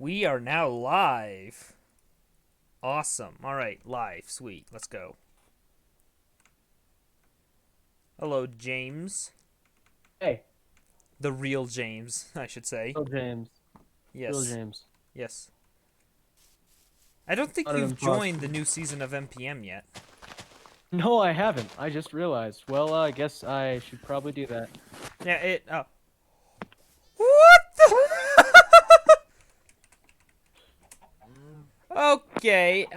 We are now live. Awesome. All right, live. Sweet. Let's go. Hello, James. Hey, The real James, I should say. Bill James. Bill Yes. James. Yes. I don't think Not an you've joined the imposter. new season of MPM yet. No, I haven't. I just realized. Well, I guess I should probably do that. Yeah, What the? Okay,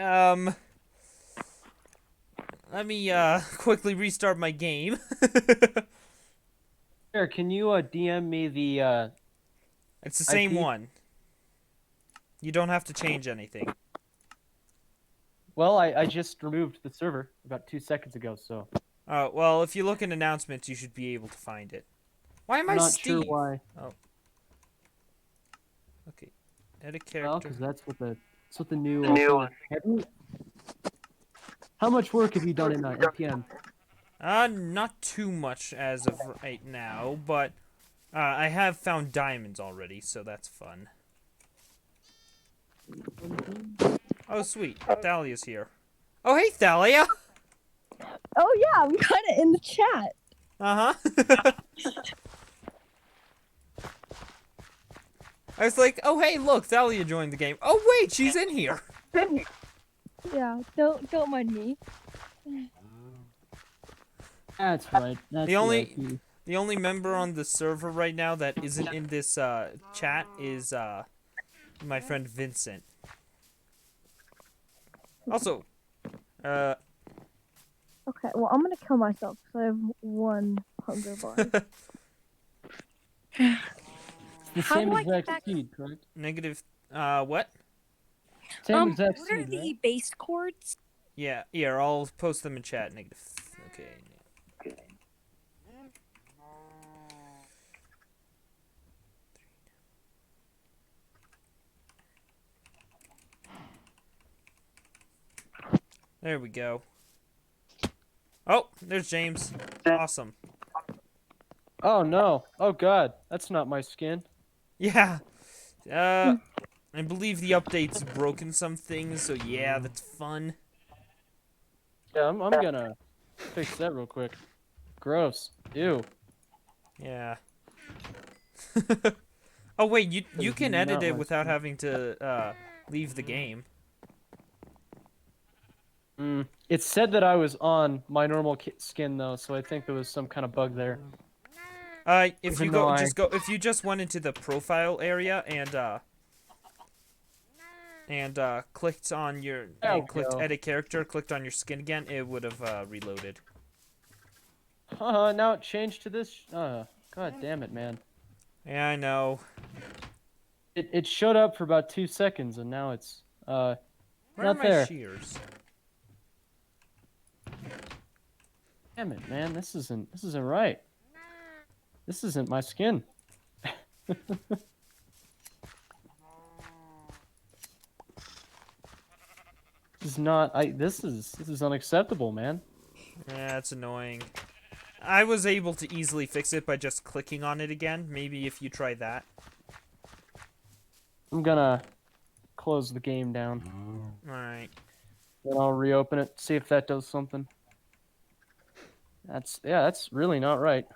let me, quickly restart my game. Here, can you DM me the It's the same IP? one. You don't have to change anything. Well, I just removed the server about 2 seconds ago, so Well, if you look in announcements, you should be able to find it. Why am I'm I not sure Steve? why. Oh, okay. Edit Well, character. because that's what the new thing is. How much work have you done in NPM? Not too much as of right now, but I have found diamonds already, so that's fun. Oh, sweet. Thalia's here. Oh, hey, Thalia! Oh yeah, we got it in the chat. Uh-huh. I was like, oh, hey, look, Thalia joined the game. Oh, wait, she's in here. Yeah, don't mind me. That's right. That's The only IP. the only member on the server right now that isn't in this chat is my friend Vincent. Also, Okay, well I'm gonna kill myself because I have one hunger bar. The How same do I get exact back- seed, correct? negative. What? Same exact what are seed, the right? base chords? Yeah, here, I'll post them in chat. Negative. Okay. There we go. Oh, there's James. Awesome. Oh no. Oh god. That's not my skin. Yeah. I believe the update's broken some things, so yeah, that's fun. Yeah, I'm gonna fix that real quick. Gross. Ew. Yeah. Oh wait, you That is can edit not it my without skin. having to leave the game. It said that I was on my normal skin though, so I think there was some kind of bug there. If Even you though if you just went into the profile area and clicked on your There we clicked go. edit character, clicked on your skin again, it would have reloaded. Now it changed to this. God damn it, man. Yeah, I know. It showed up for about 2 seconds, and now it's Where are not my there. shears? Damn it, man. This isn't right. This isn't my skin. This is not. This is unacceptable, man. Yeah, it's annoying. I was able to easily fix it by just clicking on it again. Maybe if you try that. I'm gonna close the game down. Alright. Then I'll reopen it, see if that does something. That's really not right.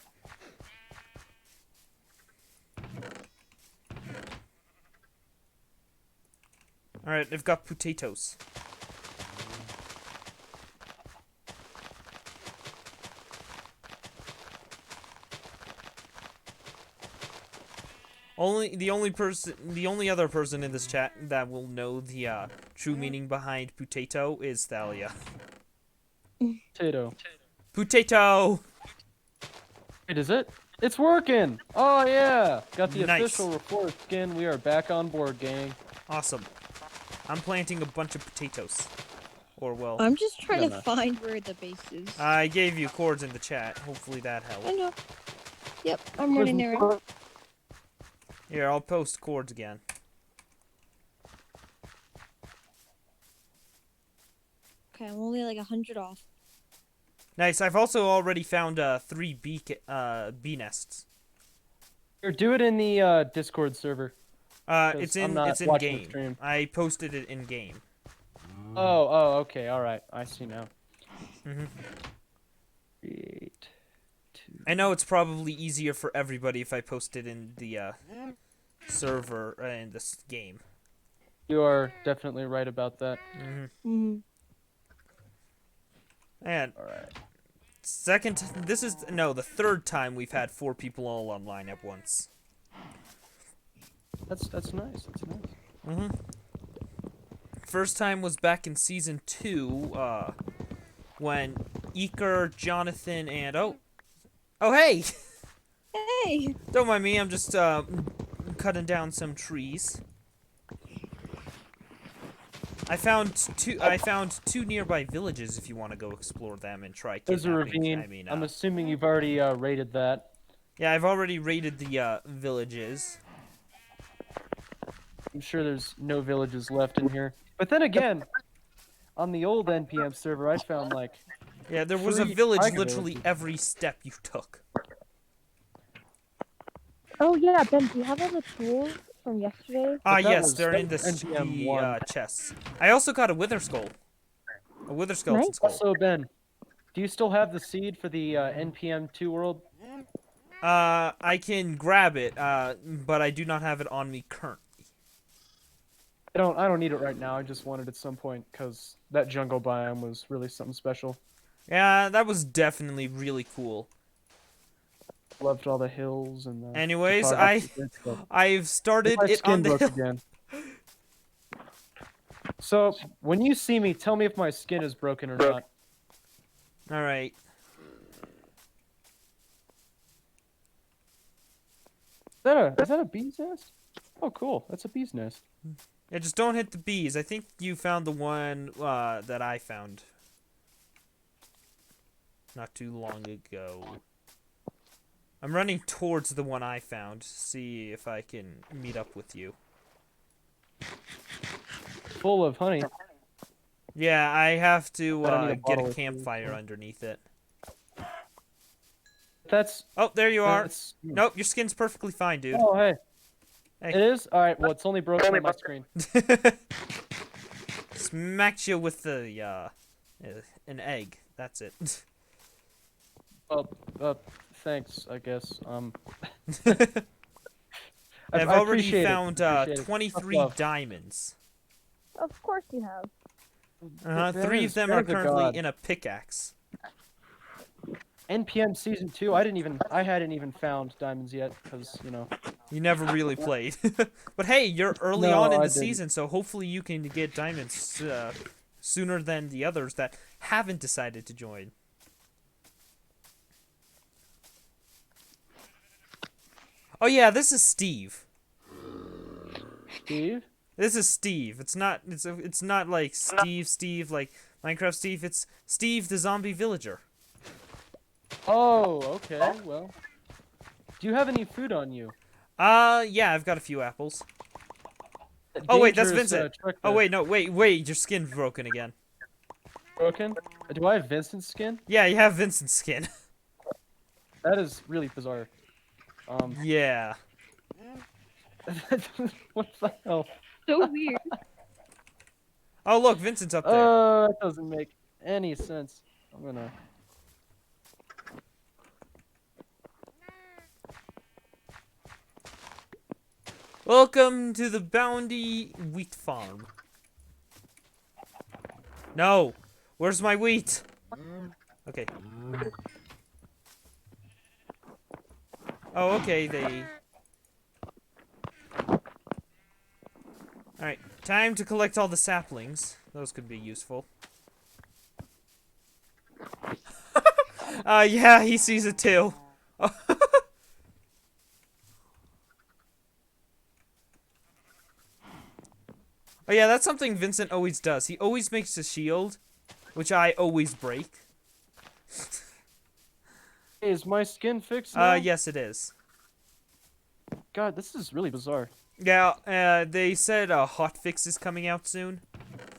Alright, I've got potatoes. The only other person in this chat that will know the true meaning behind potato is Thalia. Potato. Potato! Wait, is it? It's working! Oh yeah! Got the Nice. official report skin. We are back on board, gang. Awesome. I'm planting a bunch of potatoes. Or, well, I'm just trying Gonna. to find where the base is. I gave you chords in the chat. Hopefully that I helped. know. Yep, I'm running there. Here, I'll post chords again. Okay, I'm only like 100 off. Nice. I've also already found 3 bee nests. Here, do it in the Discord server. It's I'm in not it's in watching the game. stream. I posted it in game. Oh, okay, all right. I see now. Mhm. Create. Two. I know it's probably easier for everybody if I post it in the server in this game. You are definitely right about that. Mm. And All right. this is the third time we've had 4 people all online at once. That's nice. That's nice. First time was back in season 2, when Eker, Jonathan, and oh hey, Hey! don't mind me. I'm just cutting down some trees. I found two nearby villages. If you want to go explore them and try There's a kidnapping. ravine. I'm assuming you've already raided that. Yeah, I've already raided the villages. I'm sure there's no villages left in here. But then again, on the old NPM server, I found like Yeah, there was a 3 village tiger literally villages. every step you took. Oh yeah, Ben, do you have all the tools from yesterday? But that Yes, they're that in was the NPM 1. chests. I also got a wither skull. A wither skeleton Nice. skull. Also, Ben, do you still have the seed for the NPM 2 world? I can grab it, but I do not have it on me currently. I don't need it right now. I just wanted it at some point because that jungle biome was really something special. Yeah, that was definitely really cool. Loved all the hills and the Anyways, topography, great stuff. I've started My it skin on the broke hill. again. So when you see me, tell me if my skin is broken or not. All right. Is that a bee's nest? Oh, cool. That's a bee's nest. Yeah, just don't hit the bees. I think you found the one that I found not too long ago. I'm running towards the one I found. See if I can meet up with you. Full of honey. Yeah, I have to But I need a get bottle a of food. campfire underneath it. That's. Oh, there you are. That's Nope, your skin's perfectly fine, dude. Oh, hey. Hey. It is? Alright, well, it's only broken on my screen. Smacked you with the an egg. That's it. Thanks, I guess. I've I already appreciate it. found Appreciate it. 23 Tough love. diamonds. Of course you have. Uh-huh. That 3 is- of them that are is a currently god. in a pickaxe. NPM Season 2, I hadn't even found diamonds yet, because, you know. You never really played. But hey, you're early No, on in I the didn't. season, so hopefully you can get diamonds sooner than the others that haven't decided to join. Oh yeah, this is Steve. Steve? This is Steve. It's not like Steve like Minecraft Steve. It's Steve the zombie villager. Oh, okay, well. Do you have any food on you? Yeah, I've got a few apples. Oh wait, that's Dangerous, Vincent. trick Oh there. wait, no, wait, your skin's broken again. Broken? Do I have Vincent's skin? Yeah, you have Vincent's skin. That is really bizarre. Yeah. What the hell? So weird. Oh look, Vincent's up there. That doesn't make any sense. I'm gonna... Welcome to the Bounty Wheat Farm. No, where's my wheat? Okay. Oh, okay, they... Alright, time to collect all the saplings. Those could be useful. Yeah, he sees it too. Oh yeah, that's something Vincent always does. He always makes a shield, which I always break. Hey, is my skin fixed now? Yes it is. God, this is really bizarre. Yeah, they said a hotfix is coming out soon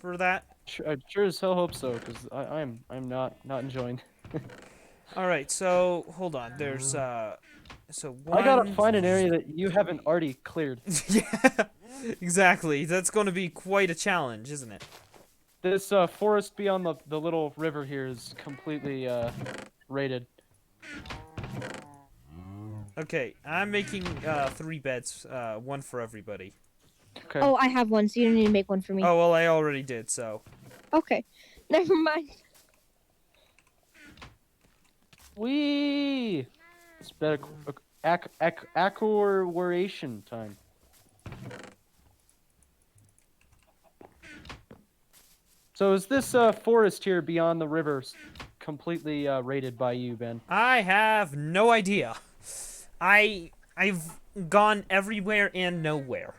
for that. I sure as hell hope so, because I'm not enjoying. All right, so hold on. There's so I gotta one. find an area that you haven't already cleared. Yeah, exactly. That's going to be quite a challenge, isn't it? This forest beyond the little river here is completely raided. Okay, I'm making 3 beds, one for everybody. Okay. Oh, I have one, so you don't need to make one for me. Oh well, I already did. So Okay. Never mind. Wee! It's better acceleration time. So is this forest here beyond the rivers completely raided by you, Ben? I have no idea. I've gone everywhere and nowhere.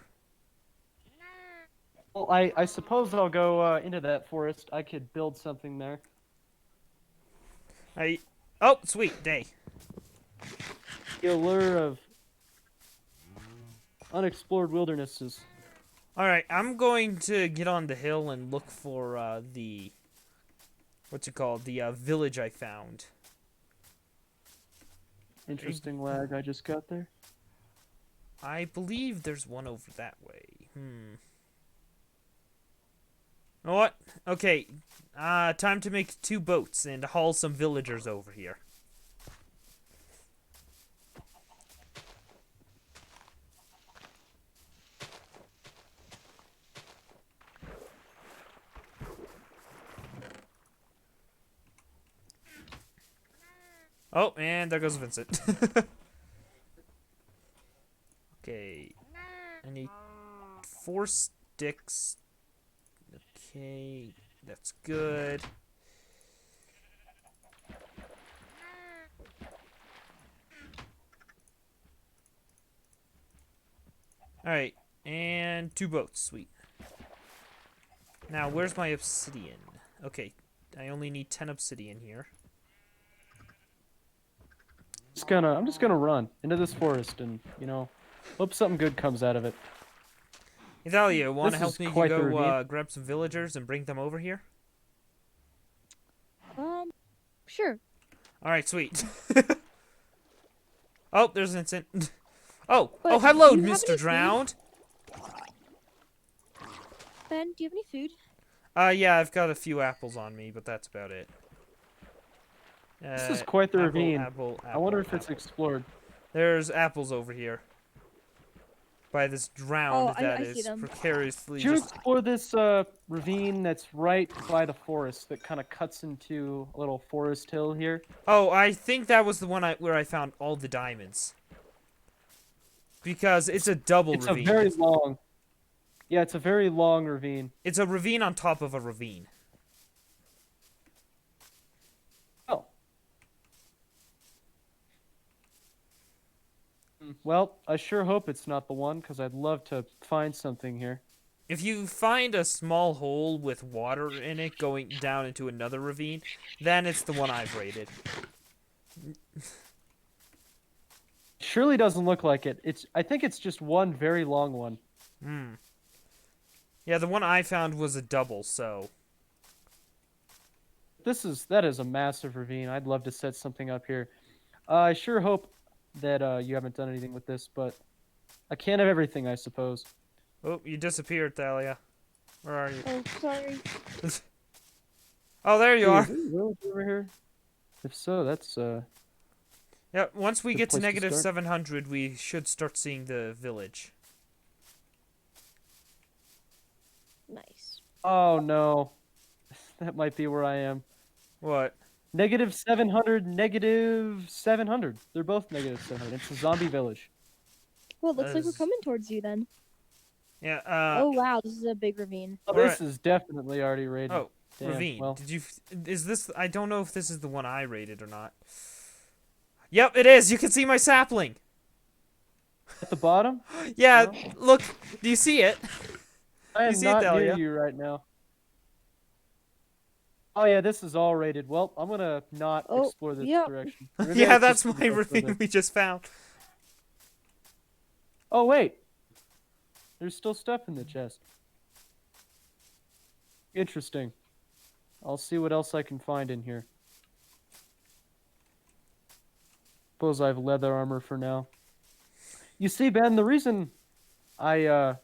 Well, I suppose I'll go into that forest. I could build something there. Oh, sweet day. The allure of unexplored wildernesses. All right, I'm going to get on the hill and look for what's it called? The village I found. Interesting lag I just got there. I believe there's one over that way. You know what? Okay, time to make 2 boats and haul some villagers over here. Oh, and there goes Vincent. Okay, I need 4 sticks. Okay, that's good. Alright, and 2 boats, sweet. Now, where's my obsidian? Okay, I only need 10 obsidian here. I'm just gonna run into this forest and, you know, hope something good comes out of it. Idalia, want to This help is me quite the go ravine. grab some villagers and bring them over here? Sure. Alright, sweet. Oh, there's Vincent. Oh, But oh, hello, do you have Mr. any food? Drowned. Ben, do you have any food? Yeah, I've got a few apples on me, but that's about it. This is quite the ravine. I wonder if it's apple. explored. There's apples over here. By this drowned Oh, that I see is them. precariously Did you just... explore this ravine that's right by the forest that kind of cuts into a little forest hill here? Oh, I think that was the one where I found all the diamonds. Because it's a double It's ravine. a very long. Yeah, it's a very long ravine. It's a ravine on top of a ravine. Oh. Well, I sure hope it's not the one, because I'd love to find something here. If you find a small hole with water in it going down into another ravine, then it's the one I've raided. Surely doesn't look like it. I think it's just one very long one. Hmm. Yeah, the one I found was a double, so... That is a massive ravine. I'd love to set something up here. I sure hope that you haven't done anything with this, but I can't have everything, I suppose. Oh, you disappeared, Thalia. Where are you? Oh, sorry. Oh, there you Hey, are. is there a village over here? If so, that's Yeah, once we Good get to place to negative start. 700, we should start seeing the village. Nice. Oh no. That might be where I am. What? Negative 700, negative 700. They're both negative 700. It's a zombie village. Well, it looks like we're As- coming towards you then. Yeah, Oh wow, this is a big ravine. Oh, Alright. this is definitely already rated. Oh, Damn, ravine. well. Did you... Is this... I don't know if this is the one I raided or not. Yep, it is! You can see my sapling! At the bottom? Yeah, No. look! Do you see it? I am see it, not near Dahlia? you right now. Oh yeah, this is all rated. Well, I'm gonna not Oh, explore this yep. direction. Maybe Yeah, I that's just my go ravine further. we just found. Oh wait, there's still stuff in the chest. Interesting. I'll see what else I can find in here. suppose I have leather armor for now. You see, Ben, the reason I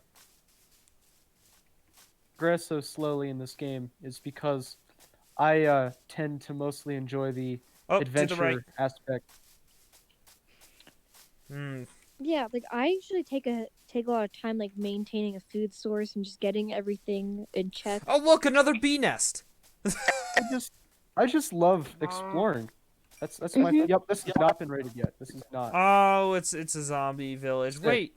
progress so slowly in this game is because I tend to mostly enjoy the Oh, adventure to the right. aspect. Hmm. Yeah, like I usually take a lot of time like maintaining a food source and just getting everything in check. Oh, look, another bee nest. I just love exploring. That's my Mhm. yep. This has not been rated yet. This is not. Oh, it's a zombie village. Sick.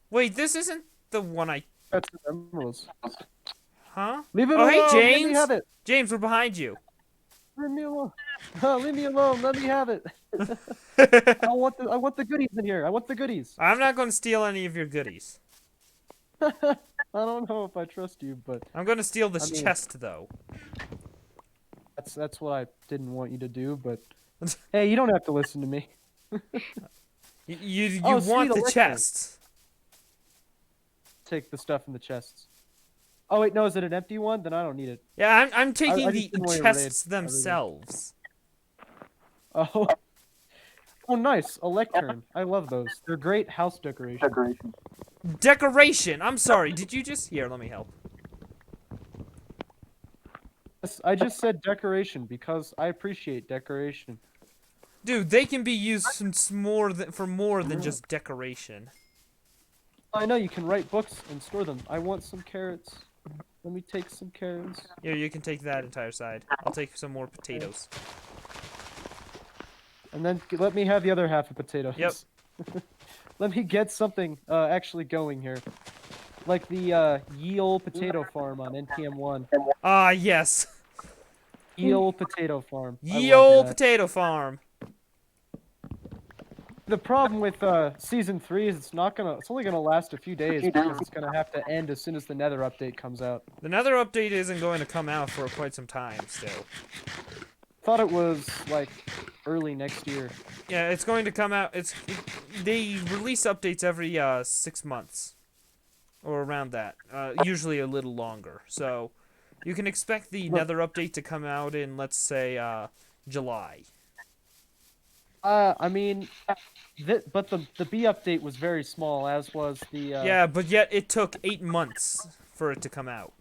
Wait, this isn't the one I. That's the emeralds. Huh? Leave it Oh, hey, alone. Let me James. have it. James, we're behind you. Leave me alone. Leave me alone. Let me have it. I want the goodies in here. I want the goodies. I'm not going to steal any of your goodies. I don't know if I trust you, but I'm going to steal this I mean- chest, though. that's what I didn't want you to do. But hey, you don't have to listen to me. You Oh, want sweet, the elixir. chests. Take the stuff in the chests. Oh wait, no, is it an empty one? Then I don't need it. Yeah, I'm taking I the just didn't want you to raid chests everything. themselves. Oh. Oh, nice, a lectern. I love those. They're great house decoration. Decoration. I'm sorry. Did you just... Here, let me help. Yes, I just said decoration because I appreciate decoration. Dude, they can be used for more than just decoration. I know you can write books and store them. I want some carrots. Let me take some carrots. Here, you can take that entire side. I'll take some more potatoes. And then let me have the other half of potatoes. Yep. Let me get something actually going here. Like the Ye Ol' Potato Farm on NPM1. Ah, yes. Ye Ol' Potato Farm. I Ye love ol' that. potato farm. The problem with season 3 is it's only gonna last a few days because it's gonna have to end as soon as the Nether update comes out. The Nether update isn't going to come out for quite some time still. Thought it was like early next year. Yeah, it's going to come out. They release updates every 6 months, or around that. Usually a little longer. So you can expect the Nether update to come out in, let's say, July. I mean, but the B update was very small, as was the. Yeah, but yet it took 8 months for it to come out.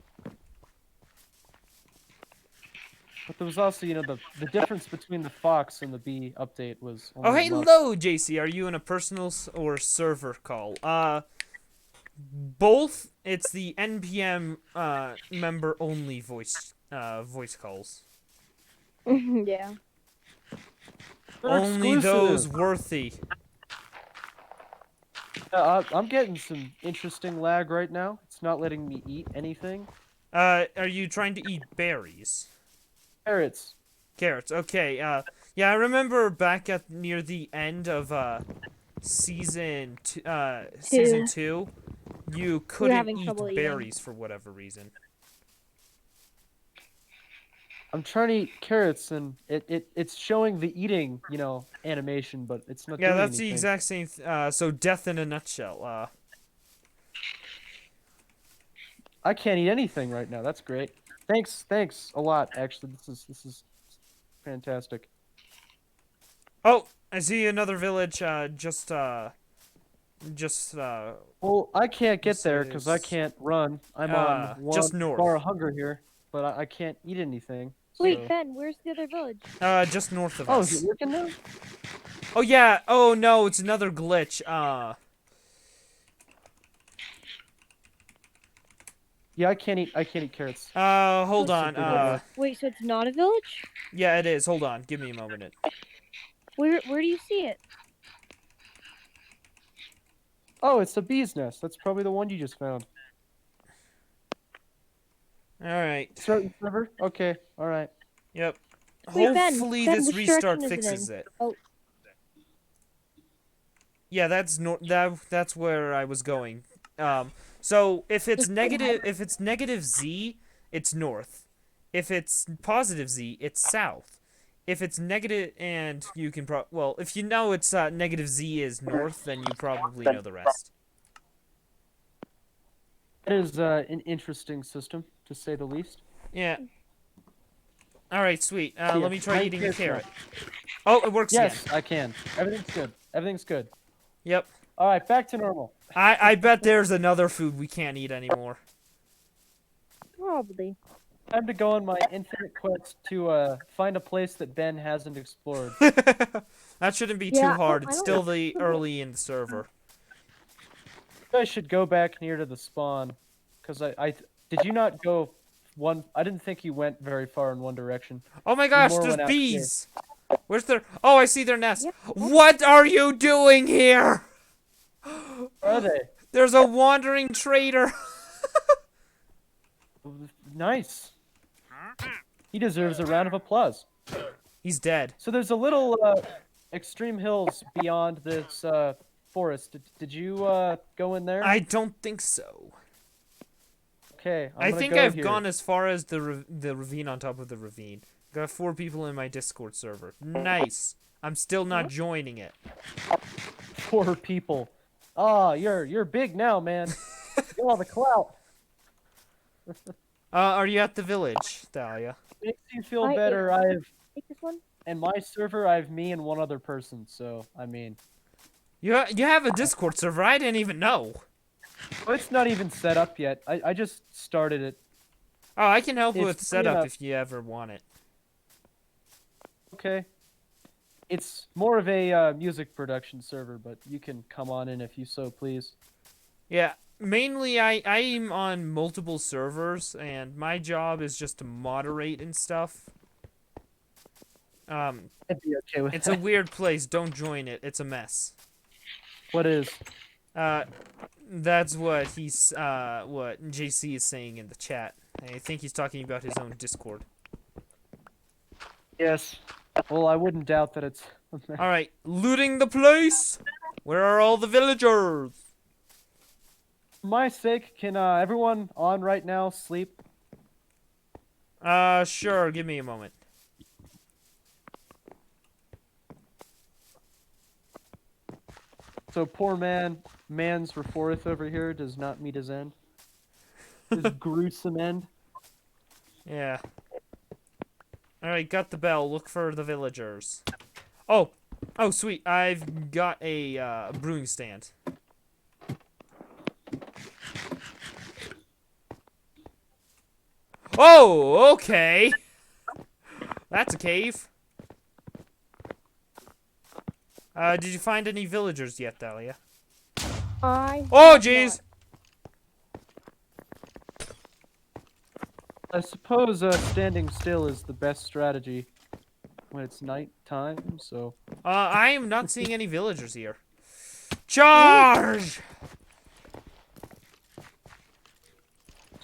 But there was also, the difference between the Fox and the B update was. Oh, only hey, a month. hello, JC. Are you in a personal or server call? Both. It's the NPM member only voice calls. Yeah. They're Only exclusive. those worthy. I'm getting some interesting lag right now. It's not letting me eat anything. Are you trying to eat berries? Carrots. Carrots. Okay. Yeah, I remember back near the end of season 2, you couldn't having eat trouble eating. berries for whatever reason. I'm trying to eat carrots, and it's showing the eating, animation, but it's not Yeah, doing that's anything. the exact same. So death in a nutshell. I can't eat anything right now. That's great. Thanks a lot. Actually, this is fantastic. Oh, I see another village. Just. Well, I can't get This there because I is, can't run. I'm on one just north. bar of hunger here, but I can't eat anything. Wait, so- Ben, where's the other village? Just north of Oh, us. is it working now? Oh yeah. Oh no, it's another glitch. Yeah, I can't eat carrots. Hold That's a on. good idea. Wait, so it's not a village? Yeah, it is. Hold on. Give me a moment. Where do you see it? Oh, it's a bee's nest. That's probably the one you just found. All right. Certain server? Okay, all right. Yep. Wait, Ben, Hopefully Ben, this which restart direction is it fixes in? it. Oh. Yeah, that's where I was going. So if it's negative Z, it's north. If it's positive Z, it's south. If it's negative, and you can if you know it's negative Z is north, then you probably know the rest. It is an interesting system, to say the least. Yeah. All right, sweet. Let me try I eating a guess carrot. Oh, it works Yes, again. I can. Everything's good. Everything's good. Yep. All right, back to normal. I bet there's another food we can't eat anymore. Probably. Time to go on my infinite quest to find a place that Ben hasn't explored. That shouldn't be Yeah, too hard. I It's don't still know. the early in the server. I should go back near to the spawn, cause did you not go one? I didn't think you went very far in one direction. Oh my You gosh, more there's went out here. bees. Where's their? Oh, I see their nest. Yeah. What are you doing here? Where are they? There's a wandering trader. Nice. He deserves a round of applause. He's dead. So there's a little extreme hills beyond this forest. Did you go in there? I don't think so. Okay, I gonna think go I've here. gone as far as the ravine on top of the ravine. Got 4 people in my Discord server. Nice. I'm still not joining it. 4 people. Ah, you're big now, man. Get all the clout. Are you at the village, Thalia? Makes you feel I- better. Take this one. In my server, I have me and one other person. So I mean, You have a Discord server? I didn't even know. it's not even set up yet. I just started it. Oh, I can help It's with free setup enough. if you ever want it. Okay. It's more of a music production server, but you can come on in if you so please. Yeah, mainly I'm on multiple servers, and my job is just to moderate and stuff. I'd be okay with It's a that. weird place. Don't join it. It's a mess. What is? That's what what JC is saying in the chat. I think he's talking about his own Discord. Yes. Well, I wouldn't doubt that it's. All right, looting the place. Where are all the villagers? For my sake, can everyone on right now sleep? Sure. Give me a moment. So poor man's Reforth over here does not meet his end. His gruesome end. Yeah. All right, got the bell. Look for the villagers. Oh, sweet. I've got a brewing stand. Oh, okay. That's a cave. Did you find any villagers yet, Dahlia? I. Oh, have jeez. I suppose standing still is the best strategy when it's night time. So I am not seeing any villagers here. Charge!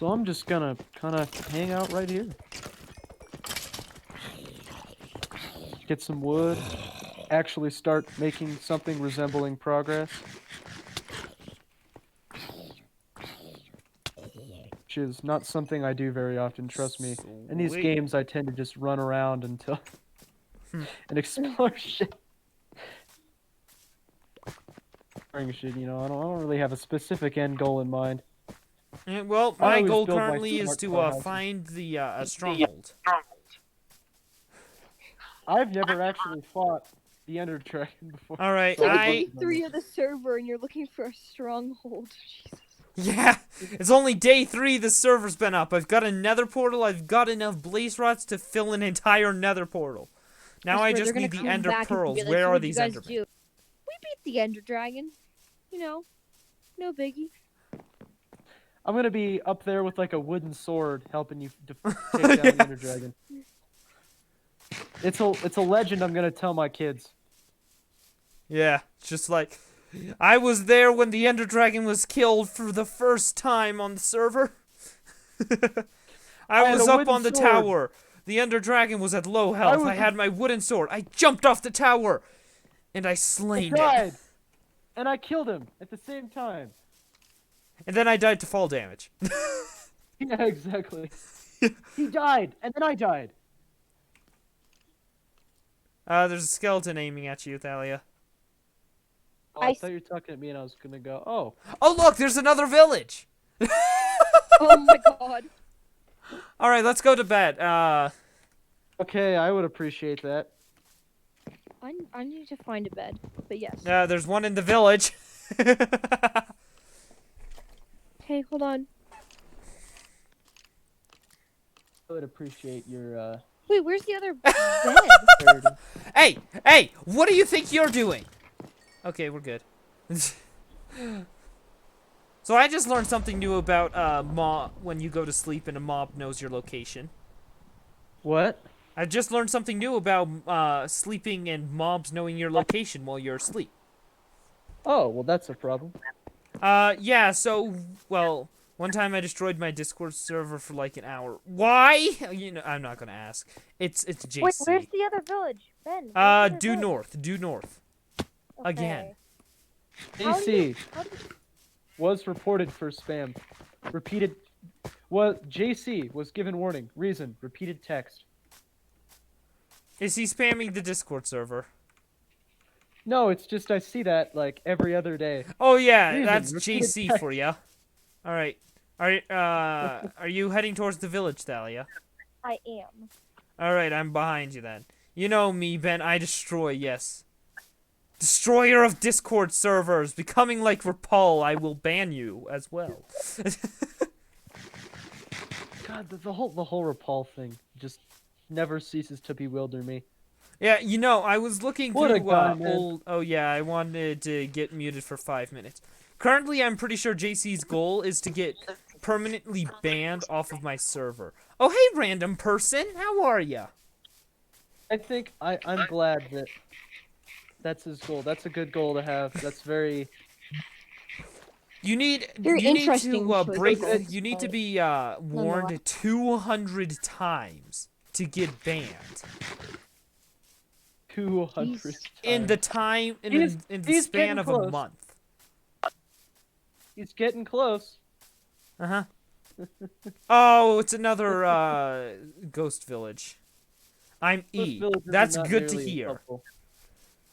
I'm just gonna kind of hang out right here. Get some wood. Actually start making something resembling progress. Which is not something I do very often, trust me. In these Sweet. games, I tend to just run around until and explore shit. Exploring shit, you know, I don't really have a specific end goal in mind. Well, I my always goal build my currently is smart to farmhouses. find the a stronghold. I've never actually fought the Ender Dragon before. All right, so It's I like I day 3 of the server, and you're looking for a stronghold. Jesus. yeah, it's only day 3 the server's been up. I've got a nether portal. I've got enough blaze rods to fill an entire nether portal. Now I swear, just they're gonna need the come ender back and pearls. be like, Where "So are what'd you these guys endermen? do?" We beat the Ender Dragon. You know, no biggie. I'm gonna be up there with like a wooden sword helping you take down the Ender Dragon. It's a legend I'm gonna tell my kids. Yeah, just like I was there when the ender dragon was killed for the first time on the server. I had was a up wooden on the sword. tower. The ender dragon was at low health. I was- had my wooden sword. I jumped off the tower, and I I slain it. died, and I killed him at the same time. And then I died to fall damage. Yeah, exactly. He died, and then I died. There's a skeleton aiming at you, Thalia. Oh, I I s- thought you were talking to me, and I was gonna go. Oh, Oh, look, there's another village. Oh my god. All right, let's go to bed. okay, I would appreciate that. I need to find a bed, but yes. There's one in the village. Okay, hold on. I would appreciate your Wait, where's the other bed? clarity. Hey, what do you think you're doing? Okay, we're good. So I just learned something new about mob when you go to sleep and a mob knows your location. What? I just learned something new about sleeping and mobs knowing your location while you're asleep. Oh, well, that's a problem. Yeah, so, well, one time I destroyed my Discord server for like an hour. Why? You know, I'm not gonna ask. It's JC. Wait, where's the other village? Ben, where's the other Due village? north, due north. Again. How do you- JC how do you- was reported for spam. Repeated. Well, JC was given warning. Reason: repeated text. Is he spamming the Discord server? No, it's just I see that like every other day. Oh yeah, Reason, that's repeated JC text. for ya. All right. Are you heading towards the village, Thalia? I am. All right, I'm behind you then. You know me, Ben. I destroy. Yes. Destroyer of Discord servers, becoming like Rapal. I will ban you as well. God, the whole Rapal thing just never ceases to bewilder me. Yeah, you know, I was looking What a through guy, man. old. Oh yeah, I wanted to get muted for 5 minutes. Currently, I'm pretty sure JC's goal is to get permanently banned off of my server. Oh hey, random person, how are ya? I think I'm glad that that's his goal. That's a good goal to have. That's very. You need Very you need interesting to choice break. of goals, You need to but be warned 200 times to get banned 200 He's- in times. the time He's- in the he's span getting of a close. month. He's getting close. Uh-huh. Oh, it's another ghost village. I'm Those E. villagers are That's not good to nearly as hear. helpful.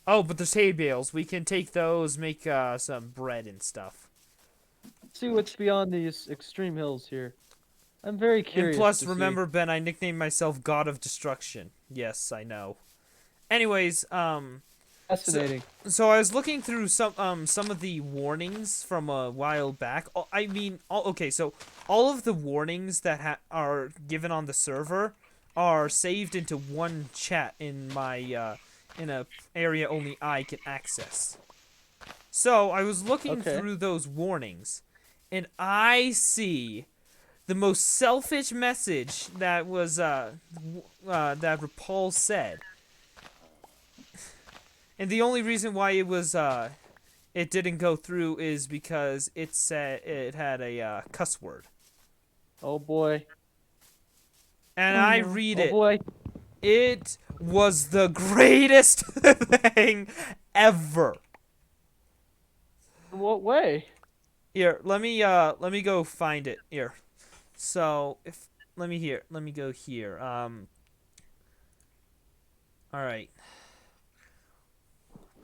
Oh, but there's hay bales. We can take those, make some bread and stuff. Let's see what's beyond these extreme hills here. I'm very curious. And plus, to see. remember, Ben, I nicknamed myself God of Destruction. Yes, I know. Anyways, Fascinating. so I was looking through some of the warnings from a while back. Okay, so all of the warnings that are given on the server are saved into one chat in my in a area only I can access. So I was looking Okay. through those warnings, and I see the most selfish message that was that Rapal said. And the only reason why it was it didn't go through is because it said it had a cuss word. Oh boy. And Oh, I no. read Oh it. boy. It was the greatest thing ever. In what way? Here, let me go find it. Here. So, let me go here. All right.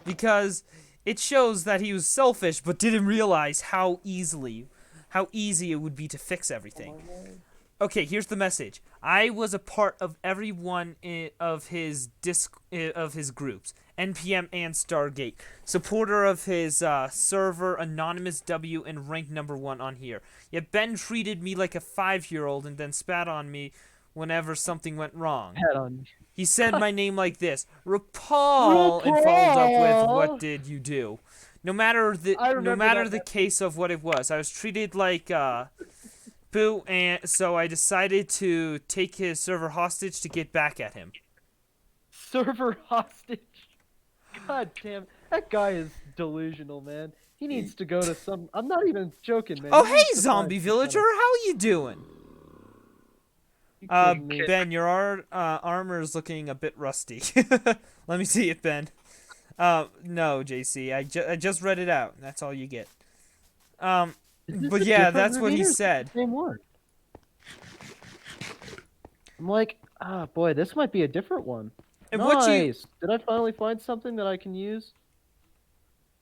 Because it shows that he was selfish but didn't realize how easy it would be to fix everything. Okay, here's the message. I was a part of every one of his groups, NPM and Stargate. Supporter of his server, Anonymous W, and ranked #1 on here. Yet Ben treated me like a 5-year-old and then spat on me whenever something went wrong. Head on. He said my name like this, Rapal, and followed up with, Rapal. "What did you do?" No matter I remember that the case of what it was, I was treated like poo, and so I decided to take his server hostage to get back at him. Server hostage. God damn. That guy is delusional, man. He needs to go to some. I'm not even joking, man. Oh, He hey, needs to zombie find villager, some- how you doing? You kidding me? Ben, your armor is looking a bit rusty. Let me see it, Ben. No, JC, I just read it out. That's all you get. Is this But a yeah, different that's what he ravine or is it said. the Same one. I'm like, boy, this might be a different one. And Nice. Did I finally find something that I can use?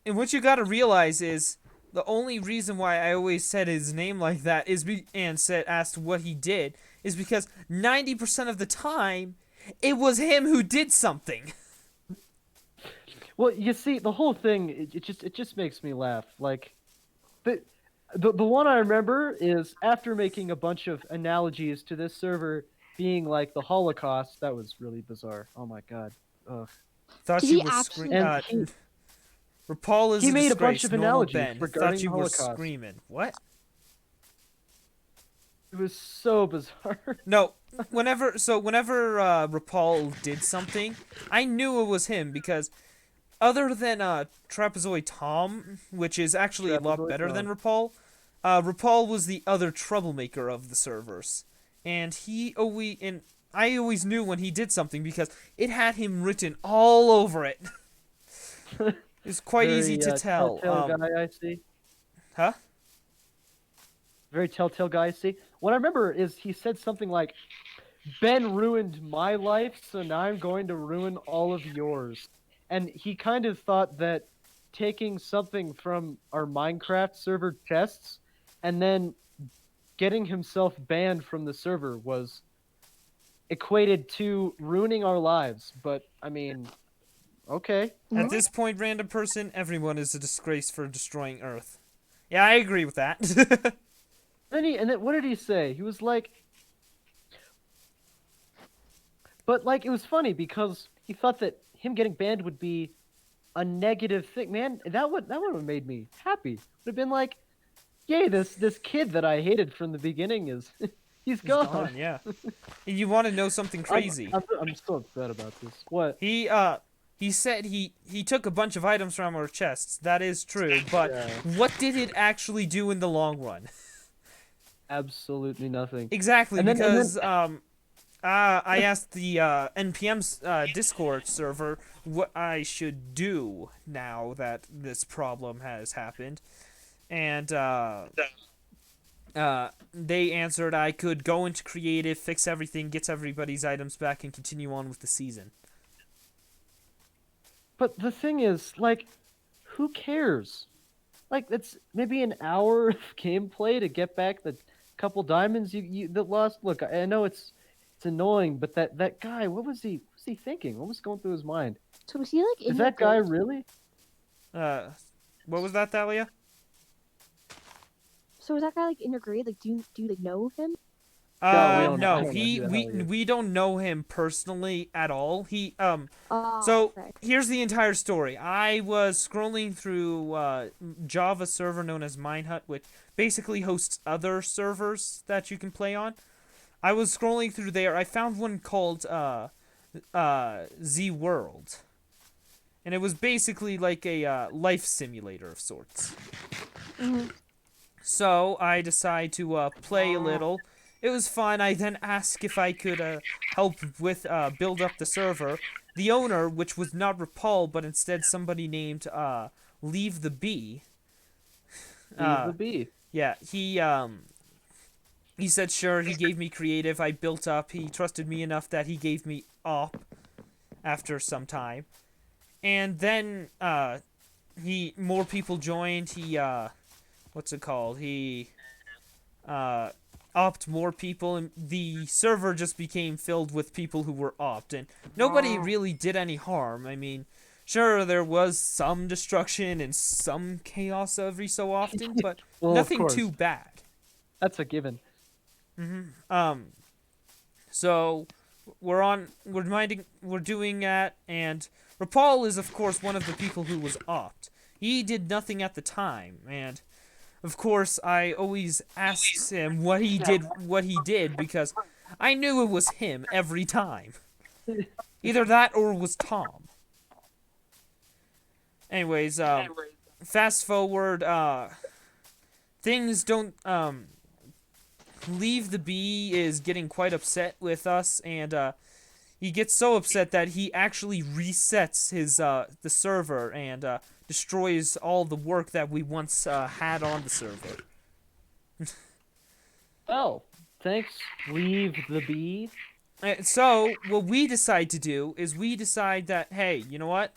what you gotta realize is the only reason why I always said his name like that is asked what he did is because 90% of the time it was him who did something. Well, you see, the whole thing it just makes me laugh. Like the the one I remember is after making a bunch of analogies to this server being like the Holocaust. That was really bizarre. Oh my god. Ugh. Thought Did you he were actually? screaming. And RuPaul is he a made a bunch disgrace. of Normal analogies Ben. Thought regarding you the were Holocaust. screaming. What? it was so bizarre. No. Whenever RuPaul did something, I knew it was him because other than Trapezoid Tom, which is actually a lot Trapezoid better than Tom. RuPaul was the other troublemaker of the servers, and I always knew when he did something because it had him written all over it. It's quite easy Very, to tell. Telltale guy, I see. Huh? Very telltale guy, I see. What I remember is he said something like, "Ben ruined my life, so now I'm going to ruin all of yours." And he kind of thought that taking something from our Minecraft server chests and then getting himself banned from the server was equated to ruining our lives. But I mean, okay. At this point, random person, everyone is a disgrace for destroying Earth. Yeah, I agree with that. And then what did he say? He was like, but like it was funny because he thought that him getting banned would be a negative thing. Man, that would have made me happy. Would have been like, yay, this kid that I hated from the beginning is he's He's gone. gone, yeah. And you want to know something crazy? I'm so upset about this. What? He said he took a bunch of items from our chests. That is true, but Yeah. what did it actually do in the long run? Absolutely nothing. Exactly, And then- because I asked the NPM's Discord server what I should do now that this problem has happened, and they answered I could go into creative, fix everything, get everybody's items back, and continue on with the season. But the thing is, like, who cares? Like, it's maybe an hour of gameplay to get back the couple diamonds you that lost. Look, I know it's annoying, but that guy, what was he thinking? What was going through his mind? So was he like in Is the that guy gold? really? What was that, Thalia? So was that guy like in your grade? Like, do you like know him? we don't No, know who the hell he is. we don't know him personally at all. Oh, So okay. here's the entire story. I was scrolling through Java server known as Minehut, which basically hosts other servers that you can play on. I was scrolling through there. I found one called Z World, and it was basically like a life simulator of sorts. Mhm. So I decided to play a little. It was fun. I then asked if I could help with build up the server. The owner, which was not RuPaul, but instead somebody named Leave the Bee. Leave the bee. Yeah, he said sure. He gave me creative. I built up. He trusted me enough that he gave me op after some time, and then more people joined. He what's it called? He opt more people, and the server just became filled with people who were opt, and nobody really did any harm. I mean, sure, there was some destruction and some chaos every so often, but Well, of nothing course. too bad. That's a given. So we're doing that, and RuPaul is of course one of the people who was opt. He did nothing at the time, and of course I always asked him what he did because I knew it was him every time. Either that or it was Tom. Anyways, fast forward, things don't Leave the Bee is getting quite upset with us, and he gets so upset that he actually resets his the server and destroys all the work that we once had on the server. Well, thanks. Leave the bee. So what we decide to do is we decide that, hey, you know what?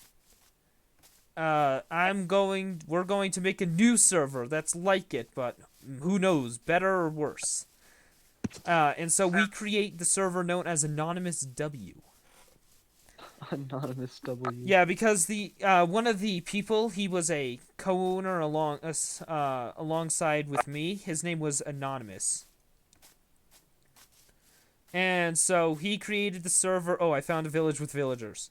We're going to make a new server that's like it, but who knows, better or worse. And so we create the server known as Anonymous W. Anonymous W. Yeah, because the one of the people, he was a co-owner alongside with me. His name was Anonymous. And so he created the server. Oh, I found a village with villagers.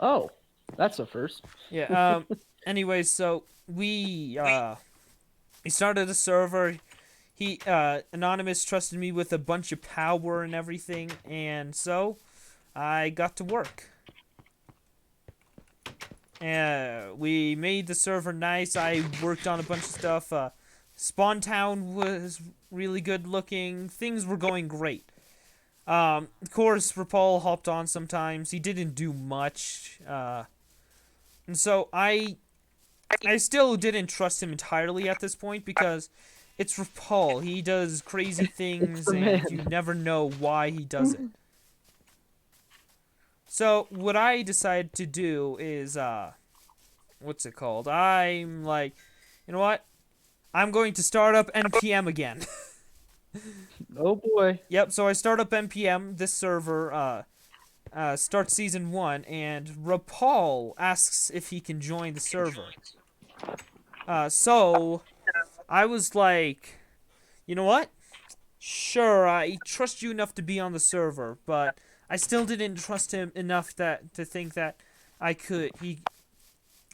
Oh, that's a first. Yeah. Anyways, so he started a server. He Anonymous trusted me with a bunch of power and everything, and so I got to work. We made the server nice. I worked on a bunch of stuff. Spawn Town was really good looking. Things were going great. Of course, Rapal hopped on sometimes. He didn't do much. And so I still didn't trust him entirely at this point because it's Rapal. He does crazy things the and man. you never know why he does it. So what I decided to do is what's it called? I'm like, you know what? I'm going to start up NPM again. Oh boy. Yep, so I start up NPM, this server, starts season 1, and Rapal asks if he can join the server. So, I was like, you know what? Sure, I trust you enough to be on the server, but I still didn't trust him enough to think that I could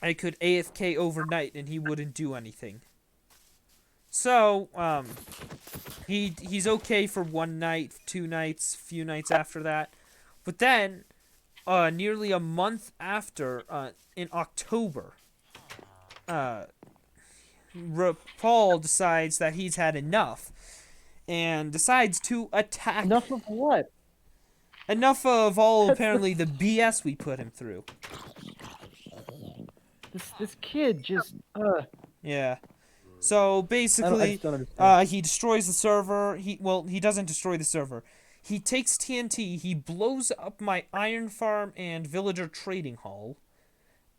AFK overnight and he wouldn't do anything. So, he's okay for 1 night, 2 nights, few nights after that. But then, nearly a month after, in October, Paul decides that he's had enough and decides to attack. Enough of what? Enough of all apparently the BS we put him through. This kid just Yeah. So I basically, just don't understand. he destroys the server. He doesn't destroy the server. He takes TNT. He blows up my iron farm and villager trading hall.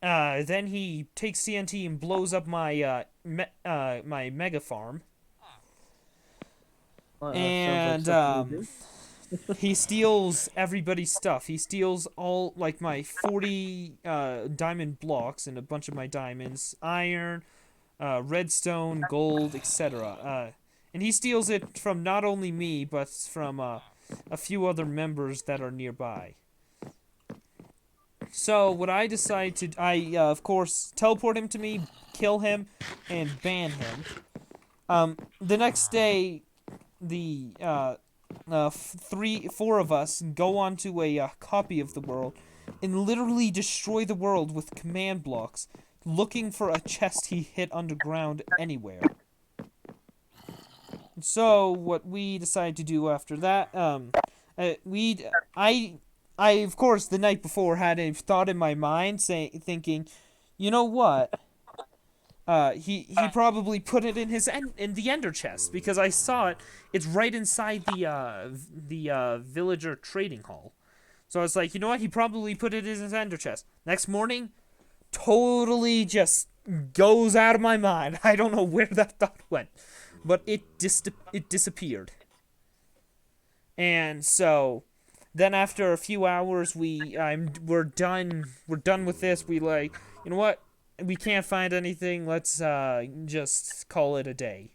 Then he takes TNT and blows up my my mega farm. Sounds like And something you do. he steals everybody's stuff. He steals all like my 40 diamond blocks and a bunch of my diamonds, iron, redstone, gold, etc. And he steals it from not only me, but from a few other members that are nearby. So what I decide to, of course teleport him to me, kill him, and ban him. The next day, the 4 of us go onto a copy of the world and literally destroy the world with command blocks, looking for a chest he hid underground anywhere. So what we decided to do after that, I of course the night before had a thought in my mind thinking, you know what? He probably put it in in the ender chest because I saw it. It's right inside the villager trading hall. So I was like, you know what? He probably put it in his ender chest. Next morning, totally just goes out of my mind. I don't know where that thought went, but it disappeared. And so then after a few hours, we're done with this. We like, you know what? We can't find anything. Let's just call it a day.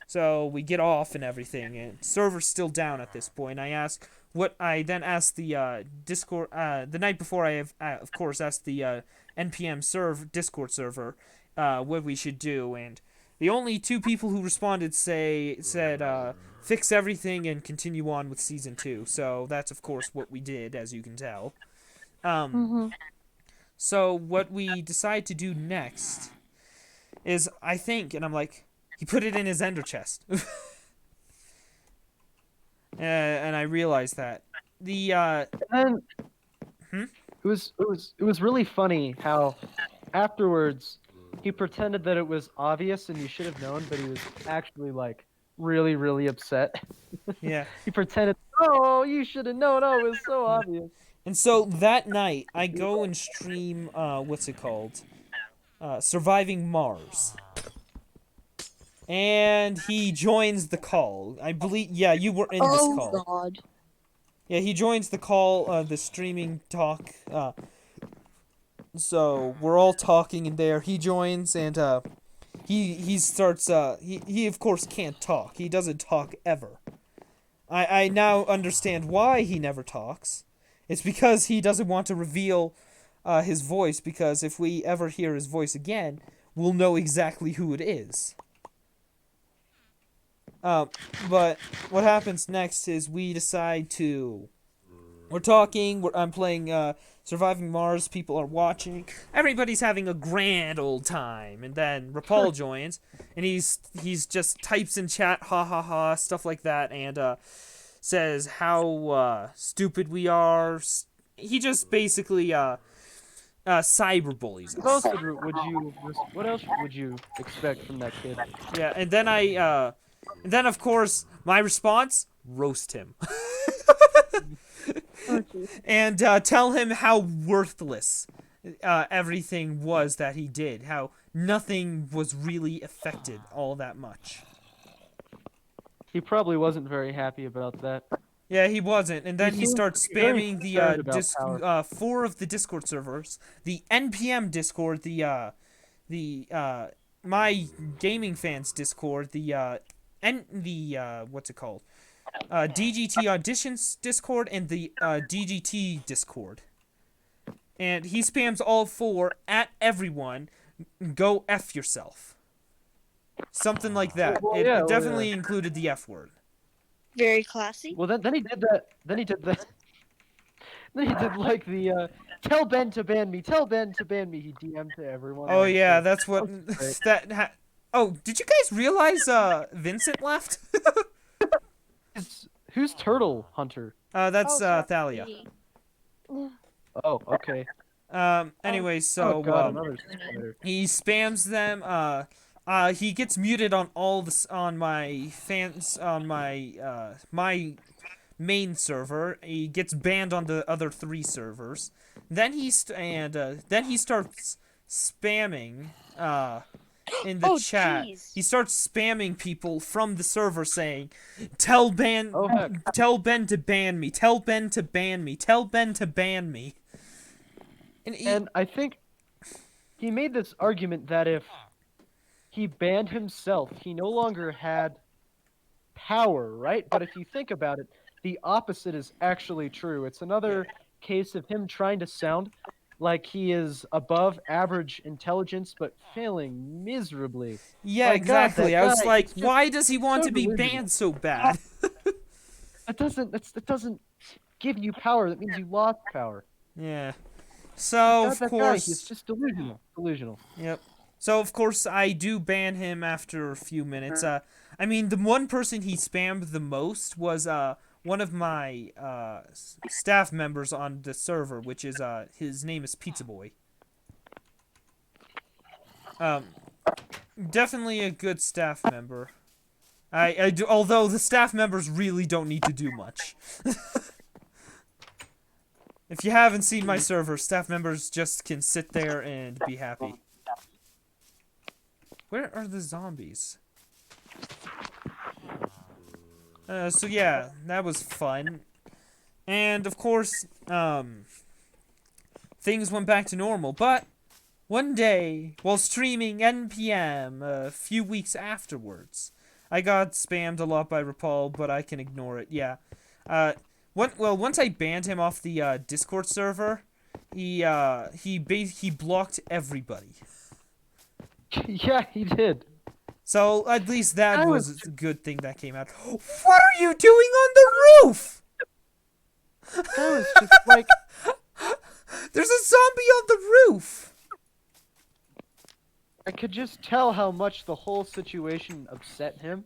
So we get off and everything, and server's still down at this point. I then asked the Discord the night before. I have of course asked the NPM Discord server what we should do, and the only 2 people who responded said fix everything and continue on with season 2. So that's of course what we did, as you can tell. So what we decide to do next is, I think, and I'm like, he put it in his ender chest. And I realized that. And then it was really funny how afterwards he pretended that it was obvious and you should have known, but he was actually like really, really upset. Yeah. He pretended, oh, you should have known. Oh, it was so obvious. And so that night, I go and stream, what's it called? Surviving Mars. And he joins the call. I believe, yeah, you were in this call. God. Yeah, he joins the call, the streaming talk. So we're all talking in there. He joins and he starts. He of course can't talk. He doesn't talk ever. I now understand why he never talks. It's because he doesn't want to reveal his voice, because if we ever hear his voice again, we'll know exactly who it is. But what happens next is we decide to. We're talking. I'm playing Surviving Mars. People are watching. Everybody's having a grand old time, and then Rapal joins, and he's just types in chat, ha ha ha, stuff like that, and says how stupid we are. He just basically cyberbullies What us. else what else would you expect from that kid? Yeah, and then and then of course my response: roast him. Oh, jeez. And tell him how worthless everything was that he did. How nothing was really affected all that much. He probably wasn't very happy about that. Yeah, he wasn't. And then he seemed starts very spamming the concerned about power. 4 of the Discord servers, the NPM Discord, my gaming fans Discord, what's it called? DGT Auditions Discord, and the DGT Discord. And he spams all 4 at everyone. Go F yourself. Something like that. Well, It yeah, well, definitely yeah. included the F word. Very classy. Well, then he did that. Then he did that. Then he did like the tell Ben to ban me. Tell Ben to ban me. He DM'd to everyone. Oh like, yeah, so- that's what great. Oh, did you guys realize Vincent left? Who's Turtle Hunter? That's Oh, Thalia. sorry. Oh, okay. Anyway, so Oh god, another spider. he spams them. He gets muted on all this on my fans on my main server. He gets banned on the other 3 servers. Then he starts spamming in the Oh, chat. jeez. He starts spamming people from the server saying, "Tell Ben, Oh, heck. tell Ben to ban me. Tell Ben to ban me. Tell Ben to ban me." And I think he made this argument that if he banned himself, he no longer had power, right? But if you think about it, the opposite is actually true. It's another case of him trying to sound like he is above average intelligence, but failing miserably. Yeah, My God, exactly. that I was guy like, is just why does he want so to be delusional. banned so bad? That doesn't give you power. That means you lost power. Yeah. God, So of that guy, course, he's just delusional. Delusional. yep. So of course, I do ban him after a few minutes. I mean, the one person he spammed the most was one of my staff members on the server, which is his name is Pizza Boy. Definitely a good staff member. I do, although the staff members really don't need to do much. If you haven't seen my server, staff members just can sit there and be happy. Where are the zombies? So yeah, that was fun. And of course, things went back to normal. But one day, while streaming NPM a few weeks afterwards, I got spammed a lot by Rapal, but I can ignore it. Yeah. Once I banned him off the Discord server, he blocked everybody. Yeah, he did. So at least that I was was- a good thing that came out. What are you doing on the roof? That was just like There's a zombie on the roof. I could just tell how much the whole situation upset him,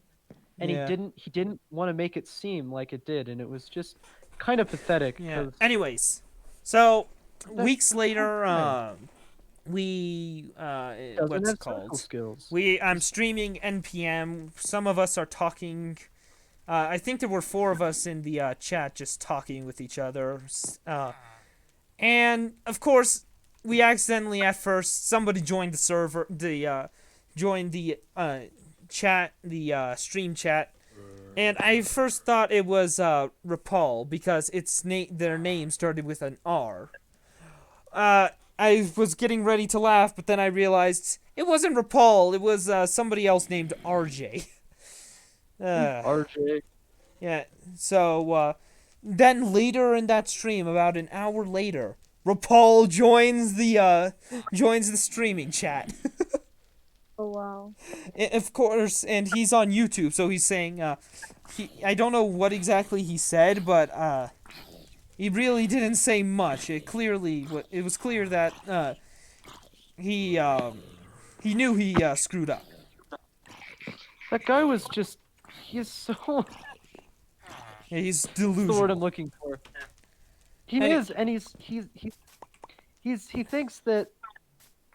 and Yeah. he didn't want to make it seem like it did, and it was just kind of pathetic. Yeah. 'cause Anyways, so That's- weeks later, fine. we doesn't what's have it called? social skills. I'm streaming NPM. Some of us are talking. I think there were 4 of us in the chat just talking with each other. And of course, we accidentally at first somebody joined the server, joined the chat, the stream chat, And I first thought it was Rapal because their name started with an R. I was getting ready to laugh, but then I realized it wasn't Rapal. It was somebody else named RJ. RJ. Yeah. So then later in that stream, about an hour later, Rapal joins the streaming chat. Oh wow. Of course, and he's on YouTube, so he's saying I don't know what exactly he said, but he really didn't say much. It was clear that he knew he screwed up. That guy was just. He's so. Yeah, he's That's the word I'm delusional. looking for. He Any- is, and he thinks that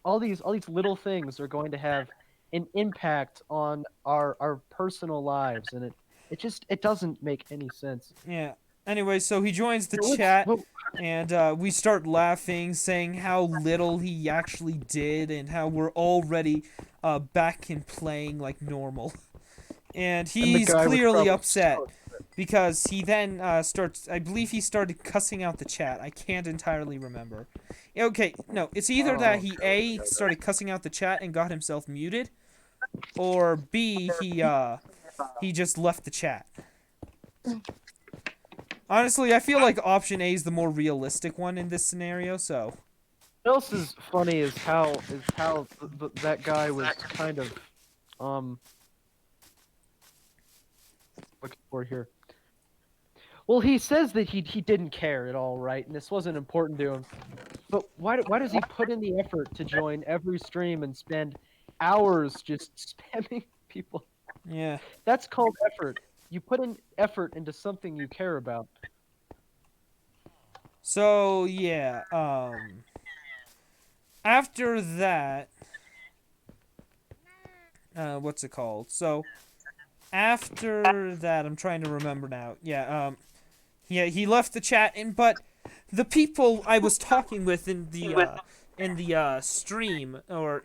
all these little things are going to have an impact on our personal lives, and it doesn't make any sense. Yeah. Anyway, so he joins the What's- chat, what- and we start laughing, saying how little he actually did, and how we're already back in playing like normal. And and the he's guy was clearly probably upset so- because he then starts. I believe he started cussing out the chat. I can't entirely remember. Okay, no, it's either that he A started cussing out the chat and got himself muted, or B he just left the chat. Honestly, I feel like option A is the more realistic one in this scenario. So What else is funny is how that guy was kind of looking for here. Well, he says that he didn't care at all, right? And this wasn't important to him. But why does he put in the effort to join every stream and spend hours just spamming people? yeah. That's called effort. You put in effort into something you care about. So yeah. After that, what's it called? So after that, I'm trying to remember now. Yeah. Yeah, he left the chat, but the people I was talking with in the stream, or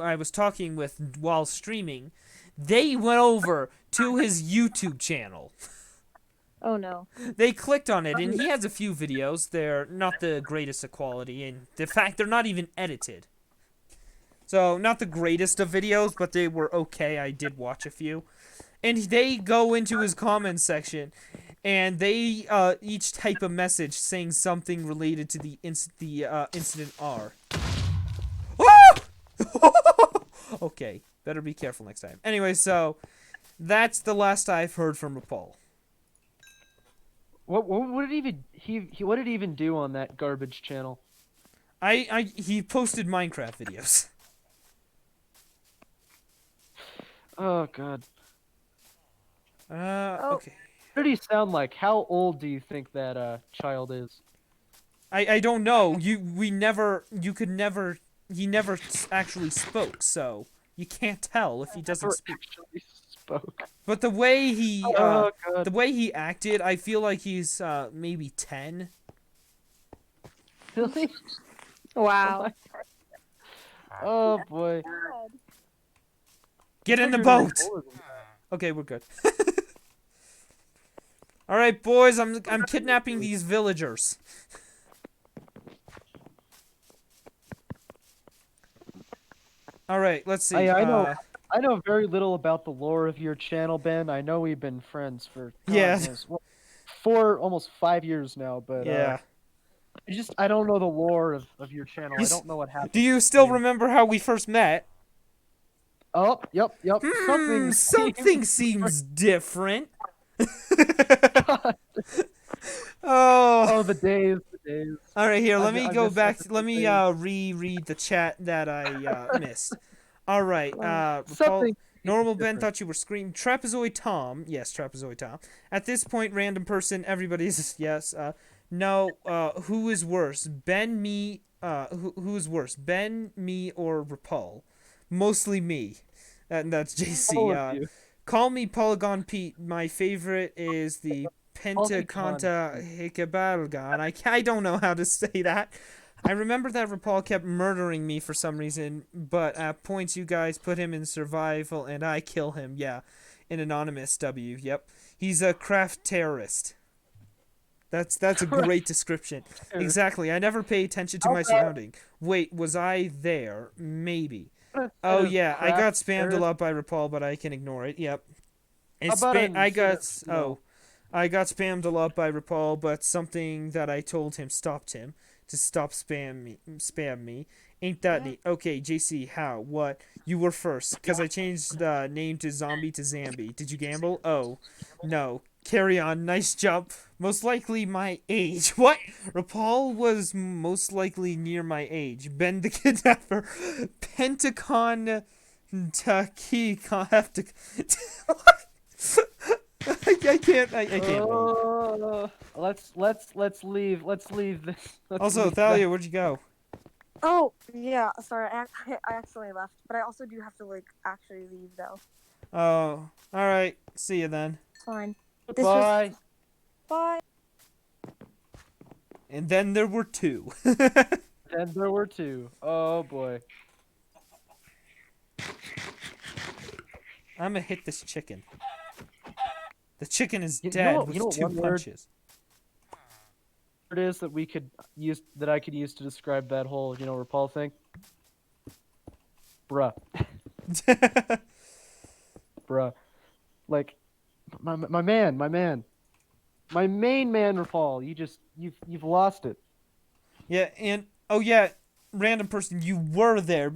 I was talking with while streaming, they went over to his YouTube channel. Oh no. They clicked on it, and he has a few videos. They're not the greatest of quality, and the fact they're not even edited. So, not the greatest of videos, but they were okay. I did watch a few. And they go into his comment section, and they each type a message saying something related to the incident R. Ah! Okay, better be careful next time. Anyway, so that's the last I've heard from Rapal. What did what did he even do on that garbage channel? He posted Minecraft videos. Oh god. Okay. What did he sound like? How old do you think that child is? I don't know. He never actually spoke, so you can't tell if he doesn't Never speak. actually spoke. But the way Oh god. the way he acted, I feel like he's maybe 10. Really? Wow. Oh boy. Get in the Figured he was boat. older than that. Okay, we're good. All right, boys, I'm kidnapping these villagers. All right, let's see. I know very little about the lore of your channel, Ben. I know we've been friends for Yeah. almost 5 years now, but Yeah. I don't know the lore of your channel. You I don't know what happened. Do you still Yeah. remember how we first met? Oh, yep. Something seems different. Oh. Oh, the days. All right, here. Let I've- me I've go missed back. that Let me thing. reread the chat that I missed. All right. Something Normal Ben different. thought you were screaming. Trapezoid Tom. Yes, Trapezoid Tom. At this point, random person. Everybody's yes. No. Who is worse? Ben, me. Who is worse? Ben, me, or Rapal? Mostly me. And that's JC. All of you. Call me Polygon Pete. My favorite is the Pentaconta Hikabalgan. I don't know how to say that. I remember that Rapal kept murdering me for some reason, but at points you guys put him in survival and I kill him. Yeah. An anonymous W. Yep. He's a craft terrorist. That's a great description. Exactly. I never pay attention to my surrounding. Wait, was I there? Maybe. Oh yeah, I got spammed a lot by Rapal, but I can ignore it. Yep. I got spammed a lot by Rapal, but something that I told him stopped him to stop spam me. Ain't that neat? Okay, JC, how? What? You were first, cause I changed the name to Zombie to Zambi. Did you gamble? Oh, no. Carry on. Nice jump. Most likely my age. What? Rapal was most likely near my age. Ben the kidnapper. Pentagon. Taki. What? I can't read. Let's leave. Let's leave this. Also, Thalia, where'd you go? Oh, yeah, sorry, I actually left, but I also do have to, like, actually leave, though. Oh, alright. See you then. It's fine. Bye. Bye. And then there were two. And there were two. Oh boy. I'm gonna hit this chicken. The chicken is You dead know- with you know two one word- punches. It is that we could use that I could use to describe that whole Rapal thing. Bruh. Bruh. Like my man. My main man Rapal, you've lost it. Yeah, and oh yeah, random person, you were there.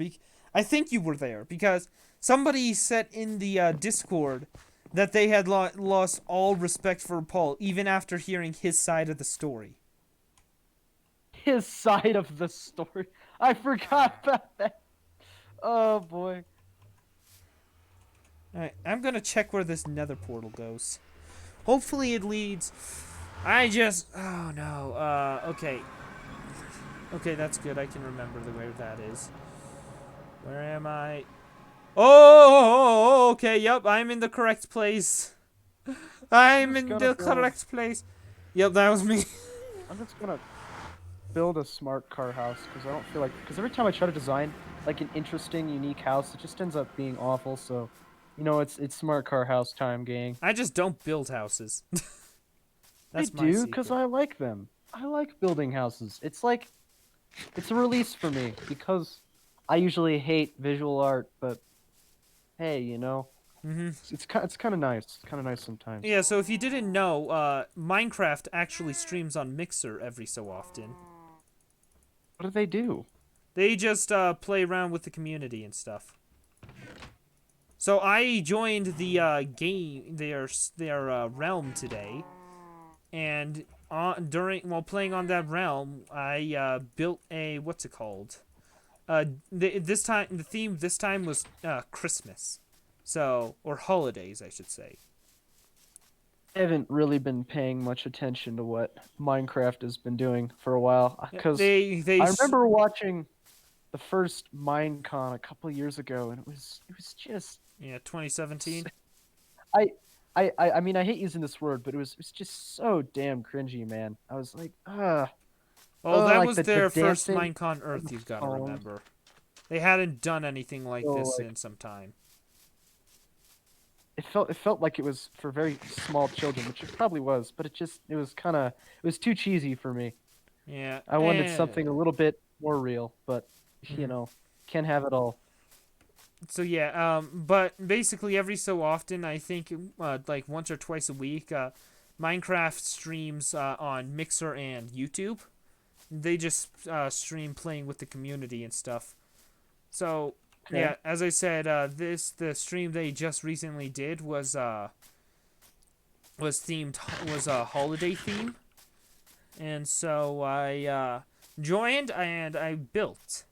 I think you were there because somebody said in the Discord that they had lost all respect for Paul even after hearing his side of the story. His side of the story. I forgot about that. Oh boy. Alright, I'm gonna check where this nether portal goes. Hopefully it leads... Oh no, okay. Okay, that's good, I can remember where that is. Where am I? Oh, okay, yep, I'm in the correct place. I'm in the correct place. Yep, that was me. I'm just gonna build a smart car house because I don't feel like every time I try to design like an interesting, unique house, it just ends up being awful. So, it's smart car house time, gang. I just don't build houses. That's I do because I like them. I like building houses. It's like it's a release for me because I usually hate visual art, but hey, it's kind of nice. It's kind of nice sometimes. Yeah, so if you didn't know, Minecraft actually streams on Mixer every so often. What do they do? They just play around with the community and stuff. So I joined the their realm today, and while playing on that realm, I built a what's it called? The theme this time was Christmas, or holidays, I should say. I haven't really been paying much attention to what Minecraft has been doing for a while because I remember watching the first Minecon a couple years ago, and it was just 2017. I mean I hate using this word, but it was just so damn cringy, man. I was like, Oh, that like was the their first dancing Minecon Earth. You've got to remember, they hadn't done anything like this in some time. It felt like it was for very small children, which it probably was, but it was too cheesy for me. Yeah. I wanted something a little bit more real, but can't have it all. So yeah, but basically every so often, I think like once or twice a week, Minecraft streams on Mixer and YouTube. They just stream playing with the community and stuff. So yeah, as I said, the stream they just recently did was a holiday theme, and so I joined and I built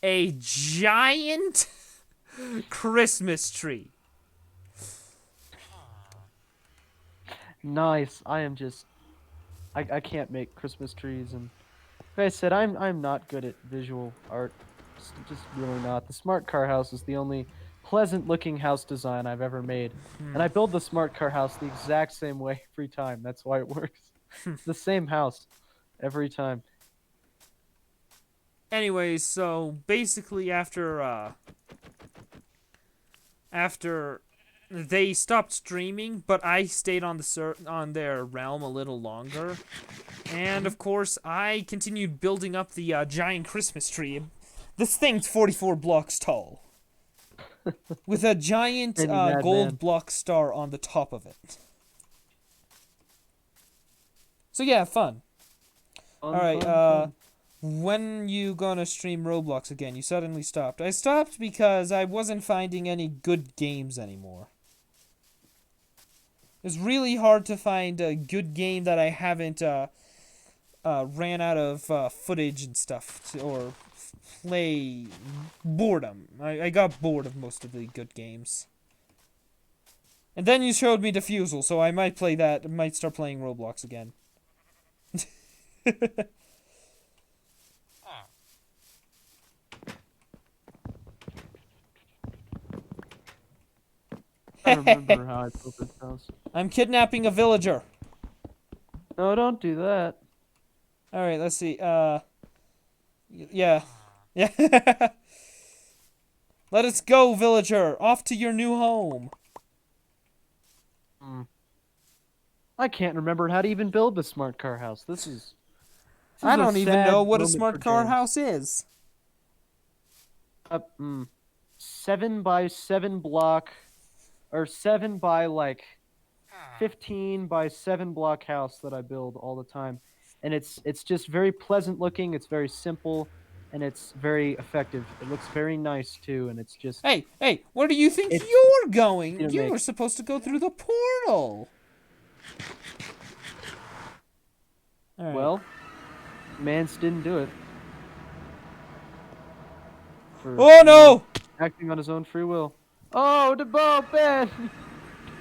a giant Christmas tree. Nice. I can't make Christmas trees, and like I said, I'm not good at visual art. Just really not. The smart car house is the only pleasant looking house design I've ever made. And I build the smart car house the exact same way every time. That's why it works. It's the same house every time. Anyways, so basically after after they stopped streaming, but I stayed on on their realm a little longer. And of course, I continued building up the giant Christmas tree. This thing's 44 blocks tall, with a giant Any madman. gold block star on the top of it. So yeah, fun. Fun, All right, fun. when you gonna stream Roblox again? You suddenly stopped. I stopped because I wasn't finding any good games anymore. It's really hard to find a good game that I haven't ran out of footage and stuff or play. Boredom. I got bored of most of the good games. And then you showed me Defusal, so I might play that. I might start playing Roblox again. I remember how I built this house. I'm kidnapping a villager. No, don't do that. All right, let's see. Yeah. Yeah. Let us go, villager. Off to your new home. I can't remember how to even build the smart car house. This is I a don't even sad know what a moment smart for car James. house is. 7 by 7 block, or 7 by like 15 by 7 block house that I build all the time, and it's just very pleasant looking. It's very simple, and it's very effective. It looks very nice too, and it's just Hey, where do you think It's- you're going? you You make- were supposed to go through the portal. All right. well, Mance didn't do it. For, Oh no! acting on his own free will. Oh, DeBo, Ben!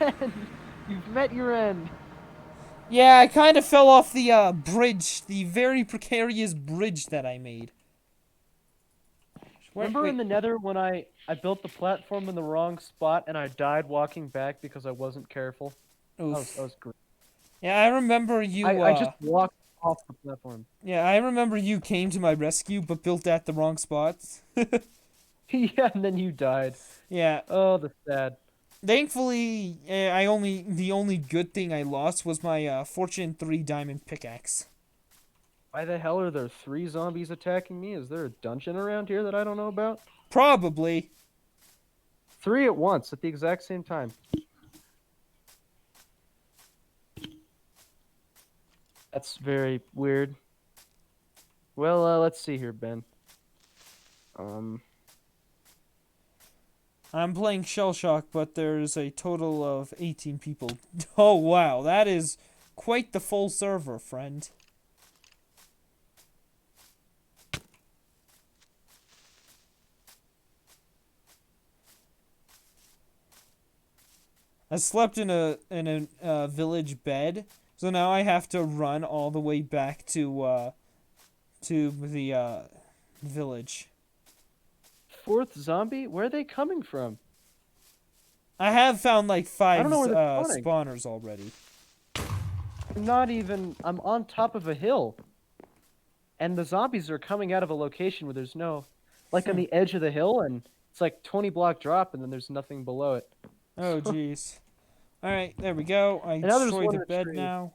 Ben, you've met your end. Yeah, I kind of fell off the bridge, the very precarious bridge that I made. Remember in the Nether when I built the platform in the wrong spot and I died walking back because I wasn't careful? That Oof. was great. Yeah, I remember you. I just walked off the platform. Yeah, I remember you came to my rescue, but built at the wrong spots. Yeah, and then you died. Yeah. Oh, the sad. Thankfully, the only good thing I lost was my Fortune 3 diamond pickaxe. Why the hell are there 3 zombies attacking me? Is there a dungeon around here that I don't know about? Probably. 3 at once at the exact same time. That's very weird. Well, let's see here, Ben. I'm playing Shell Shock, but there's a total of 18 people. Oh wow, that is quite the full server, friend. I slept in a village bed, so now I have to run all the way back to the village. 4th zombie? Where are they coming from? I have found like 5 don't know where they're spawning. spawners already. I'm on top of a hill. And the zombies are coming out of a location where there's no, like on the edge of the hill, and it's like 20 block drop, and then there's nothing below it. Oh jeez. All right, there we go. I now there's destroyed one the in a bed tree. now.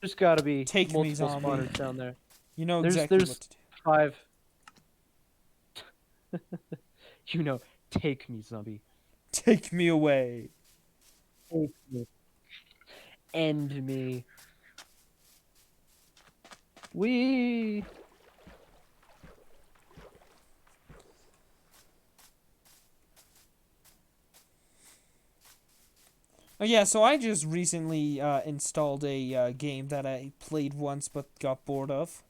There's gotta be Take me, multiple zombie. spawners down there. You know There's- exactly there's- what to do. 5. You know, take me, zombie. Take me away. Take me. End me. We. Oh yeah, so I just recently installed a game that I played once but got bored of.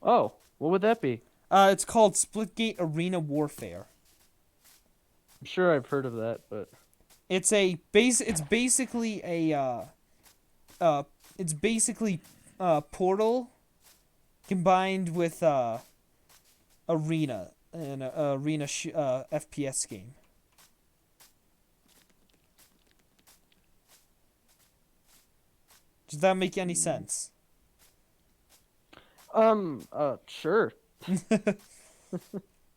Oh, what would that be? It's called Splitgate Arena Warfare. I'm sure I've heard of that, but It's basically a Portal combined with Arena, an arena FPS game. Does that make any sense? sure.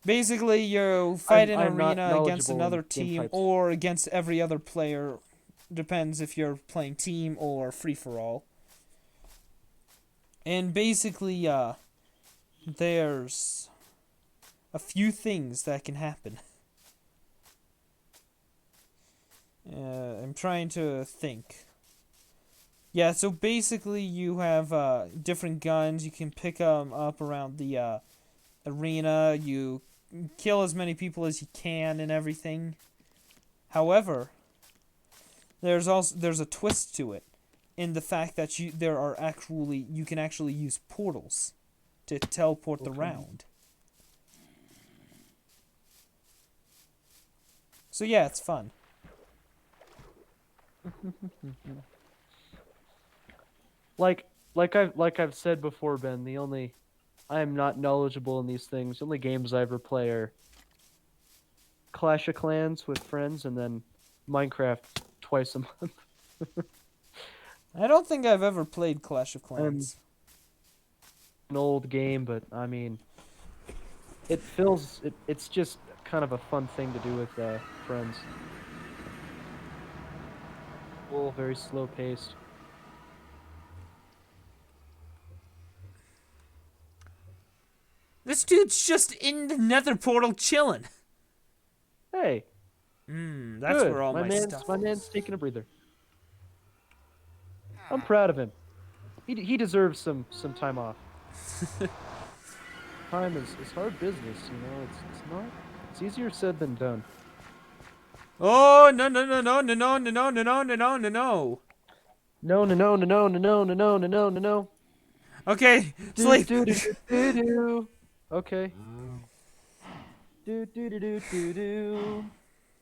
Basically, you fight an I'm not arena against knowledgeable in another game team types. or against every other player. Depends if you're playing team or free for all. And basically, there's a few things that can happen. I'm trying to think. Yeah, so basically you have different guns. You can pick them up around the arena. You kill as many people as you can and everything. However, there's a twist to it, in the fact that you can actually use portals to teleport the round. So yeah, it's fun. Like I've said before, Ben. I am not knowledgeable in these things. The only games I ever play are Clash of Clans with friends, and then Minecraft twice a month. I don't think I've ever played Clash of Clans. An old game, but I mean, it's just kind of a fun thing to do with friends. Cool, very slow paced. This dude's just in the nether portal chilling. Hey, That's good. where all my man's stuff my is. man's taking a breather. I'm proud of him. He deserves some time off. Time is hard business, you know. It's not. It's easier said than done. Oh no no no no no no no no no no no no no no. No no no no no no no no no no no no. Okay, Do sleep. do do do do. Okay. Do do do do do do.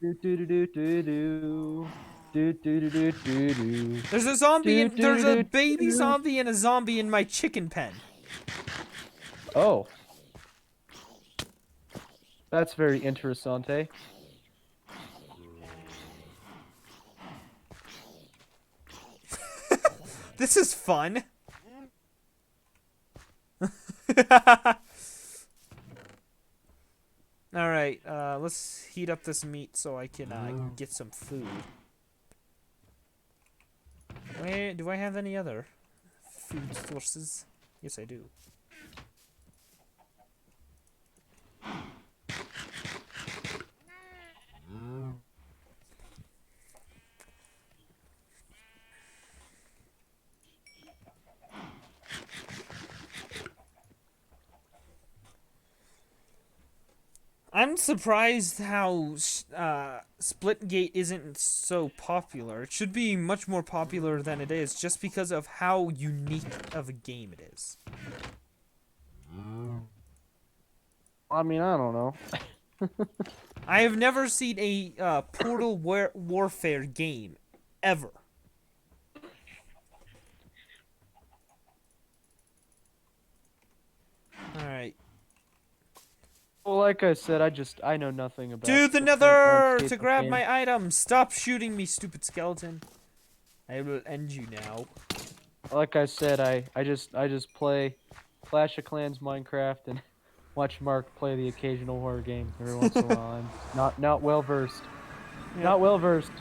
Do do do do do do. Do do do do do do. There's a zombie. Do, There's do, a do, baby do. zombie and a zombie in my chicken pen. Oh. That's very interessante. This is fun. All right, let's heat up this meat so I can get some food. Wait, do I have any other food sources? Yes, I do. I'm surprised how Splitgate isn't so popular. It should be much more popular than it is, just because of how unique of a game it is. I mean, I don't know. I have never seen a Portal Warfare game, ever. Alright. Well, like I said, I know nothing about. To the current nether landscape to of grab game. my items. Stop shooting me, stupid skeleton. I will end you now. Like I said, I just play Clash of Clans, Minecraft, and watch Mark play the occasional horror game every once in a while. I'm not well versed. Yep. Not well versed.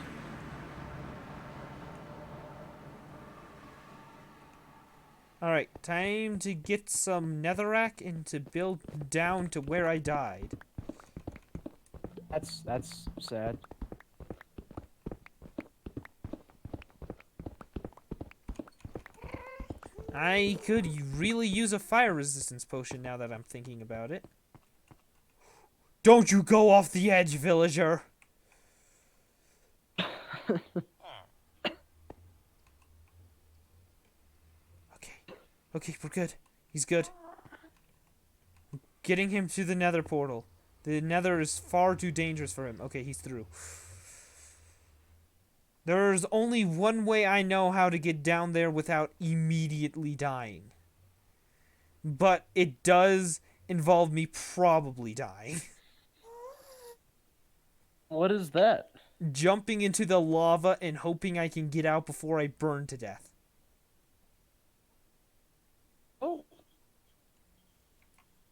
Alright, time to get some netherrack and to build down to where I died. That's sad. I could really use a fire resistance potion now that I'm thinking about it. Don't you go off the edge, villager! Okay, we're good. He's good. Getting him to the nether portal. The nether is far too dangerous for him. Okay, he's through. There's only one way I know how to get down there without immediately dying. But it does involve me probably dying. What is that? Jumping into the lava and hoping I can get out before I burn to death. Oh.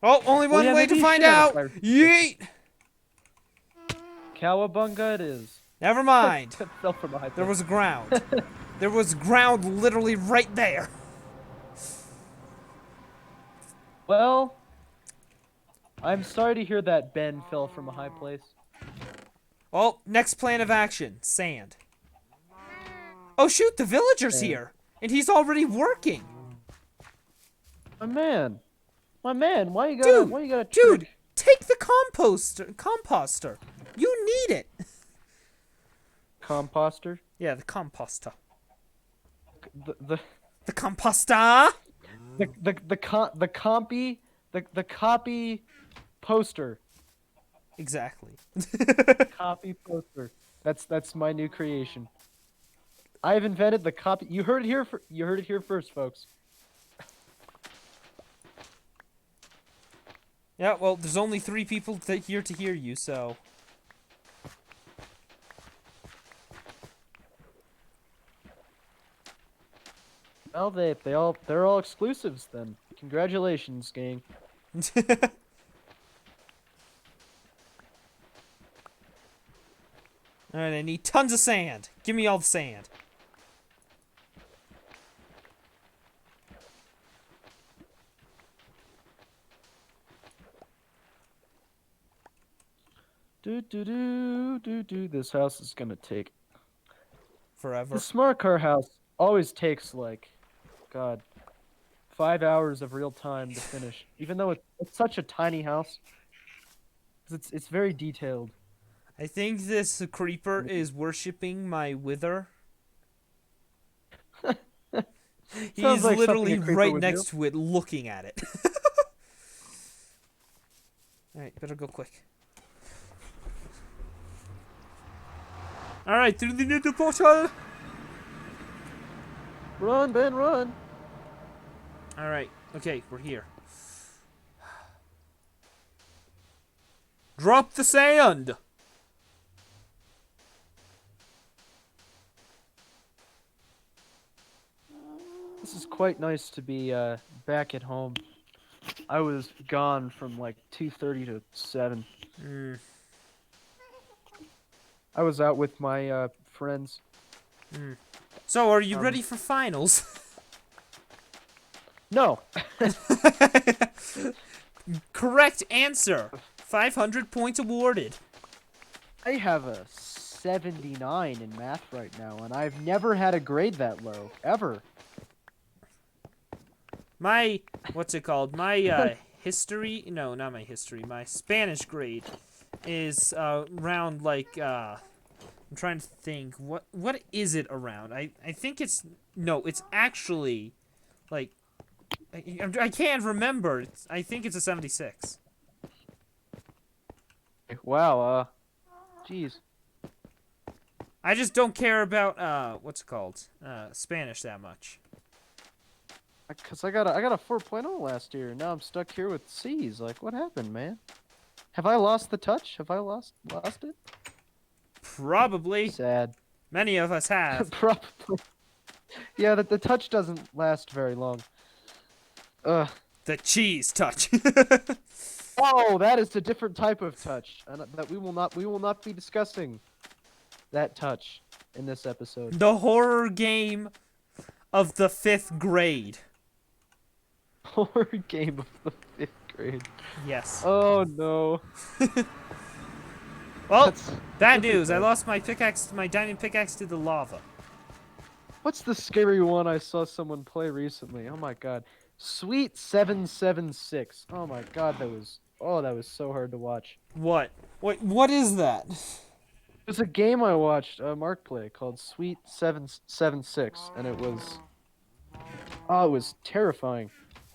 Oh, only Well, one yeah, way maybe to you find should have a out. fire- Yeet. Cowabunga it is. Never mind. Fell from a high There place. was ground. There was ground literally right there. Well, I'm sorry to hear that Ben fell from a high place. Oh, next plan of action. Sand. Oh shoot, the villager's Sand. here. And he's already working. My man, why you Dude, gotta Dude, trick- take the composter. You need it. composter? Yeah, the composter. The The composter. the copy poster. Exactly. Copy poster. That's my new creation. I've invented the copy. You heard it here first, folks. Yeah, well, there's only 3 people here to hear you, so. Well, they're all exclusives then. Congratulations, gang. Alright, I need tons of sand. Give me all the sand. Do. This house is gonna take. Forever. The smart car house always takes like, God, 5 hours of real time to finish. Even though it's such a tiny house. 'Cause it's very detailed. I think this creeper is worshipping my wither. He's Sounds like something literally a creeper right would do. next to it, looking at it. Alright, better go quick. Alright, through the nether portal! Run, Ben, run! Alright, okay, we're here. Drop the sand! This is quite nice to be back at home. I was gone from like 2:30 to 7. Mm, I was out with my friends. So, are you ready for finals? No, Correct answer! 500 points awarded. I have a 79 in math right now, and I've never had a grade that low ever. My, what's it called? My history, no, not my history, my Spanish grade is around like, I'm trying to think, what is it around? I think it's, no, it's actually, like, I can't remember. I think it's a 76. Wow, jeez. I just don't care about, what's it called? Spanish that much. Cause I got a 4.0 last year, and now I'm stuck here with C's. Like, what happened, man? Have I lost the touch? Have I lost it? Probably. Sad. Many of us have. Probably. Yeah, the touch doesn't last very long. The cheese touch. Oh, that is a different type of touch, and that we will not be discussing that touch in this episode. The horror game of the 5th grade. Horror game of the 5th grade. Yes. Oh no. Well, That's- bad news. I lost my pickaxe, my diamond pickaxe to the lava. What's the scary one I saw someone play recently? Oh my god. Sweet 776. Oh my god, that was so hard to watch. What? What is that? It's a game I watched Mark play called Sweet 776, and it was terrifying.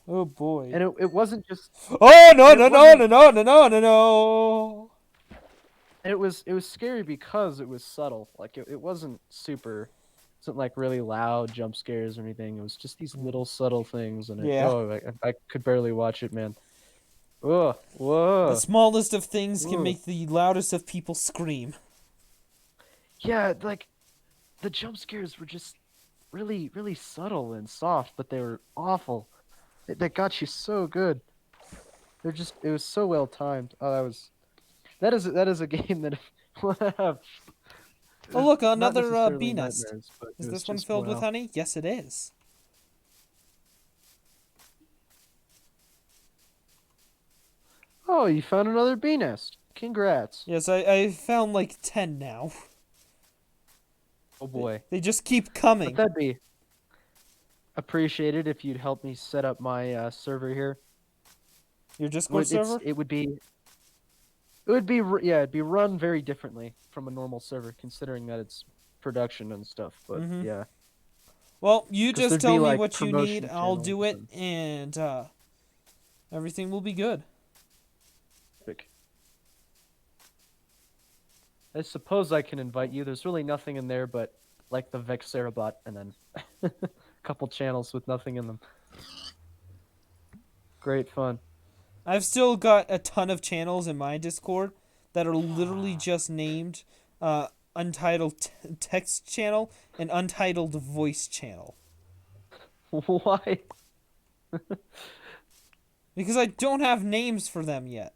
Oh boy. And it wasn't just Oh no it no no wasn't- no no no no no no. it was scary because it was subtle. Like it wasn't like really loud jump scares or anything. It was just these little subtle things, and Yeah. I could barely watch it, man. Whoa. The smallest of things can Ooh. make the loudest of people scream. Yeah, like the jump scares were just really, really subtle and soft, but they were awful. They got you so good. it was so well timed. Oh, that is a game that would have. Oh look, not another necessarily bee nest. nightmares, but Is it was this one just, filled with wow. honey? Yes, it is. Oh, you found another bee nest. Congrats. Yes, I found like 10 now. Oh boy. They just keep But coming. that'd be appreciated if you'd help me set up my server here. Your Discord server? It would be. Yeah, it'd be run very differently from a normal server, considering that it's production and stuff. But Mhm. yeah, Well, you 'Cause just there'd tell be, me like, what you promotion need, I'll channels do it, and- and everything will be good. epic. I suppose I can invite you. There's really nothing in there but like the Vexerabot and then a couple channels with nothing in them. Great fun. I've still got a ton of channels in my Discord that are literally just named Untitled Text Channel and Untitled Voice Channel. Why? Because I don't have names for them yet.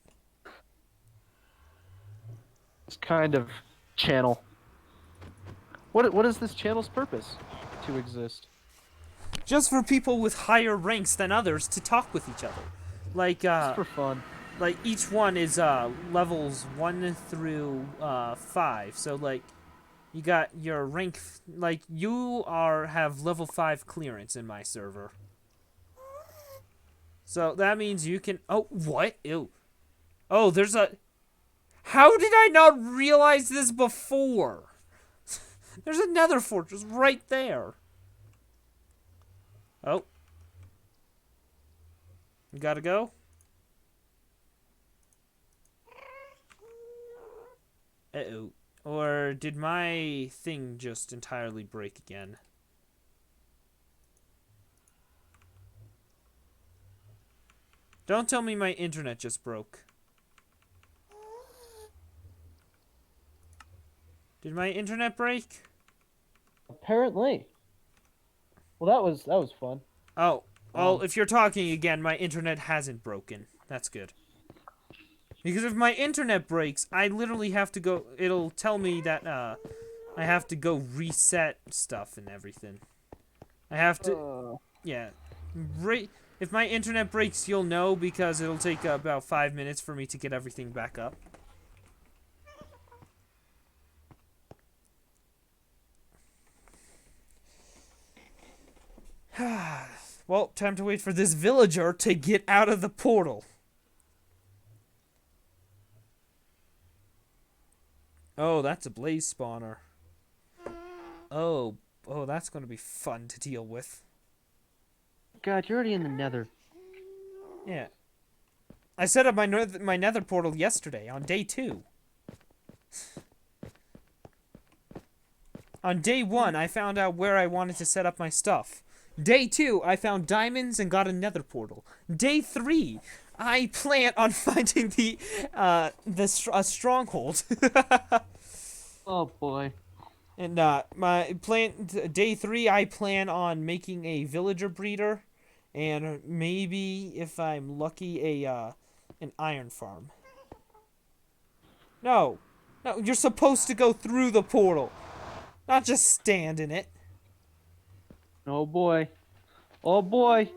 This kind of channel. What is this channel's purpose to exist? Just for people with higher ranks than others to talk with each other. Like, Just for fun. like each one is levels 1 through 5. So like you got your rank like you have level 5 clearance in my server. So that means you can what? Ew. Oh, there's a How did I not realize this before? There's a nether fortress right there. Oh. You gotta go? Uh-oh. Or did my thing just entirely break again? Don't tell me my internet just broke. Did my internet break? Apparently. Well, that was fun. Oh. Well, if you're talking again, my internet hasn't broken. That's good. Because if my internet breaks, I literally have to go... It'll tell me that, I have to go reset stuff and everything. I have to... Yeah. If my internet breaks, you'll know because it'll take about 5 minutes for me to get everything back up. Well, time to wait for this villager to get out of the portal. Oh, that's a blaze spawner. Oh, that's going to be fun to deal with. God, you're already in the nether. Yeah. I set up my nether portal yesterday on day 2. On day 1, I found out where I wanted to set up my stuff. Day 2, I found diamonds and got a nether portal. Day 3, I plan on finding a stronghold. Oh boy. And my plan day 3, I plan on making a villager breeder, and maybe if I'm lucky, an iron farm. No, you're supposed to go through the portal, not just stand in it. Oh boy. Oh boy.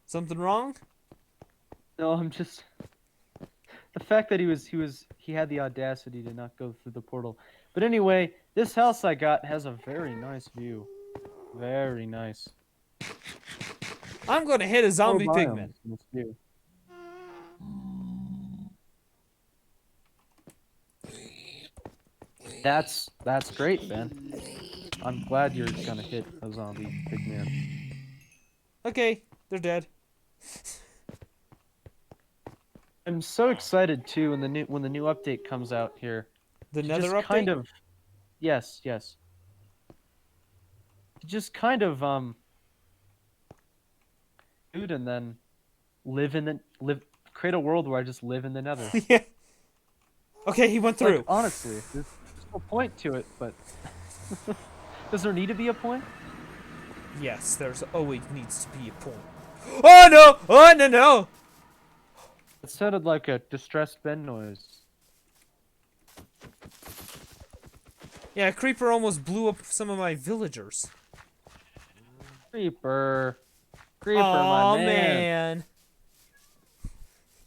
Something wrong? No, I'm just the fact that he had the audacity to not go through the portal. But anyway, this house I got has a very nice view. Very nice. I'm gonna hit a zombie Four pigman. biomes in this view. That's great, Ben. I'm glad you're gonna hit a zombie pigman. Okay, they're dead. I'm so excited too when the new update comes out here. The To nether just update? kind of, yes. To just kind of dude, and then create a world where I just live in the nether. Yeah. Okay, he went through. Like, honestly, there's no point to it, but does there need to be a point? Yes, there's always needs to be a point. Oh no! Oh no no! It sounded like a distressed Ben noise. Yeah, creeper almost blew up some of my villagers. Creeper. Creeper, Oh my man. man!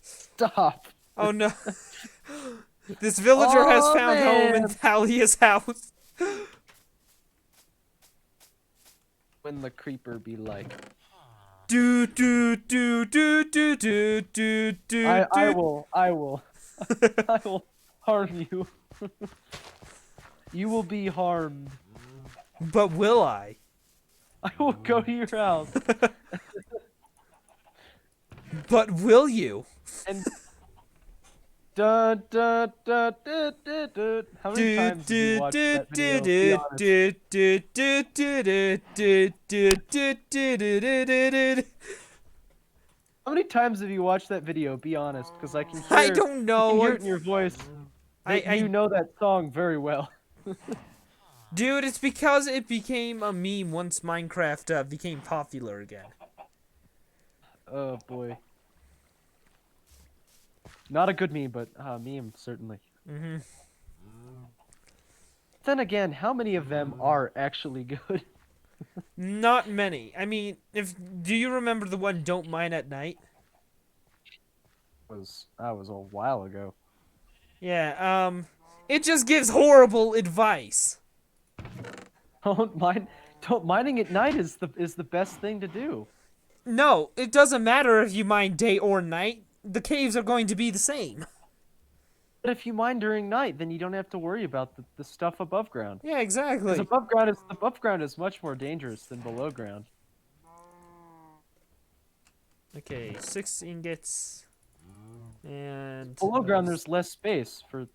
Stop. Oh no! This villager has Oh, found home in man. Thalia's house. When the creeper be like, Do do do do do do do do. I will harm you. You will be harmed. But will I? I will go to your house But will you? and dun dun dun dun dun dun. How many times have you watched that video? Be honest. How many times have you watched that video? Be honest, because I can hear. I don't I can know. hear it in your voice. That you know that song very well. Dude, it's because it became a meme once Minecraft became popular again. Oh boy. Not a good meme, but meme certainly. Mm-hmm. Then again, how many of them are actually good? Not many. I mean, do you remember the one "Don't Mine at Night"? That was a while ago. Yeah. It just gives horrible advice. Mining at night is the best thing to do. No, it doesn't matter if you mine day or night. The caves are going to be the same. But if you mine during night, then you don't have to worry about the stuff above ground. Yeah, exactly. Because above ground is much more dangerous than below ground. Okay, 6 ingots. And Below ground, there's less space for,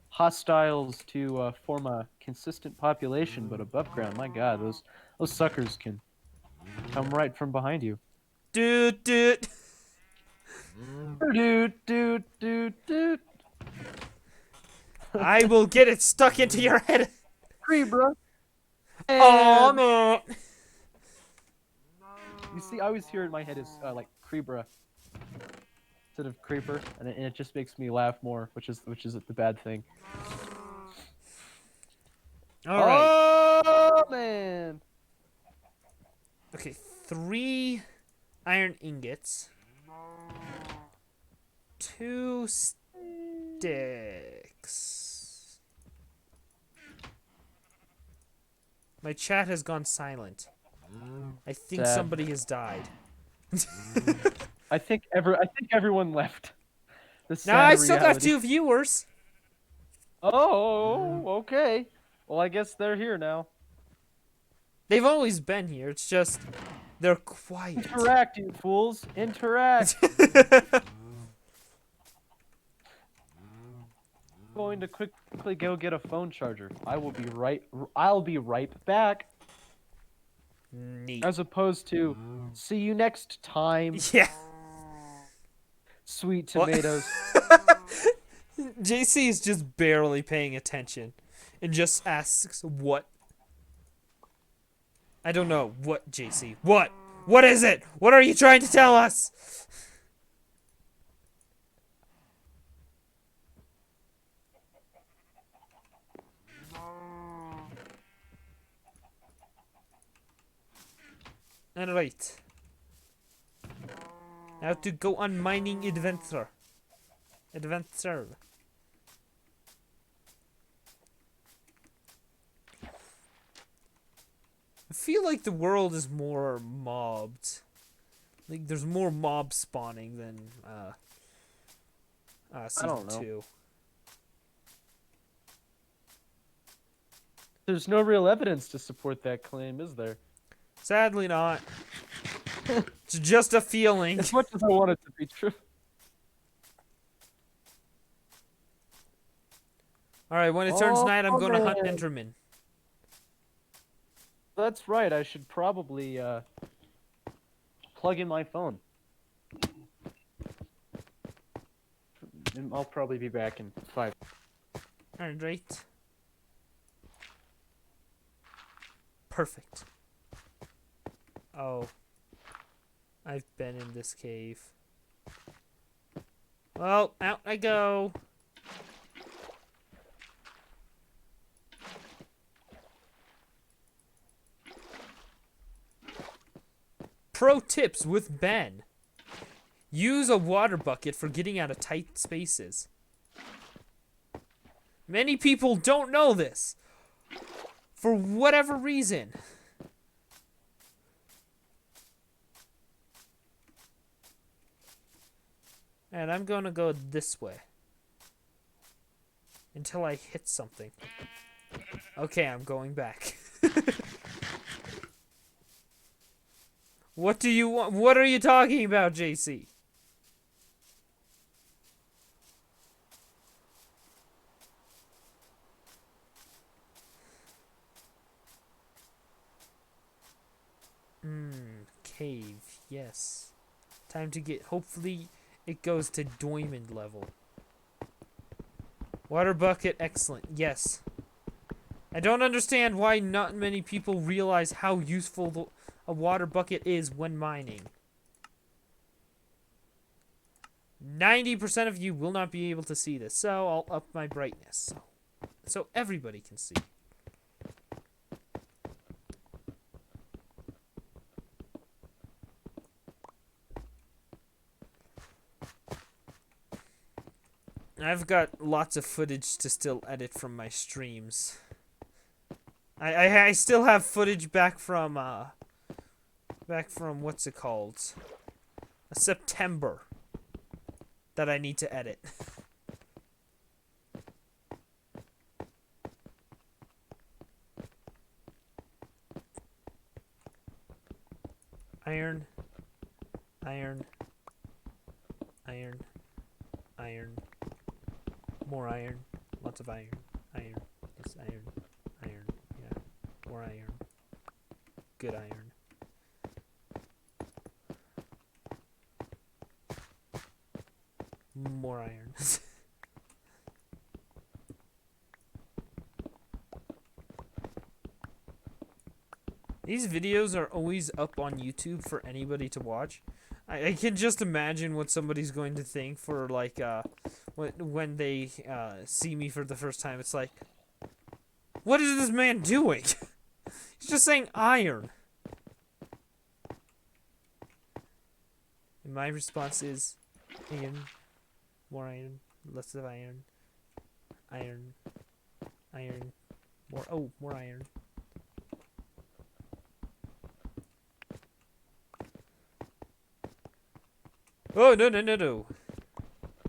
hostiles to form a consistent population. But above ground, my God, those suckers can come right from behind you. Dude, dude. Dude. I will get it stuck into your head. Creeper. Oh man. You see, I always hear in my head is like Creebra instead of creeper, and it just makes me laugh more, which is the bad thing. All right. Oh man. Okay, 3 iron ingots. 2 sticks. My chat has gone silent. I think Sad. somebody has died. I think everyone left. The Now I sad still got reality. 2 viewers. Oh, okay. Well, I guess they're here now. They've always been here. It's just they're quiet. Interact, you fools! Interact. Going to quickly go get a phone charger. I'll be right back. Neat. As opposed to see you next time, Yeah. sweet What? tomatoes. JC is just barely paying attention and just asks what. I don't know. What, JC? What? What is it? What are you trying to tell us? Alright. Now to go on mining adventure. I feel like the world is more mobbed. Like there's more mob spawning than season don't know. 2. There's no real evidence to support that claim, is there? Sadly not. It's just a feeling. As much as I want it to be true. Alright, when it turns Oh, night, I'm gonna hunt man. Enderman. That's right. I should probably plug in my phone. And I'll probably be back in 5. Alright. Perfect. Oh. I've been in this cave. Well, out I go. Pro tips with Ben. Use a water bucket for getting out of tight spaces. Many people don't know this. For whatever reason. And I'm gonna go this way. Until I hit something. Okay, I'm going back. What do you want? What are you talking about, JC? Cave, yes. Time to get, hopefully it goes to diamond level. Water bucket, excellent, yes. I don't understand why not many people realize how useful a water bucket is when mining. 90% of you will not be able to see this, so I'll up my brightness so everybody can see. I've got lots of footage to still edit from my streams. I still have footage back from what's it called? September that I need to edit. Iron, iron, iron, iron. More iron. Lots of iron. Iron. Yes, iron. Iron. Yeah. More iron. Good iron. More iron. These videos are always up on YouTube for anybody to watch. I can just imagine what somebody's going to think for, like, when they see me for the first time. It's like, what is this man doing? He's just saying iron. And my response is iron, more iron, less of iron, iron, iron, more iron. Oh, no.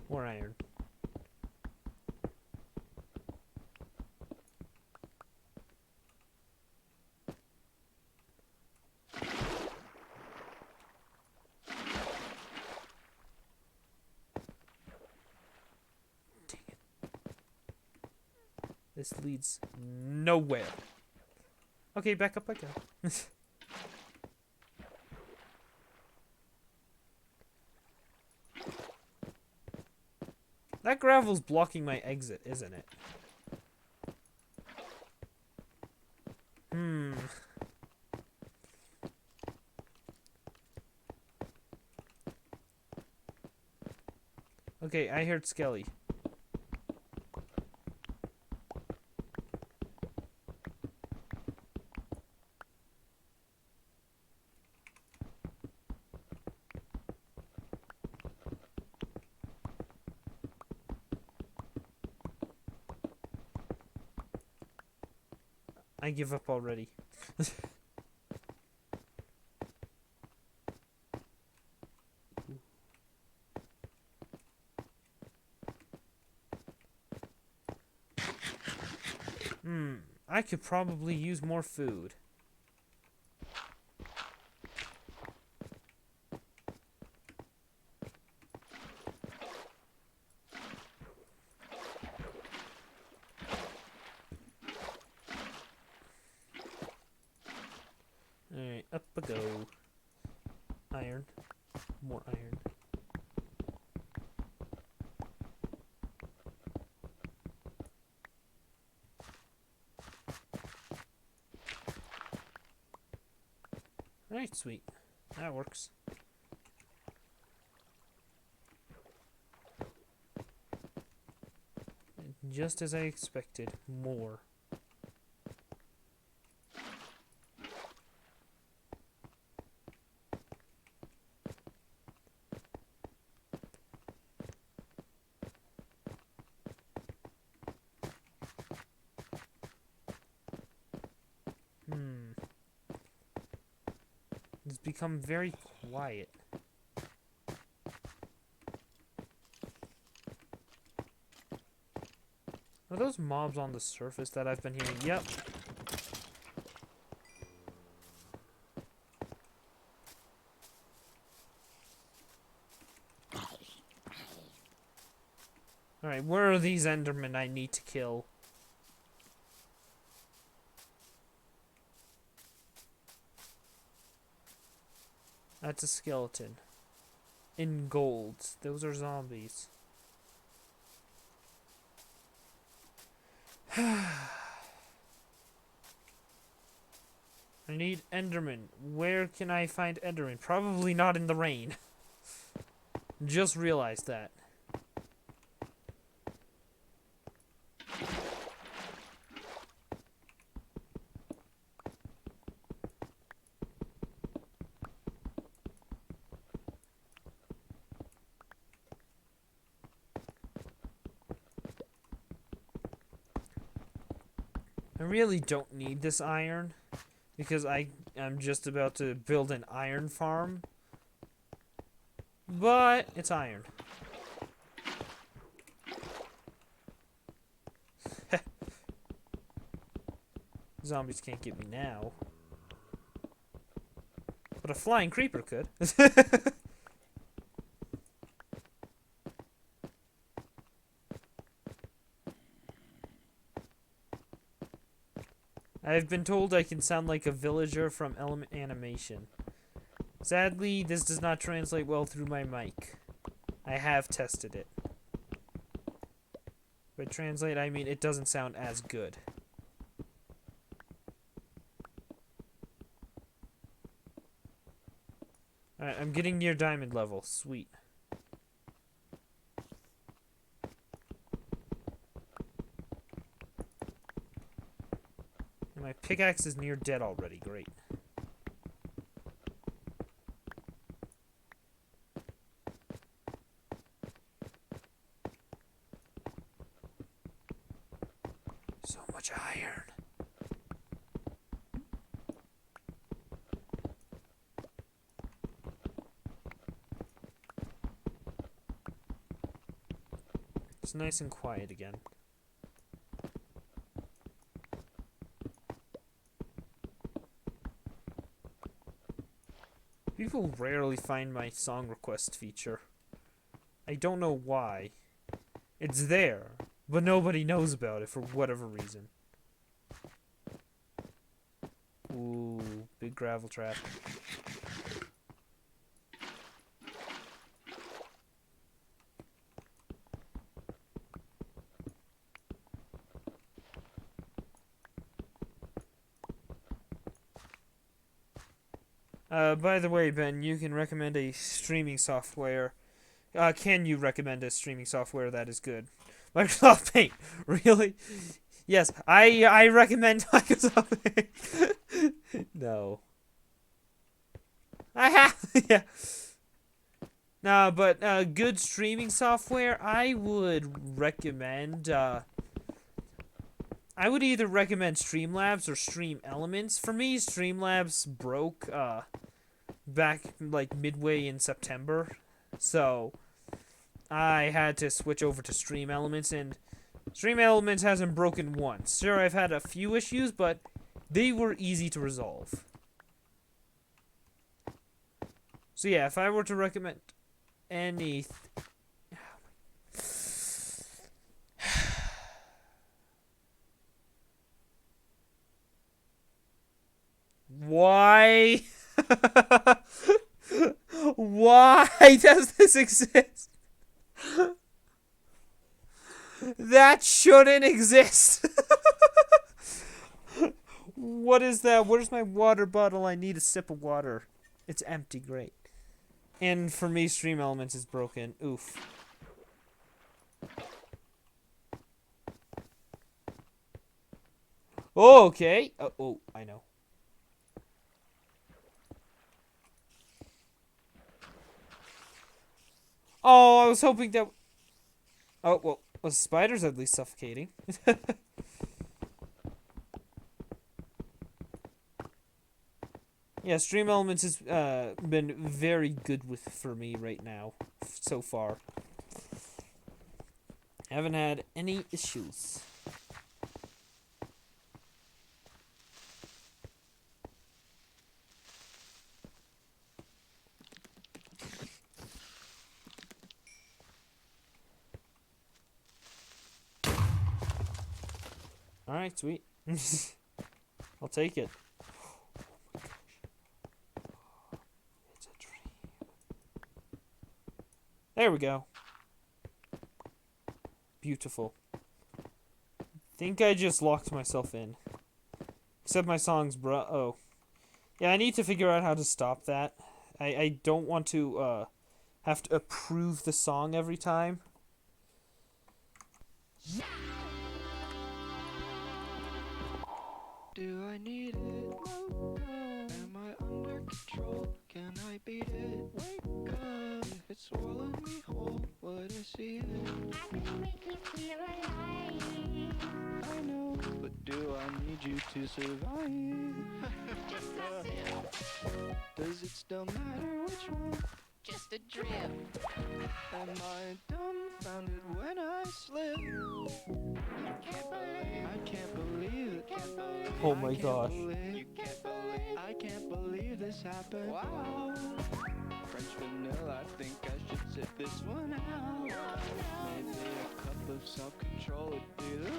More iron. Dang it. This leads nowhere. Okay, back up I go. That gravel's blocking my exit, isn't it? Okay, I heard Skelly. I give up already. I could probably use more food. Alright, up I go. Iron. More iron. Alright, sweet. That works. just as I expected. More. It's become very quiet. Are those mobs on the surface that I've been hearing? Yep. Alright, where are these Endermen I need to kill? That's a skeleton. In gold. Those are zombies. I need Enderman. Where can I find Enderman? Probably not in the rain. Just realized that. I really don't need this iron because I'm just about to build an iron farm. But it's iron. Zombies can't get me now. But a flying creeper could. I've been told I can sound like a villager from Element Animation. Sadly, this does not translate well through my mic. I have tested it. By translate, I mean it doesn't sound as good. Alright, I'm getting near diamond level. Sweet. And my pickaxe is near dead already. Great. So much iron. It's nice and quiet again. People rarely find my song request feature. I don't know why. It's there, but nobody knows about it for whatever reason. Ooh, big gravel trap. By the way, Ben, you can recommend a streaming software. Can you recommend a streaming software that is good? Microsoft Paint. Really? Yes, I recommend Microsoft Paint. No. I have, yeah. Nah, but good streaming software, I would recommend, I would either recommend Streamlabs or Stream Elements. For me, Streamlabs broke, back, like, midway in September. So, I had to switch over to Stream Elements, and Stream Elements hasn't broken once. Sure, I've had a few issues, but they were easy to resolve. So yeah, if I were to recommend any... Why? Why does this exist? That shouldn't exist. What is that? Where's my water bottle? I need a sip of water. It's empty. Great. And for me, Stream Elements is broken. Oof. Oh, okay. Oh, I know. Oh, I was hoping that. Oh well, the spider's at least suffocating. Yeah, Stream Elements has been very good for me right now, so far. Haven't had any issues. All right, sweet. I'll take it. It's a dream. There we go. Beautiful. Think I just locked myself in. Except my song's oh. Yeah, I need to figure out how to stop that. I don't want to have to approve the song every time. Do I need it? Am I under control? Can I beat it? Wake up! If it swallowed me whole, would I see it? I can make you feel alive. I know, but do I need you to survive? Just a sip. Does it still matter which one? Just a drip. Am I dumbfounded when I slip? I can't believe it. Oh my gosh. I can't believe this happened. Wow. French vanilla, I think I should sit this one out. Maybe a cup of self-control would be the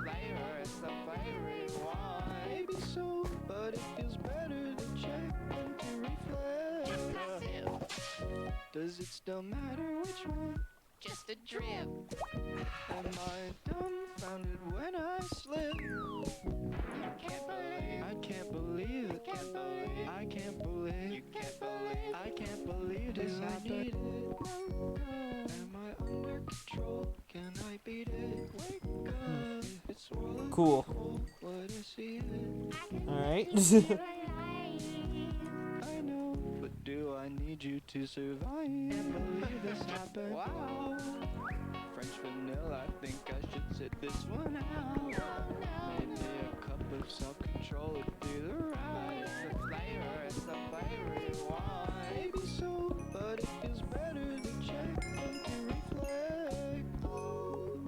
right. It's the flavor wine. Maybe so, but it feels better to check than to reflect. Does it still matter which one? Just a drip. Am I dumbfounded when I slip? I can't believe it. I can't believe. I can't believe this happened. Am I under control? Can I beat it? Wake up. If it's swallowed Cool. whole, would I see it? Alright. I know, but do I need you to survive? Can't believe this happened. Wow. French vanilla, I think I should sit this one out. Maybe a cup of self-control would be the right. It's the flavor wine. Maybe so, but it feels better to check than to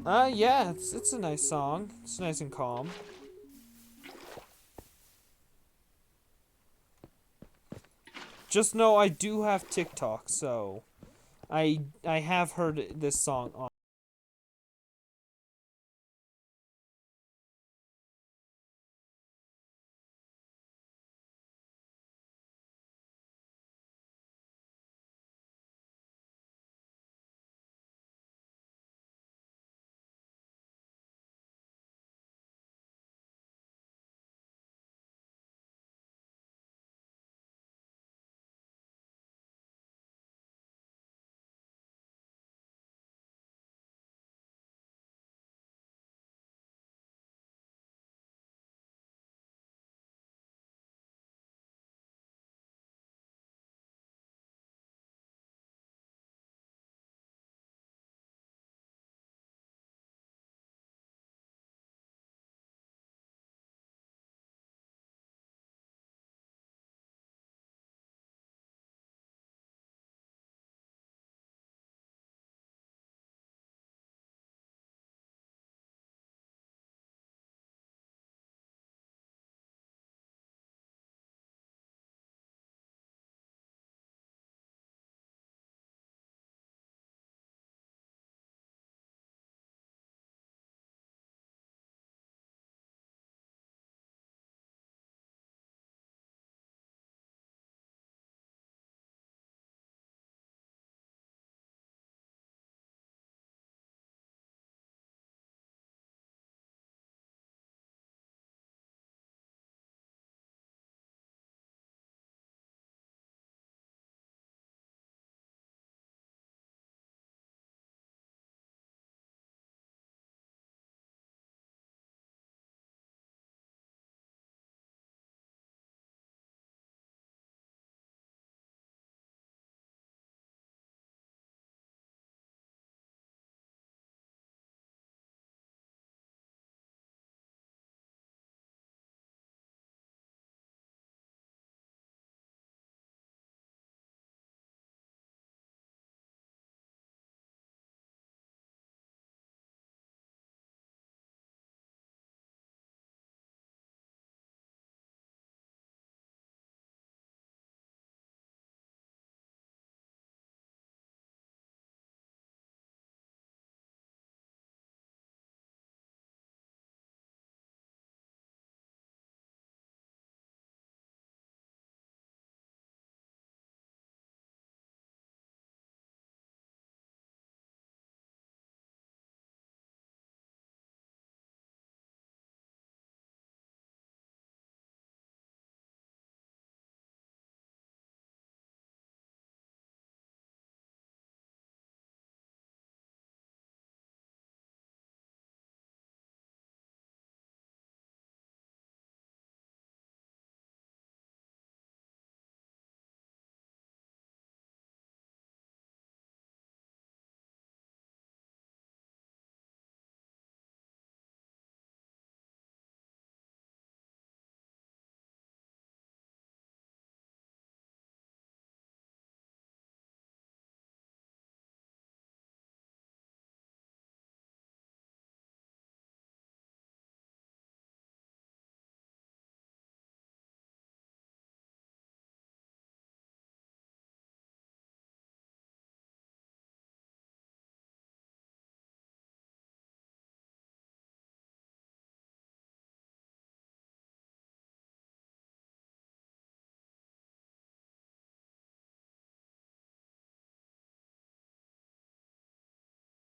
reflect. Yeah, it's a nice song. It's nice and calm. Just know I do have TikTok, so I have heard this song on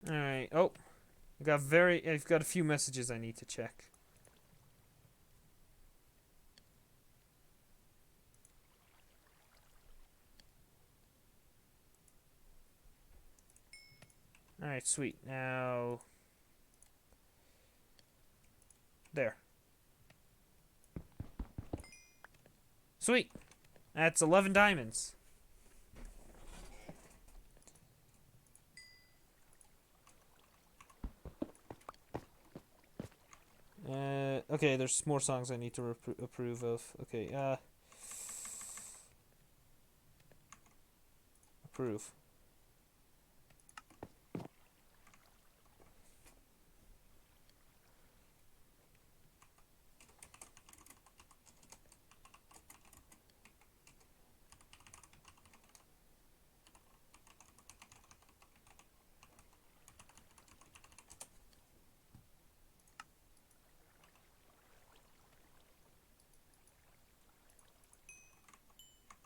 Alright. Oh. I've got a few messages I need to check. Alright, sweet. Now... There. Sweet. That's 11 diamonds. Okay, there's more songs I need to approve of. Okay, approve.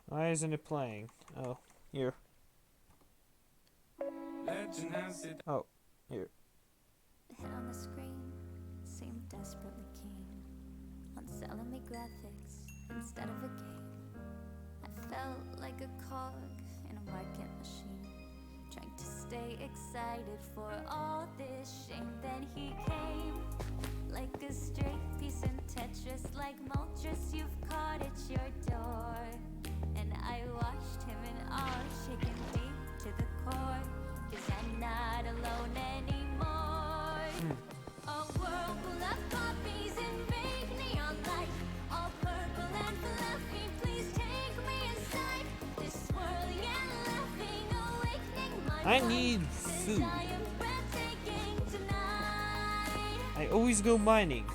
Why isn't it playing? Oh, here. Oh, here. Hit on the screen, seemed desperately keen on selling me graphics instead of a game. I felt like a cog in a market machine, trying to stay excited for all this shame. Then he came, like a stray piece in Tetris, like Moltres you've caught at your door. And I watched him in awe, shaken deep to the core, 'cause I'm not alone anymore. A whirlpool of poppies and fake neon light, all purple and fluffy, please take me inside this swirling and laughing, awakening my I mind, need 'cause food. I am breathtaking tonight. I always go mining.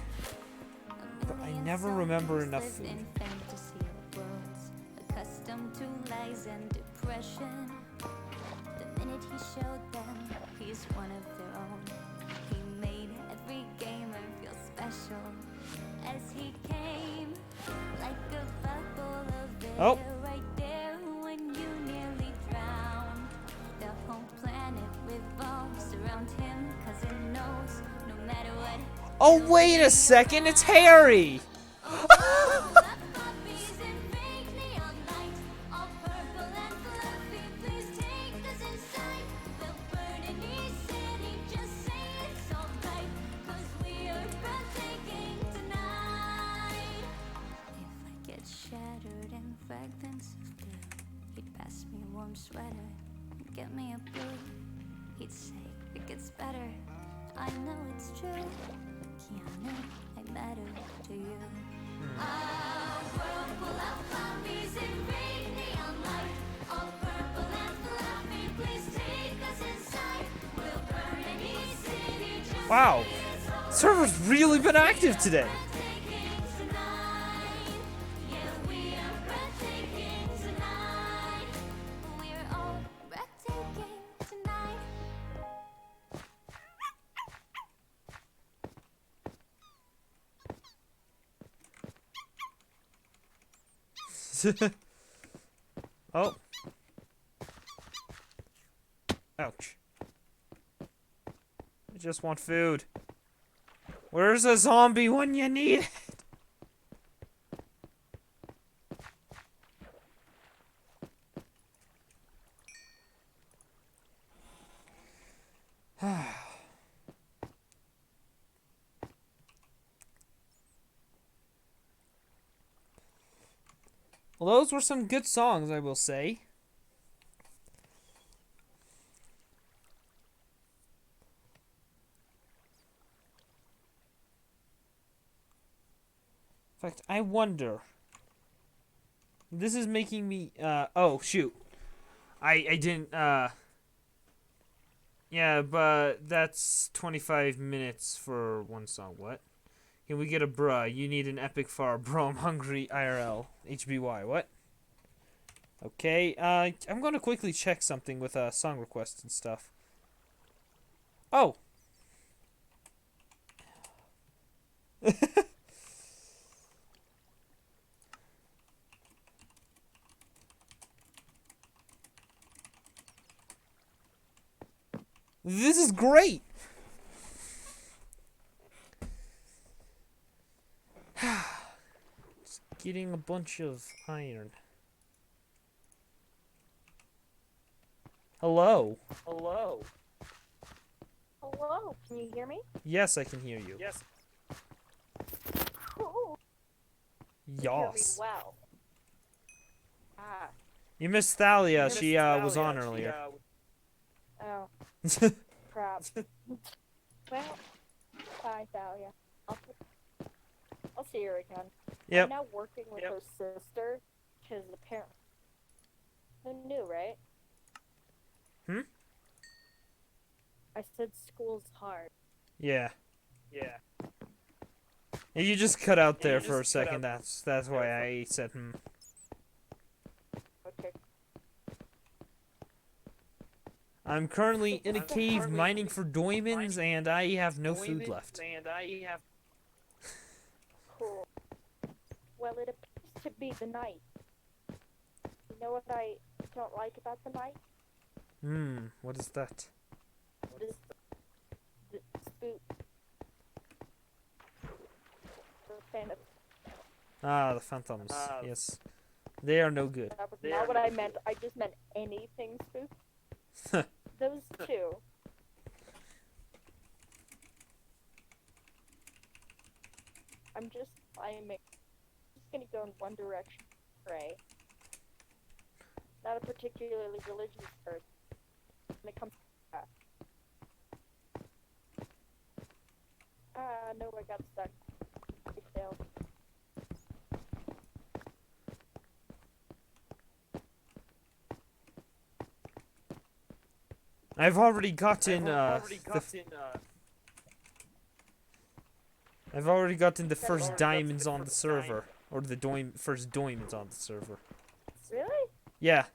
A But I million never remember souls enough live food. in fantasy worlds, accustomed to lies and depression. The minute he showed them he's one of their own, he made every gamer feel special. As he came, like a bubble of air, Oh. right there when you nearly drowned. The whole planet revolves around him, 'cause it knows no matter what. Oh, wait a second, it's Harry! Sweater and get me a blue. He'd say it gets better. I know it's true. Keanu, I matter to you. A whirlpool of poppies and fake neon light, all purple and fluffy. Please take us inside. We'll burn any city. Just Wow. say it's Server's really been active today. breathtaking tonight. Yeah, we are breathtaking tonight. We're all breathtaking tonight. Oh. Ouch. I just want food. Where's a zombie when you need it? Well, those were some good songs, I will say. In fact, I wonder. This is making me, oh, shoot. I didn't, yeah, but that's 25 minutes for one song. What? Can we get a bruh? You need an epic far. Bro, I'm hungry. IRL. HBY. What? Okay, I'm gonna quickly check something with, song requests and stuff. Oh! This is great. Just getting a bunch of iron. Hello. Hello, can you hear me? Yes, I can hear you. Yes. Cool. Hear me Yas. well. Ah. You missed Thalia. She was on earlier. Oh, crap. Well, bye, Thalia. I'll see her again. Yep. I'm now working with her sister, because apparently... Who knew, right? Hmm? I said school's hard. Yeah. Yeah. And you just cut out there for a second. That's why I said hmm. Okay. I'm currently in a cave mining for diamonds, and I have no food left. Cool. Well, it appears to be the night. You know what I don't like about the night? What is that? This the spook. The phantom. Ah, the phantoms. Yes. They are no good. That was not what I meant. I just meant anything spook. Those two. I'm just gonna go in one direction. Pray. Not a particularly religious person. When it comes to that. No, I got stuck. I failed. I've already gotten I've already gotten the first diamonds on the server, or the first diamonds on the server. Really? Yeah.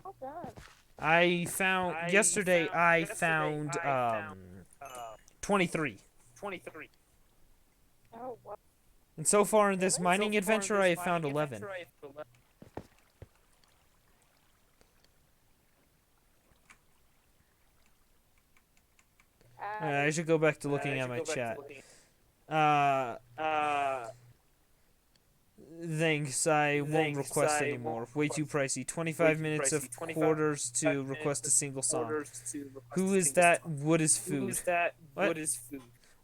Well done. I found yesterday. I found 23. Oh, wow. And so far in this mining adventure, I have found 11. I should go back to looking at my chat. Thanks, I won't request anymore. Way too pricey. 25 minutes of quarters to request a single song. Who is that? Wood is food. What?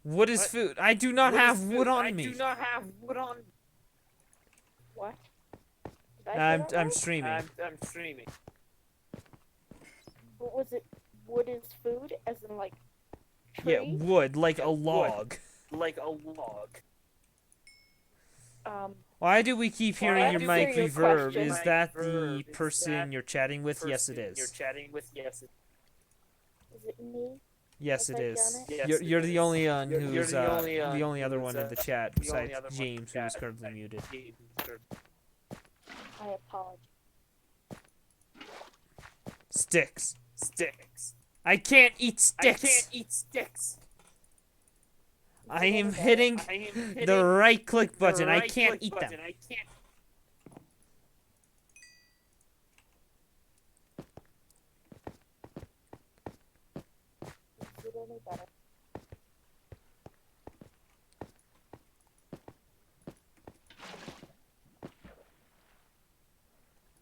Wood is food. I do not have wood on me. What? Did I get that I'm right? streaming. What was it? Wood is food, as in like tree? Yeah, wood, like a log. Why do we keep hearing your mic reverb? Is that the person you're chatting with? Yes, it is. Is it me? Yes, it Have I is. done You're the only one who's the only other one in the chat besides James, who is currently muted. I apologize. Sticks. I can't eat sticks. I am hitting the right click button. I can't eat them. Is it any better?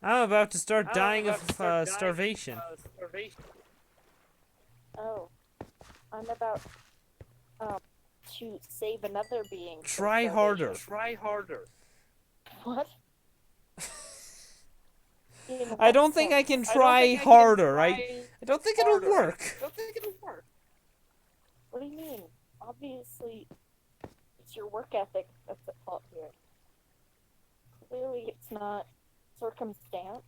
I'm about to start dying of starvation. Oh. I'm about to save another being. from Try starvation. harder. What? In I what don't think I sense? can try harder. I don't think it'll work. What do you mean? Obviously, it's your work ethic that's at fault here. Clearly, it's not circumstance.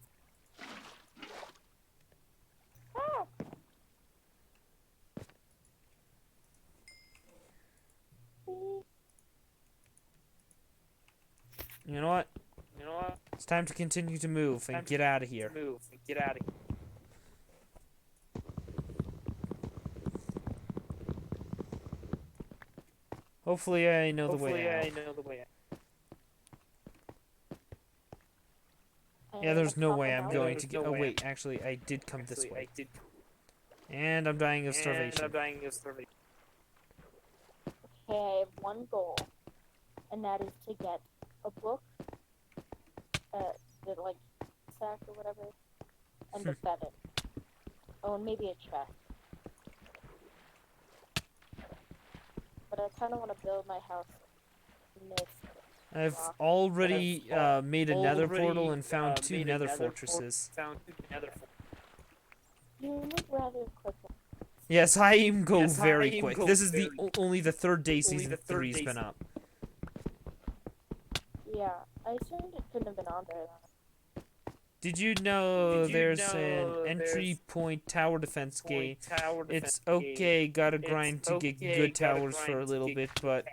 Ah! You know what? It's time to continue to move and get out of here. Hopefully I know the way out. Yeah, there's no way I'm going to get... Oh, wait, actually, I did come this way. And I'm dying of starvation. Okay, I have one goal, and that is to get a book, the like sack or whatever, and a feather. Oh, and maybe a chest. But I kind of want to build my house in this. I've rock. already made a nether portal and found 2 nether fortresses. You move rather quickly. Yes, I am go very quick. This is the only the 3rd day season 3's been up. Yeah, I assumed it couldn't have been on there. Did you know there's an entry point tower defense game? It's okay, gotta grind to get good towers for a little bit, but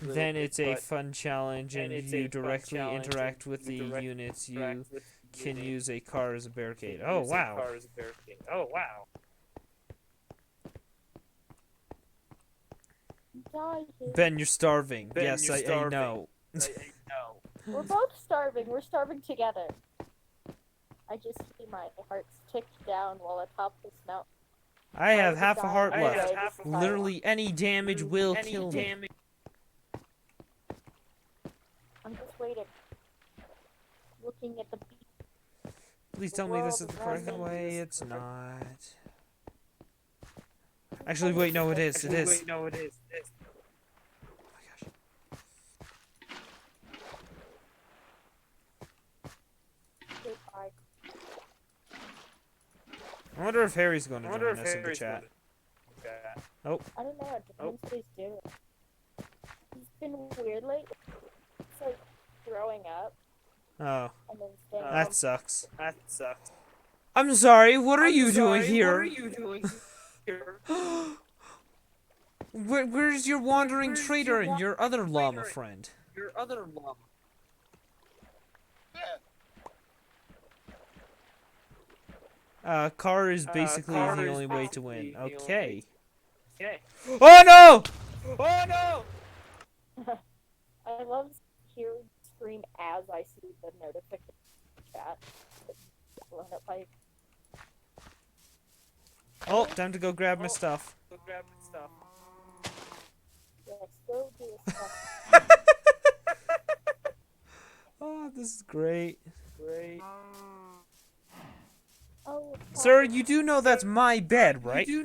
then it's a fun challenge, and if you directly interact with the units, you can use a car as a barricade. Oh, wow. Die here. Ben, you're starving. Yes, I know. We're both starving. We're starving together. I just see my heart's ticked down while atop this mountain. I have half a heart I left. have Literally any damage will kill me. I'm just waiting. Looking at the beach. Please tell me this is the correct way. It's not. Actually, wait, no, it is. It is. Oh my gosh. Goodbye. I wonder if Harry's going to join us in the chat. I don't know. It depends what he's doing. He's been weird lately. It's like throwing up Oh, and then staying that sucks. I'm sorry. What are you doing here? Where's your wandering trader and your other llama friend? Car is basically the only way to win. Okay. Oh no! I love hearing the scream as I see the notification chat. Blown up by Oh, time to go grab my stuff. yes, go do a stuff. Oh, this is great. Oh, Sir, you do know that's my bed, right? He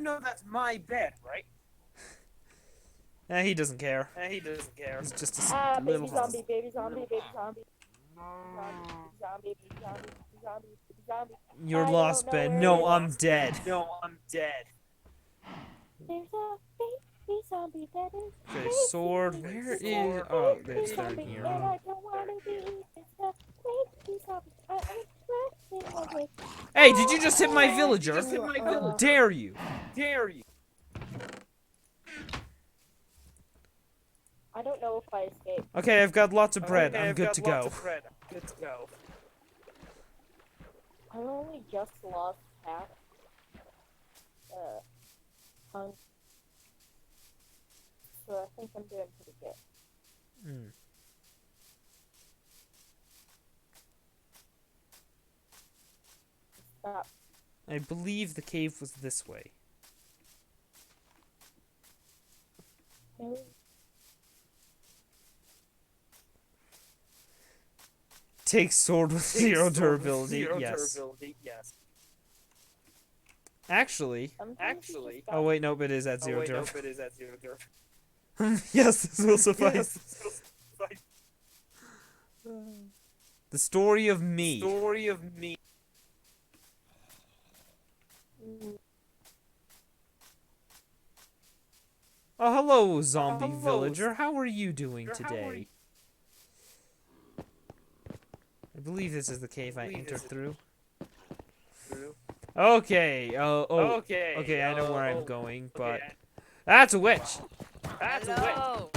doesn't care. He's just a little... baby zombie, baby zombie, baby zombie. Zombie, baby zombie, baby zombie, baby zombie. You're I lost, don't know Ben. where No, it I'm dead. There's a baby zombie that is Okay, sword. Where is... Oh, there's third zombie, here. and I don't wanna be. It's a baby zombie. I'm pressing away. Hey, did you just hit my villager? How dare you? I don't know if I escaped. Okay, I've got lots of bread. I'm good to go. I only just lost half. Hung. So I think I'm doing pretty good. Hmm. Stop. I believe the cave was this way. Okay. Take sword with zero durability. Yes. Actually. Sometimes you just Oh wait, nope. It is at zero durability. Yes, this will suffice. The story of me. Mm, Oh, hello, zombie villager. How are you doing today? I believe this is the cave I entered through. Okay. Okay, I know where I'm going, but that's a witch. Hello.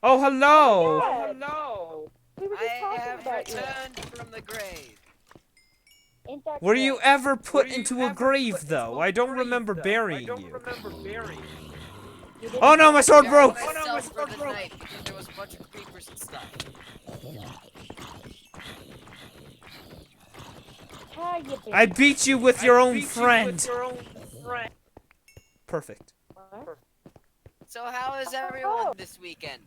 Oh, hello. God, we were I just talking have about you. returned from the grave. Ain't that Were great? you ever put into a grave, though? I don't remember burying you. You didn't Oh no, my sword broke! Myself for the night because there was a bunch of creepers and stuff. Ah, you I beat you with your own friend. perfect. What? So how is everyone this weekend?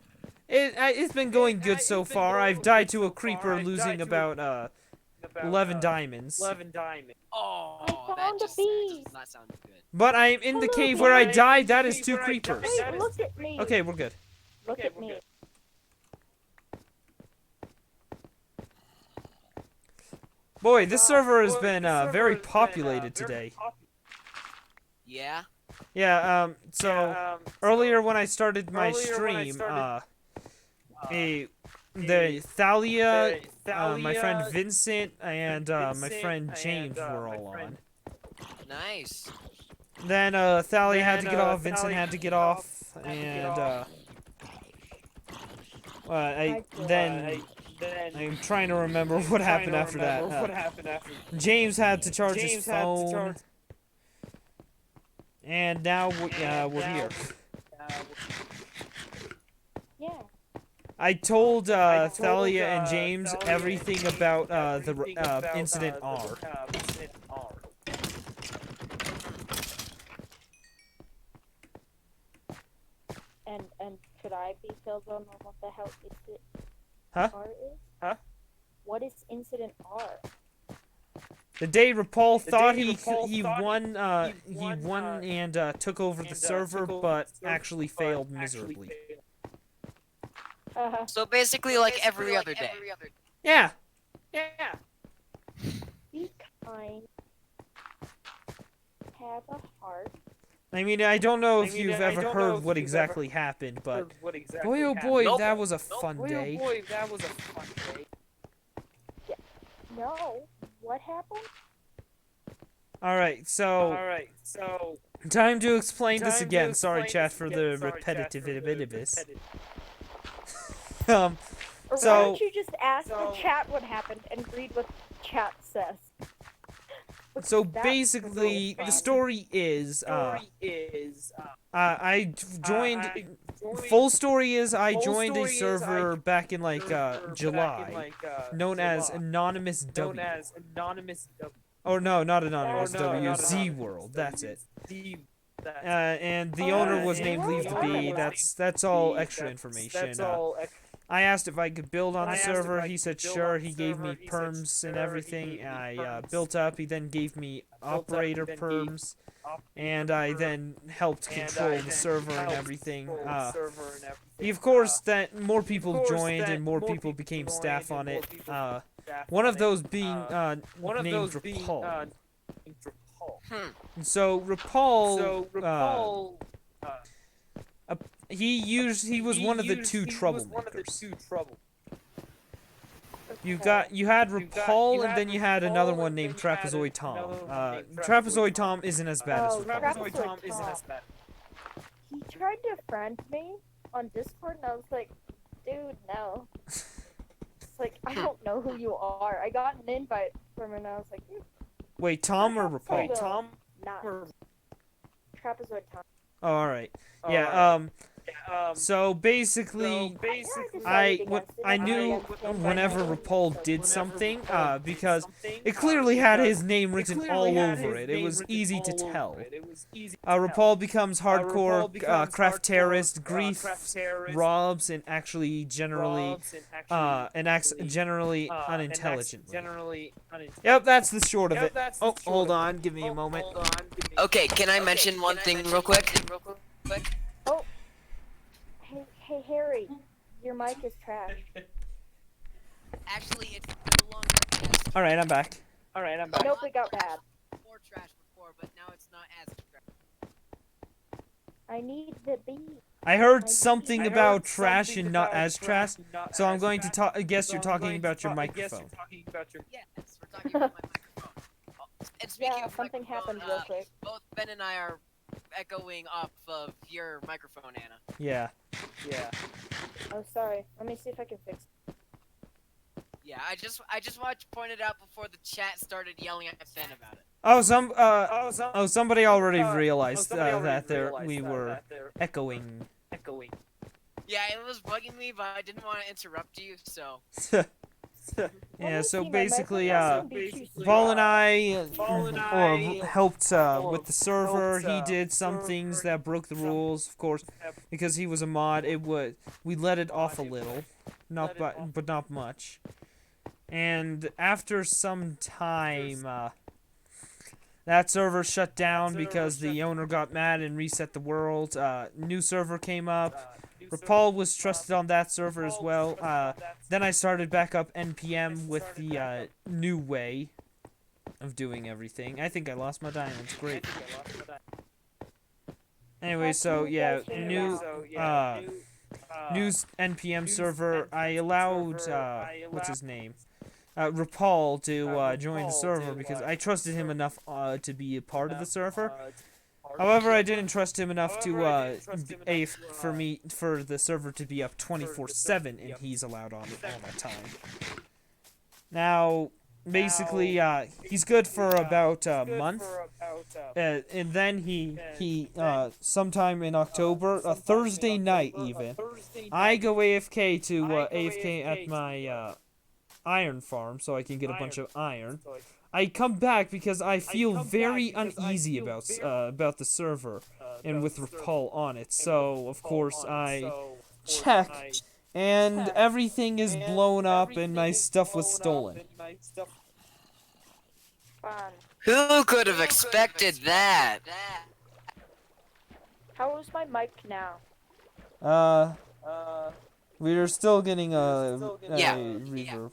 It's been going good so far. I've died to a creeper, losing about 11 diamonds. Oh, I that found a just bee. does not sound good. But I'm in the Hello, cave where I bee. died. That is 2 creepers. Wait, look at me. Okay, we're good. Look at me. Boy, this server has been very populated today. Yeah. Yeah, so earlier when I started my stream, the Thalia, my friend Vincent, and my friend James were all on. Nice. Then Thalia had to get off, Vincent had to get off, and I'm trying to remember what happened after that. James had to charge his phone, and now we're here. Yeah. I told Thalia and James everything about the incident R. And could I be filled in on what the hell Incident Huh? R is? What is Incident R? The day Rapal thought he won and took over the server, but actually failed miserably. So basically, like every other day. Yeah. Be kind. Have a heart. I mean, I don't know if you've ever heard what exactly happened, but boy oh boy, Nope. that was a fun day. No. What happened? Alright, so time to explain this again. Sorry, chat, for the repetitiveness. Or why So- don't you just ask the chat what happened and read what the chat says? So That's basically, the story is, I joined. Full story is I joined a server back in like July, known as Anonymous W. Oh no, not Anonymous W. Z World. That's it. And the owner was named Leave the Bee. That's all extra information. I asked if I could build on the server. He said sure. He gave me perms and everything. I built up. He then gave me operator perms, and I then helped control the server and everything. Of course, that more people joined and more people became staff on it. One of those being named Rapal. So Rapal, he was one of the 2 troublemakers. You had Rapal, and then you had another one named Trapezoid Tom. Trapezoid Tom isn't as bad as Rapal. Trapezoid Tom. He tried to friend me on Discord, and I was like, dude, no. It's like, I don't know who you are. I got an invite from him, and I was like, Wait, Tom or Rapal? Not Trapezoid Tom. Oh, alright. Yeah, so basically, I knew whenever Rapal did something, because it clearly had his name written all over it. It was easy to tell. Rapal becomes hardcore craft terrorist, grief, robs, and actually generally unintelligent. Yep, that's the short of it. Oh, hold on, give me a moment. Okay, can I mention one thing real quick? Hey, Harry, your mic is trash. Actually, it's no longer as Alright, I'm back. Nope, it got bad. more trash before, but now it's not as trash. I need the bee. I heard something about trash and not as trash, so I'm going to guess you're talking about your microphone. Yes, we're talking about my microphone. Oh, and speaking Yeah, of something microphone, happened real quick. both Ben and I are echoing off of your microphone, Anna. Yeah. Oh, sorry. Let me see if I can fix it. Yeah, I just wanted to point it out before the chat started yelling at Ben about it. Oh, somebody already realized that we were echoing. Yeah, it was bugging me, but I didn't want to interrupt you, so. Yeah, so see, my basically, microphone be too Paul and small. I helped with the server. He did some things that broke the rules, of course, because he was a mod. We let it off a little, but not much. And after some time, that server shut down because the owner got mad and reset the world. New server came up. Rapal was trusted on that server as well. Then I started back up NPM with the new way of doing everything. I think I lost my diamonds. Great. Anyway, so yeah, new NPM server. I allowed what's his name? Rapal to join the server because I trusted him enough to be a part of the server. However, I didn't trust him enough to for the server to be up 24/7, and he's allowed on it all the time. Now, basically, he's good for about a month, and then he sometime in October, a Thursday night even, I go AFK to AFK at my iron farm so I can get a bunch of iron. I come back because I feel very uneasy about the server and with Rapal on it. So of course I check, and everything is blown up and my stuff was stolen. Fun. Who could have expected that? How is my mic now? We're still getting a Yeah. reverb.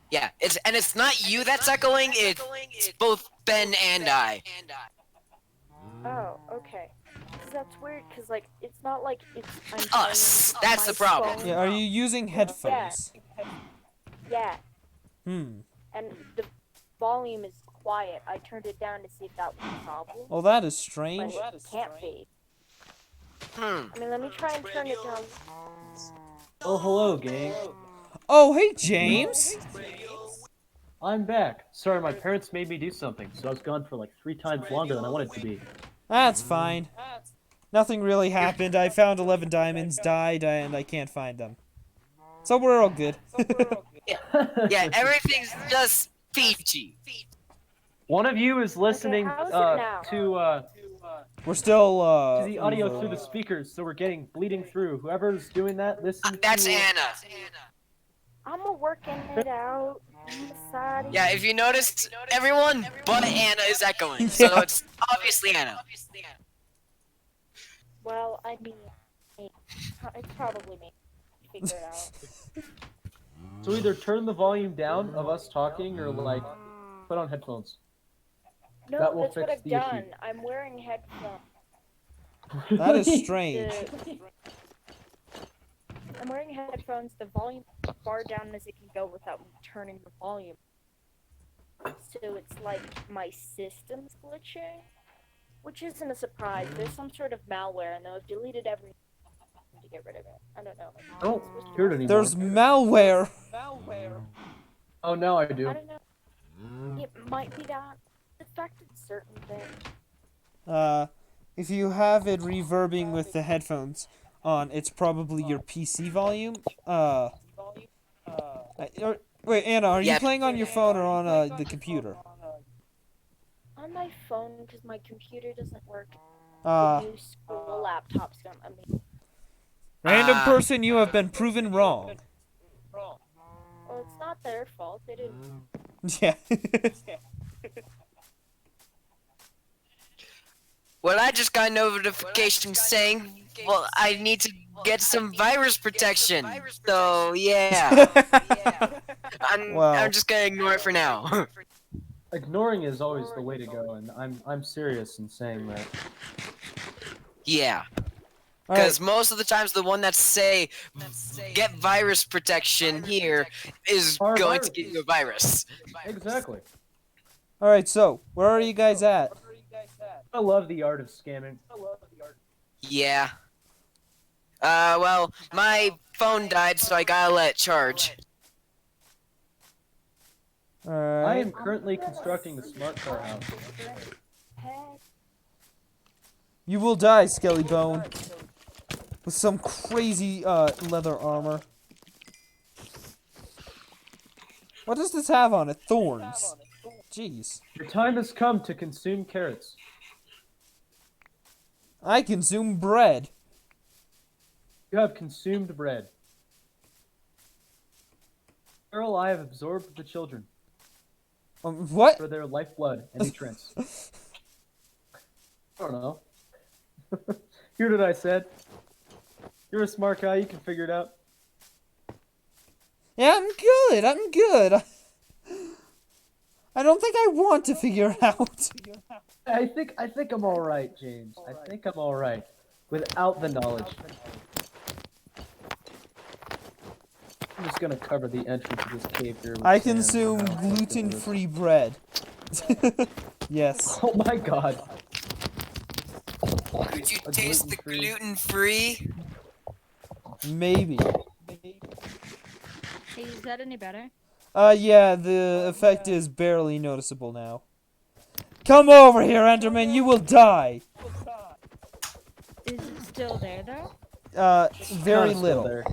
Yeah, it's not you that's echoing, it's both Ben and I. Oh, okay. 'Cause that's weird, cause like it's not like I'm Us, playing on that's my the problem. phone. Yeah, are you using headphones? Yeah, Hmm. and the volume is quiet. I turned it down to see if that was a problem. Well, that is But strange. it can't be. Hmm. I mean, let me try and turn it down. Oh, hello, gang. Oh, hey, James. I'm back. Sorry, my parents made me do something, so I was gone for like 3 times longer than I wanted to be. That's fine. Nothing really happened. I found 11 diamonds, died, and I can't find them. So we're all good. Yeah, everything's just peachy. One of you is listening how's it now? to We're still, the audio through the speakers, so we're getting bleeding through. Whoever's doing that, listen That's to... Anna. I'm working it out. Deciding. Yeah, if you notice, everyone but Anna is echoing, so Yeah. it's obviously Anna. Well, I mean, it's probably me. Figure it out. So either turn the volume down of us talking, or like, put on headphones. No, That will that's what fix I've the issue. done. I'm wearing headphones. that is strange. I'm wearing headphones. The volume as far down as it can go without me turning the volume. So it's like my system's glitching, which isn't a surprise. There's some sort of malware, and I've deleted everything to get rid of it. I don't know. I don't hear it anymore. There's malware. Oh, now I do. I don't know. It might be that. It affected certain things. If you have it reverbing with the headphones on, it's probably your PC volume. Wait, Anna, are you Yep. playing on your phone or on the computer? On my phone, because my computer doesn't work. Uh, The new school laptop's gonna. I mean, Random person, you have been proven wrong. well, it's not their fault. They didn't. Yeah. Well, I just got a notification saying, well, I need to get some virus protection. So, yeah. I'm just gonna ignore it for now. Ignoring is always the way to go, and I'm serious in saying that. Yeah. All right. Because most of the times the one that say, get virus protection here is Our going virus. to give you a virus. Exactly. All right. So, where are you guys at? I love the art of scamming. Yeah. Well, my phone died, so I gotta let it charge. All I right. am currently constructing the smart car house. You will die, Skellybone, with some crazy leather armor. What does this have on it? Thorns. Jeez. Your time has come to consume carrots. I consume bread. You have consumed bread. Earl, I have absorbed the children What? for their lifeblood and nutrients. I don't know. Hear what I said? You're a smart guy, you can figure it out. Yeah, I'm good. I'm good. I don't think I want to figure it out. I think I'm alright, James. I think I'm alright. Without the knowledge. I'm just gonna cover the entrance of this cave here with I sand. consume gluten-free bread. Yes. Oh my god. Could you A taste the gluten-free- gluten-free? Maybe. Hey, is that any better? Yeah, the effect is barely noticeable now. Come over here, Enderman, you will die! Is it still there though? Very Not still little. there.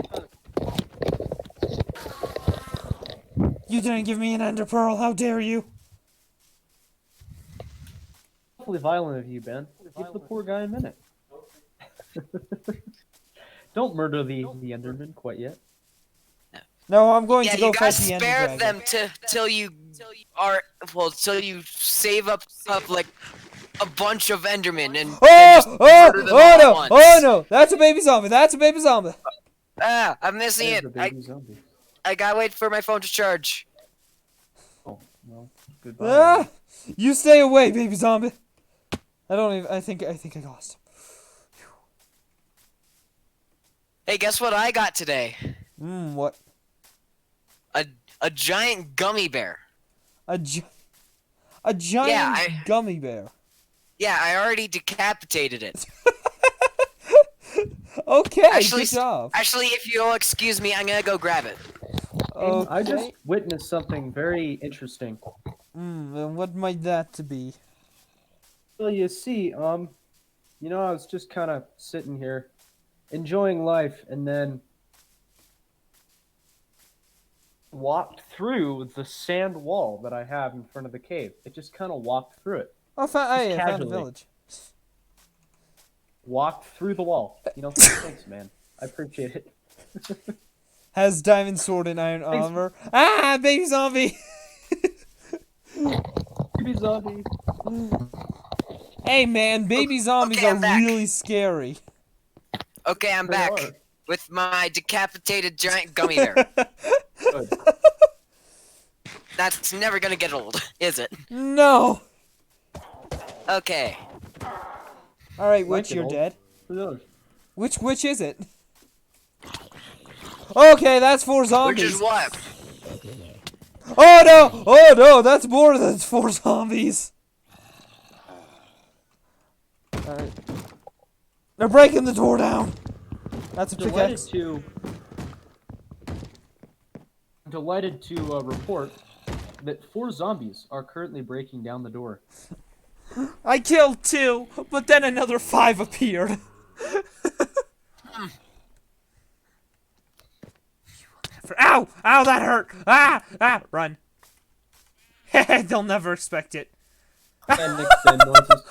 You didn't give me an ender pearl, how dare you? Awfully violent of you, Ben. Give the poor guy a minute. Don't murder the Enderman quite yet. No, I'm going Yeah, to go you fight gotta the Ender spare Dragon. them till you save up like a bunch of Endermen and just murder them all at no! once. Oh no! That's a baby zombie! That's a baby zombie! Ah, I'm missing There's it. the baby zombie. I gotta wait for my phone to charge. Oh, well, goodbye. Ah! You stay away, baby zombie! I don't even. I think I lost him. Hey, guess what I got today? What? A giant gummy bear. A giant I- gummy bear. Yeah, I already decapitated it. Okay, Actually, good job. Actually, if you'll excuse me, I'm gonna go grab it. Okay. I just witnessed something very interesting. And what might that be? Well, you see, I was just kind of sitting here, enjoying life, and then walked through the sand wall that I have in front of the cave. It just kind of walked through it. Oh, I found a casually. village. Walked through the wall. Thanks, man. I appreciate it. Has diamond sword and iron Thanks. armor. Ah, baby zombie! Baby zombie. Hey man, baby zombies okay, are I'm back. really scary. Okay, I'm They back are. with my decapitated giant gummy bear. Good. That's never gonna get old, is it? No! Okay. Alright, Might witch, get you're old. dead. Who knows? Which is it? Okay, that's 4 Which zombies. is what? Oh no! Oh no, that's more than 4 zombies. Alright. They're breaking the door down. That's a pickaxe. Delighted to report that 4 zombies are currently breaking down the door. I killed 2, but then another 5 appeared. Ow! Ow, that hurt! Ah! Ah! Run. They'll never expect it. And Nick Ben noises.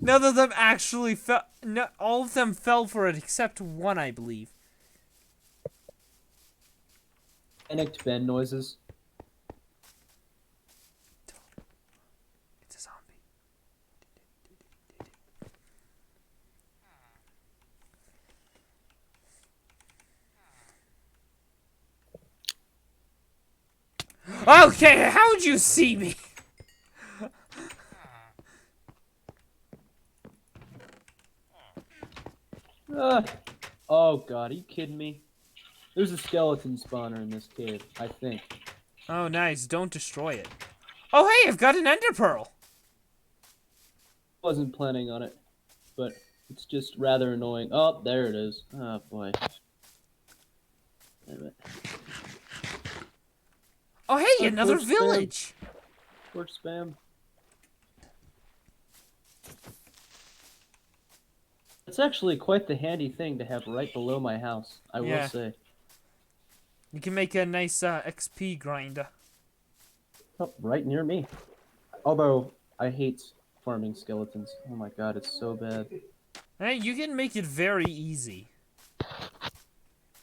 None of them actually fell. No, all of them fell for it except one, I believe. Nick Ben noises. It's a zombie. Okay, how'd you see me? Oh god, are you kidding me? There's a skeleton spawner in this cave, I think. Oh, nice. Don't destroy it. Oh, hey, I've got an ender pearl. Wasn't planning on it, but it's just rather annoying. Oh, there it is. Oh boy. Damn it. Oh, hey, another torch spam. village. Torch spam. It's actually quite the handy thing to have right below my house, I Yeah. will say. You can make a nice XP grinder. Oh, right near me. Although, I hate farming skeletons. Oh my god, it's so bad. Hey, you can make it very easy.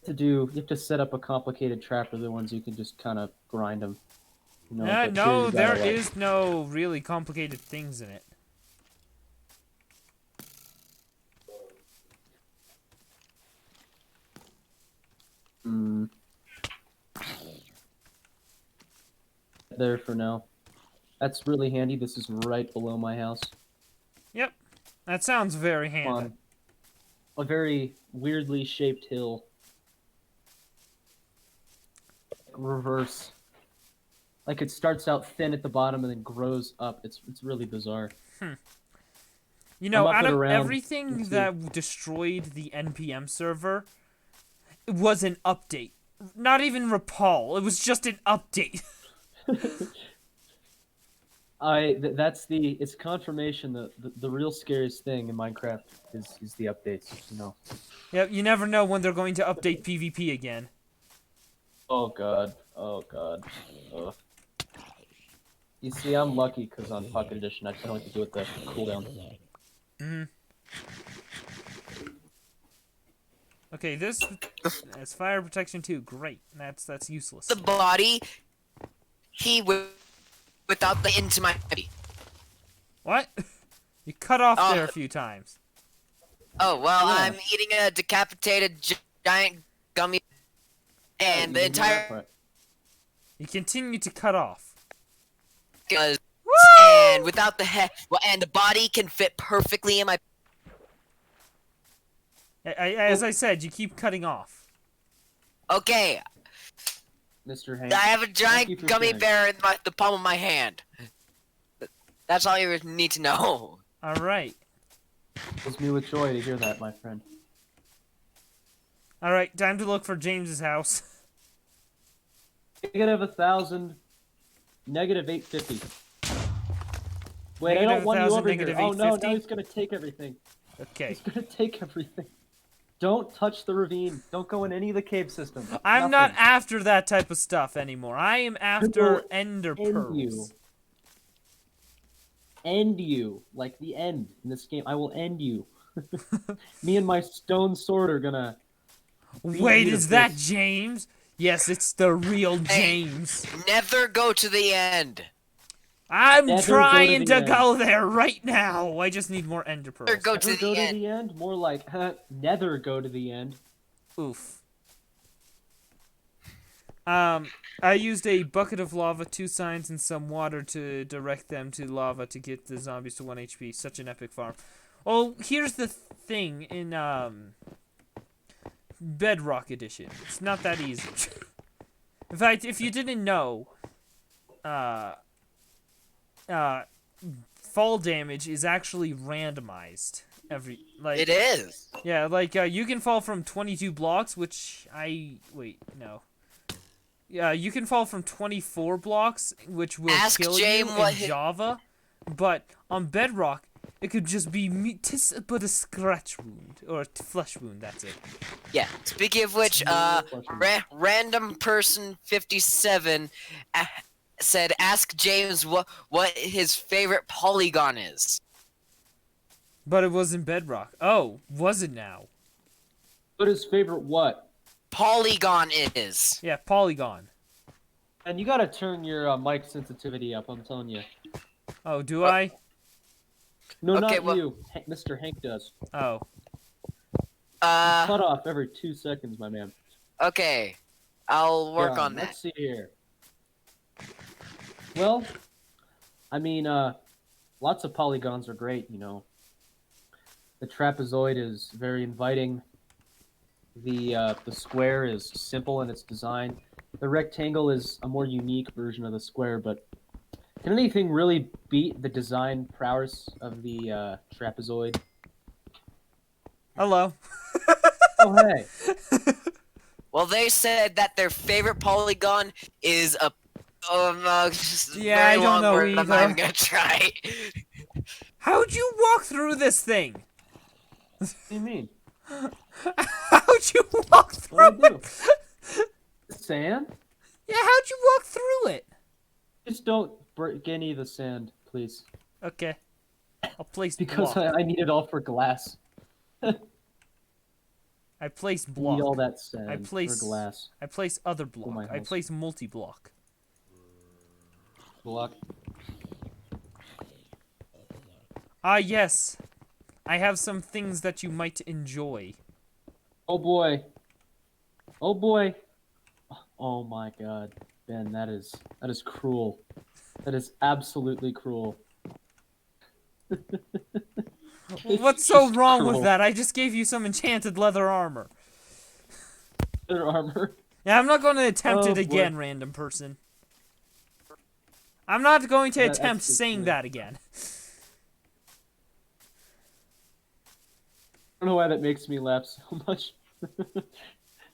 You have to set up a complicated trap, or the ones you can just kind of grind them. You know, but here No, you there gotta, like- is no really complicated things in it. There for now. That's really handy. This is right below my house. Yep, that sounds very handy. On a very weirdly shaped hill. Reverse. Like it starts out thin at the bottom and then grows up. It's really bizarre. You know, I'm up out and of around. everything Let's see. that destroyed the NPM server, it was an update. Not even Rapal. It was just an update. It's confirmation that the real scariest thing in Minecraft is the updates, you know. Yep, you never know when they're going to update PvP again. Oh god. Oh god. Ugh. You see, I'm lucky because on Pocket Edition I can only do it the cooldown. Okay, this is fire protection too. Great. That's useless. The body, without the into my body. What? You cut off Oh. there a few times. Oh, well, Yeah. I'm eating a decapitated giant gummy, and the entire You continue to cut off. and without the head, well, and the body can fit perfectly in my. As I said, you keep cutting off. Okay, Mr. Hank. I have a you giant for gummy sharing. bear in the palm of my hand. That's all you need to know. All right. Fills me with joy to hear that, my friend. All right. Time to look for James's house. Negative 1,000. Negative 850. Wait, I Negative don't want you 1,000, over here. negative Oh no, 850? no, he's gonna take everything. Okay. He's gonna take everything. Don't touch the ravine. Don't go in any of the cave systems. I'm not Nothing. after that type of stuff anymore. I am after will ender end pearls. you. End you. Like the end in this game. I will end you. Me and my stone sword are gonna... beat Wait, you to is that bits. James? Yes, it's the real James. Never go to the end. I'm Never go to trying the to end. go there right now. I just need more ender pearls. Never go to Never go the to end. the end? More like, nether go to the end. Oof. I used a bucket of lava, 2 signs, and some water to direct them to lava to get the zombies to 1 HP. Such an epic farm. Oh, here's the thing in Bedrock Edition. It's not that easy. In fact, if you didn't know, fall damage is actually randomized. It is. Yeah, like, you can fall from 22 blocks, which wait, no. Yeah, you can fall from 24 blocks, which will Ask kill Jame you what in hi- Java, but on Bedrock, it could just be but a scratch wound, or a flesh wound, that's it. Yeah. Speaking of which, random person 57 said, "Ask James what his favorite polygon is." But it was in Bedrock. Oh, was it now? What is favorite what? Polygon is. Yeah, Polygon. And you gotta turn your mic sensitivity up, I'm telling you. Oh, do I? No, Okay, not well- you. Mr. Hank does. Oh. Cut off every 2 seconds, my man. Okay. I'll work Yeah, on that. Let's see here. Well, I mean, lots of polygons are great, you know. The trapezoid is very inviting. The square is simple in its design. The rectangle is a more unique version of the square, but can anything really beat the design prowess of the trapezoid? Hello. Oh, hey. Well, they said that their favorite polygon is a. Yeah, very I don't long know word, I'm not even either. gonna try. How'd you walk through this thing? What do you mean? How'd you walk through What'd I do? it? Sand? Yeah, how'd you walk through it? Just don't break any of the sand, please. Okay. I'll place Because block. I need it all for glass. I place I need all block. that sand I place for glass. I place other block. my I house. place multi-block. Block. Ah, yes. I have some things that you might enjoy. Oh boy. Oh boy. Oh my god. Ben, that is cruel. That is absolutely cruel. What's so just wrong cruel. with that? I just gave you some enchanted leather armor. Their armor. Yeah, I'm not going to attempt Oh, it boy. again, random person. I'm not going to That attempt actually saying could. that again. I don't know why that makes me laugh so much.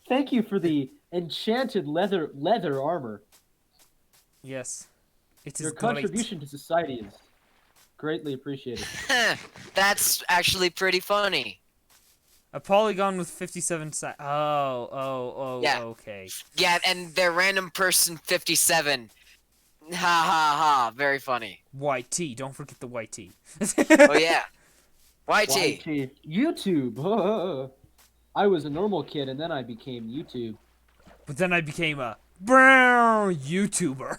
Thank you for the enchanted leather armor. Yes. It is Your great. contribution to society is greatly appreciated. That's actually pretty funny. A polygon with 57 sides. Oh, Yeah. okay. Yeah, and they're random person 57. Ha ha ha, very funny. YT, don't forget the YT. Oh yeah. YT. YT. YouTube. I was a normal kid and then I became YouTube. But then I became a brown YouTuber.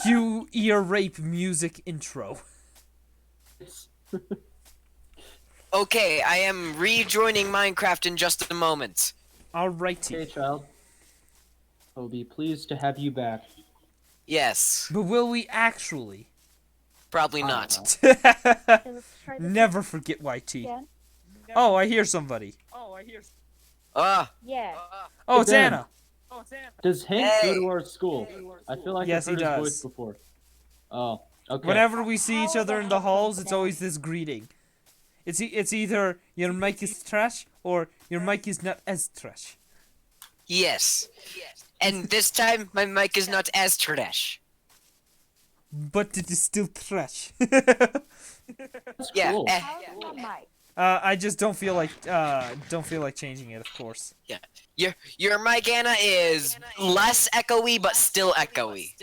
Cue ear rape music intro. Okay, I am rejoining Minecraft in just a moment. Alrighty. Hey, child. I'll be pleased to have you back. Yes, But will we actually? probably I not. don't Okay, let's try this Never forget YT. again. Oh, I hear somebody. Ah, Yeah. Oh, it's Ben. Anna. Does Hank go Hey. to our school? I feel like Yes, I've he heard his does. voice before. Oh, okay. Whenever we see each other in the halls, it's always this greeting. It's either your mic is trash or your mic is not as trash. yes. And this time, my mic is not as trash. But it is still trash. That's Yeah. cool. How's my mic? I just don't feel like changing it, of course. Your mic, Anna, is less echoey, but still echoey.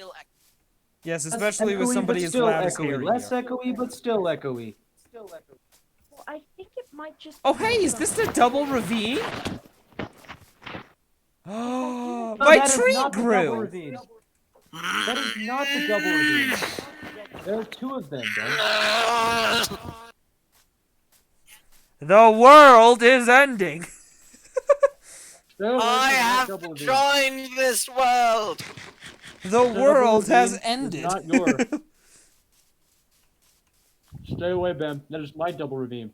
Yes, Less especially with echoey, somebody but as still loud as echoey. Harry. Less here. echoey, but still echoey. Well, I think it might just. Oh, be hey, is some- this the double ravine? Oh, No, my that is tree not the double grew. ravine. That is not the double ravine. There are two of them, Ben. The world is ending. There was I not have double ravine. joined this world. The double world has ravine is ended. not yours. Stay away, Ben. That is my double ravine.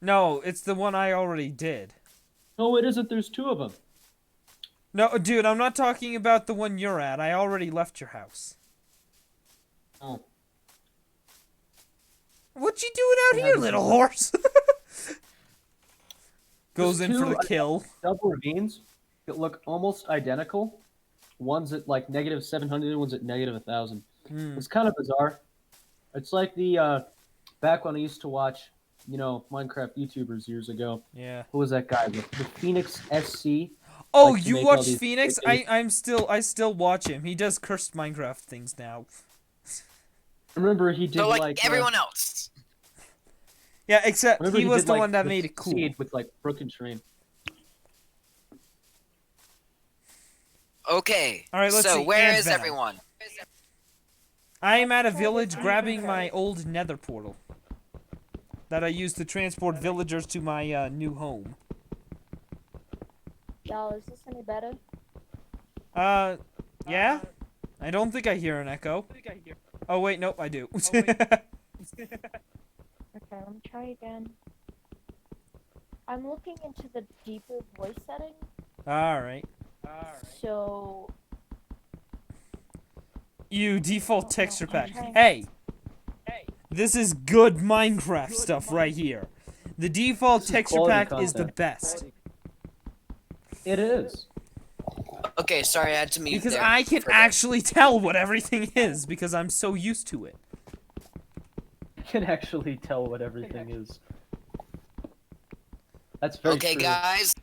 No, it's the one I already did. No, it isn't. There's two of them. No, dude, I'm not talking about the one you're at. I already left your house. Oh. What you doing out Yeah, here, this little is- horse? Goes There's in for two the kill. double ravines that look almost identical. One's at like -700, one's at -1000. Hmm. It's kind of bizarre. It's like the back when I used to watch, Minecraft YouTubers years ago. Yeah. Who was that guy? The Phoenix SC. Oh, Like to you make all watch these Phoenix? videos. I still watch him. He does cursed Minecraft things now. Remember he did So like, like everyone else. Yeah, except remember he was did, the like, one that made it cool. Seed with like Broken Train. Okay. All right, let's so see, where Ant is Venom. everyone? I am at a village grabbing my old nether portal that I use to transport villagers to my new home. Y'all, is this any better? Yeah? I don't think I hear an echo. Oh, wait, nope, I do. Okay, let me try again. I'm looking into the deeper voice setting, Alright. so You default texture pack. Okay. Hey! This is good Minecraft stuff right here. The default This is texture quality pack is the content. best. It is. Okay, sorry, I had to mute Because there I can for that. actually tell what everything is because I'm so used to it. I can actually tell what everything is. That's very Okay, true. guys,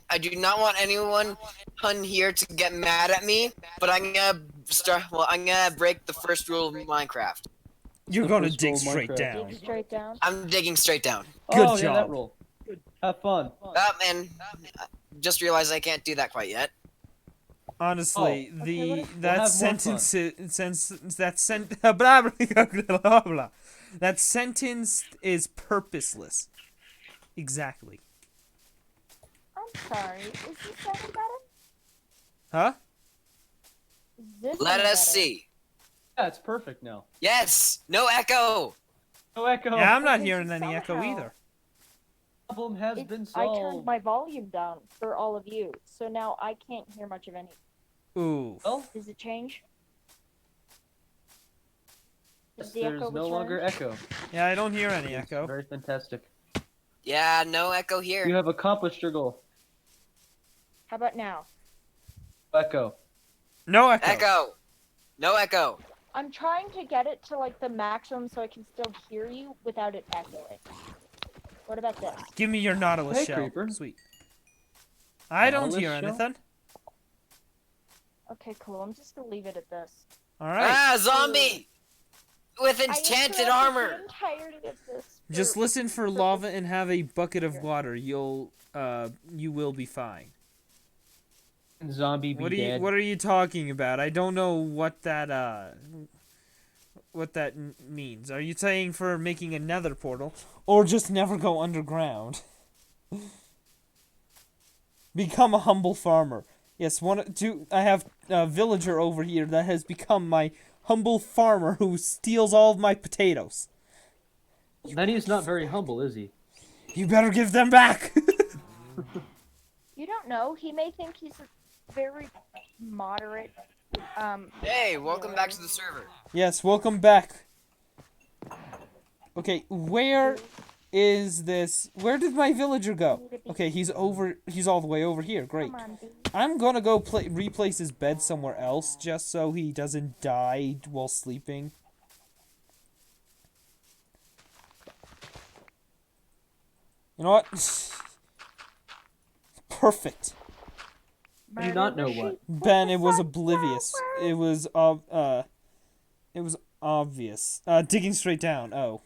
I do not want anyone on here to get mad at me, but I'm gonna start. Well, I'm gonna break the first rule of Minecraft. You're the gonna first dig rule of straight Minecraft? down. Dig straight down. I'm digging straight down. Good Oh, yeah, that job. rule. Have fun. And just realized I can't do that quite yet. Honestly, Oh. the Okay, that have more sentence blah, blah, blah, blah. That sentence is purposeless. Exactly. I'm sorry. Is this sounding better? Huh? Is this Let sounding us better? see. Yeah, it's perfect now. Yes, no echo. No echo. Yeah, I'm not Okay, hearing so any echo somehow- either. Problem has It's- been I solved. turned my volume down for all of you, so now I can't hear much of any. Ooh. Well, Does it change? yes, the there's echo no return? longer echo. Yeah, I don't hear any It's echo. very fantastic. Yeah, no echo here. You have accomplished your goal. How about now? Echo. No echo. Echo. No echo. I'm trying to get it to like the maximum so I can still hear you without it echoing. What about this? Give me your Nautilus Hey, shell. Creeper. Sweet. I don't Nautilus hear shell? anything. Okay, cool. I'm just gonna leave it at this. All right. Ah, zombie! With I enchanted interrupted armor. the entirety of this Just for- listen for lava and have a bucket of water. You will be fine. Zombie be dead. What are you talking about? I don't know what that means. Are you saying for making another portal or just never go underground? Become a humble farmer. Yes, I have a villager over here that has become my humble farmer who steals all of my potatoes. Then he's not very humble, is he? You better give them back. You don't know. He may think he's a very moderate. Hey, welcome back to the server. Yes, welcome back. Okay, where is this? Where did my villager go? Okay, he's all the way over here. Great. Come on, dude. I'm gonna go replace his bed somewhere else just so he doesn't die while sleeping. You know what? Perfect. I do not know what. Ben, it was oblivious. It was obvious. Digging straight down. Oh,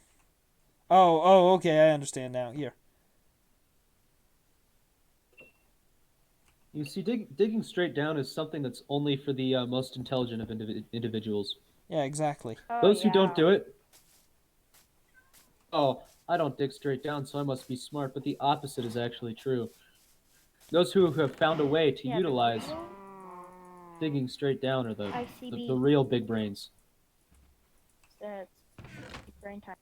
okay, I understand now. Here. You see, digging straight down is something that's only for the most intelligent of individuals. Yeah, exactly. Oh, Those who don't yeah. do it. Oh, I don't dig straight down, so I must be smart. But the opposite is actually true. Those who have found a way to Yeah, utilize the digging straight down are the ICB. real big brains. That's brain time.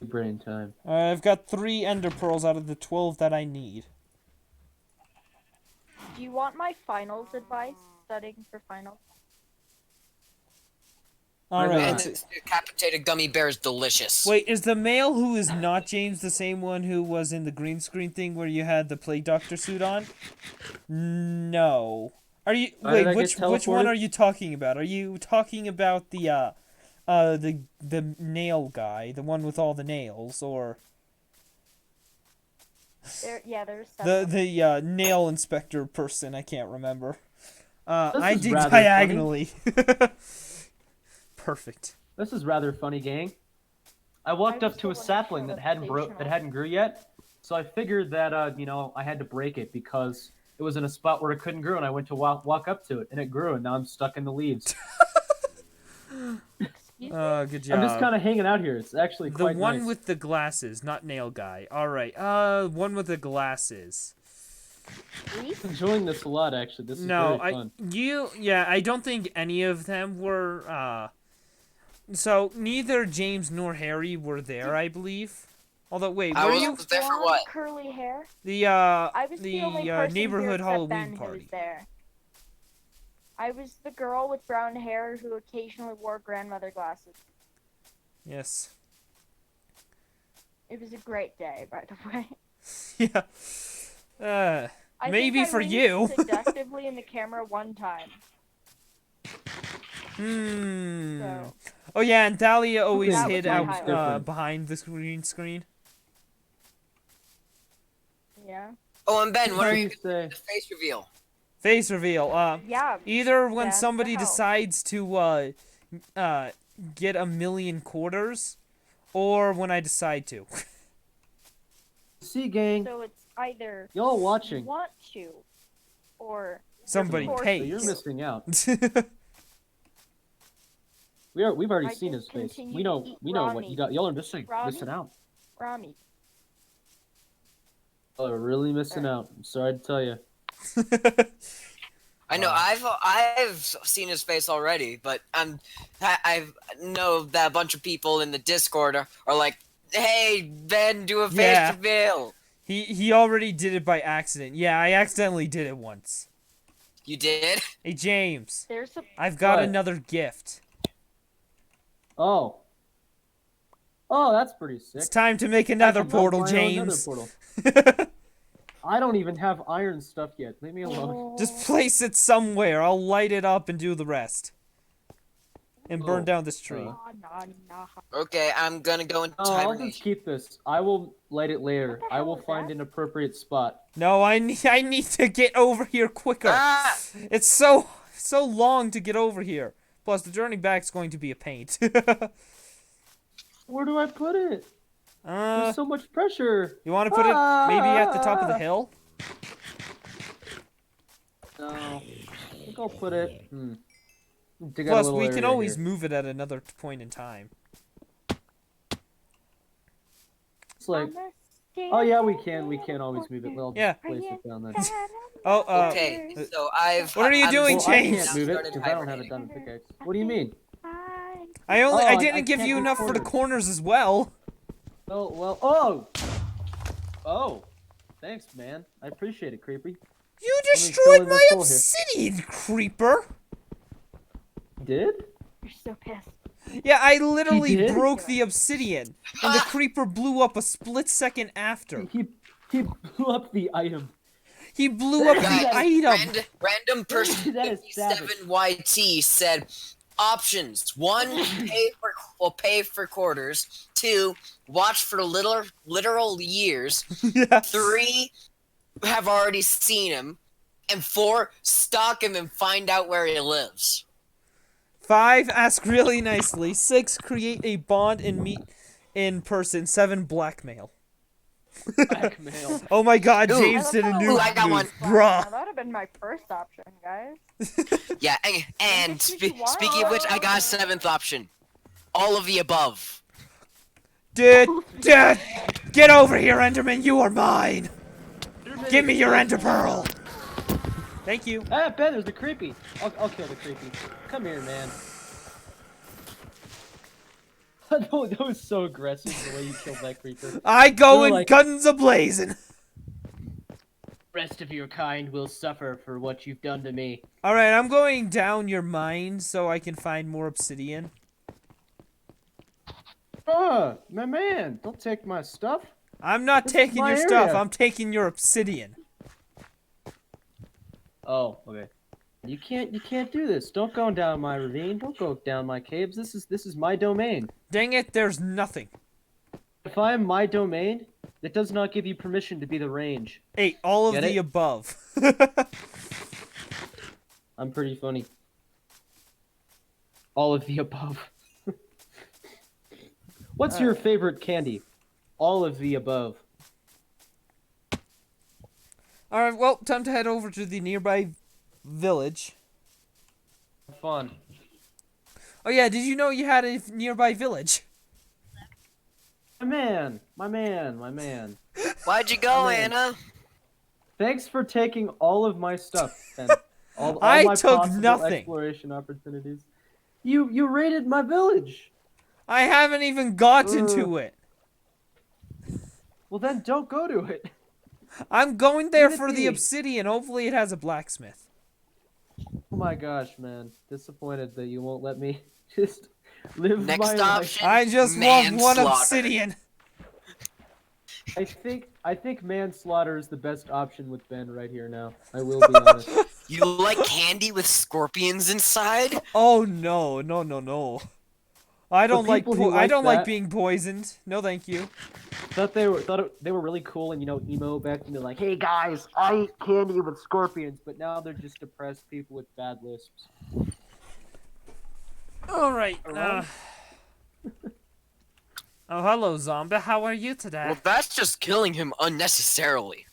Big brain time. I've got 3 ender pearls out of the 12 that I need. Do you want my finals advice? Studying for finals? All Why right. not? And this decapitated gummy bear is delicious. Wait, is the male who is not James the same one who was in the green screen thing where you had the Plague Doctor suit on? No. Are you Why did I which get one teleported? are you talking about? Are you talking about the nail guy, the one with all the nails, or There's several. the nail inspector person? I can't remember. I is dig rather diagonally. Perfect. This is rather funny, gang. I walked I up just to a don't wanna sapling show that the that hadn't grew yet, so I figured that I had to break it because it was in a spot where it couldn't grow, and I went to walk up to it, and it grew, and now I'm stuck in the leaves. Excuse me? Good job. I'm just kind of hanging out here. It's actually The quite one nice. with the glasses, not nail guy. All right. One with the glasses. Reese? Enjoying this a lot, actually. This is No, very fun. I don't think any of them were. So neither James nor Harry were there, I believe. Although, wait, I were was you there for Blonde, what? Curly hair. the I was the only person neighborhood here except Ben Halloween who was party? there. I was the girl with brown hair who occasionally wore grandmother glasses. Yes. It was a great day, by the way. Yeah. I Maybe think I for winked you. seductively in the camera one time. So, Oh yeah, and Dahlia always That was hid my out highlight. Different. behind the screen. Yeah. Oh, and Ben, what are What do you you doing say? with the face reveal? Face reveal. Yeah. Either when that's the somebody house. decides to get 1,000,000 quarters, or when I decide to. See, gang, So it's either y'all you watching. want to, or Somebody forced So pays. you're to. missing out. We've already I seen just his face. continue We to know eat what raw you got. Y'all are missing Raw missing meat? out. raw meat. Y'all are really missing out. I'm sorry to tell you. I know I've seen his face already, but I know that a bunch of people in the Discord are like, "Hey, Ben, do a face Yeah. reveal." He already did it by accident. Yeah, I accidentally did it once. You did? Hey James, There's a I've got What? another gift. Oh. Oh, that's pretty sick. It's time to make another I can portal, build my own nether James. portal. I don't even have iron stuff yet. Leave me alone. Just place it somewhere. I'll light it up and do the rest. And burn Oh, down this tree. nah. Okay, I'm gonna go into Oh, I'll just hibernation. keep this. I will light it later. What the I hell will is find that? an appropriate spot. No, I need to get over here quicker. Ah! It's so long to get over here. Plus, the journey back's going to be a pain. Where do I put it? There's so much pressure. You want to put it maybe at the top of the hill? No. I think I'll put it. Dig out a Plus, little we can area always here. move it at another point in time. It's like, oh yeah, we can. We can always move it. We'll Yeah. just place it down there. Oh, Okay, so I've. What are you I'm- doing, Well, I James? can't move it Started because I don't have a hibernating. diamond pickaxe. What do you mean? I Oh, I I didn't give can't you do enough for the corners. corners as well. Oh well. Oh. Oh. Thanks, man. I appreciate it, Creepy. You me fill destroyed in my this hole here. obsidian, creeper. Did? You're so pissed. Yeah, I literally did? broke the obsidian, and the creeper blew up a split second after. He blew up the item. He blew up the Guys, item. Random person That is savage. 57YT said options: 1, pay for quarters; 2, watch for literal years; Yeah. 3, have already seen him; and 4, stalk him and find out where he lives. 5, ask really nicely. 6, create a bond and meet in person. 7, blackmail. Blackmail. Oh my god, Ooh. James did a I new Ooh, I got one. Bruh. That would have been my first option, guys. Yeah, and speaking of which, I got a 7th option: all of the above. Dude, get over here, Enderman. You are mine. Give me your Ender Pearl. Thank you. Ah, Ben, there's a creepy. I'll kill the creepy. Come here, man. That was so aggressive the way you killed that creeper. I go You're in like- guns a-blazing. Rest of your kind will suffer for what you've done to me. Alright, I'm going down your mine so I can find more obsidian. My man, don't take my stuff. I'm not This is taking my your stuff, area. I'm taking your obsidian. Oh, okay. You can't do this. Don't go down my ravine. Don't go down my caves. This is my domain. Dang it, there's nothing. If I am my domain, that does not give you permission to be the range. Hey, all of Get the it? above. I'm pretty funny. All of the above. What's your favorite candy? All of the above. Alright, well, time to head over to the nearby village. Fun. Oh yeah, did you know you had a nearby village? My man, my man, my man. Why'd you go, Oh, man. Anna? Thanks for taking all of my stuff, Ben. All I my took possible nothing. exploration opportunities. You raided my village. I haven't even gotten to it. Well then, don't go to it. I'm going there Leave it for the be. obsidian. Hopefully it has a blacksmith. Oh my gosh, man. Disappointed that you won't let me just live Next my life. option. I just want one Manslaughter. obsidian. I think manslaughter is the best option with Ben right here now. I will be honest. You like candy with scorpions inside? Oh no, no, no, no. I don't like people who I like don't like that- being poisoned. No, thank you. They were really cool and emo back then. They're like, hey guys, I eat candy with scorpions, but now they're just depressed people with bad lisps. All right. Around? Oh, hello, zombie. How are you today? Well, that's just killing him unnecessarily.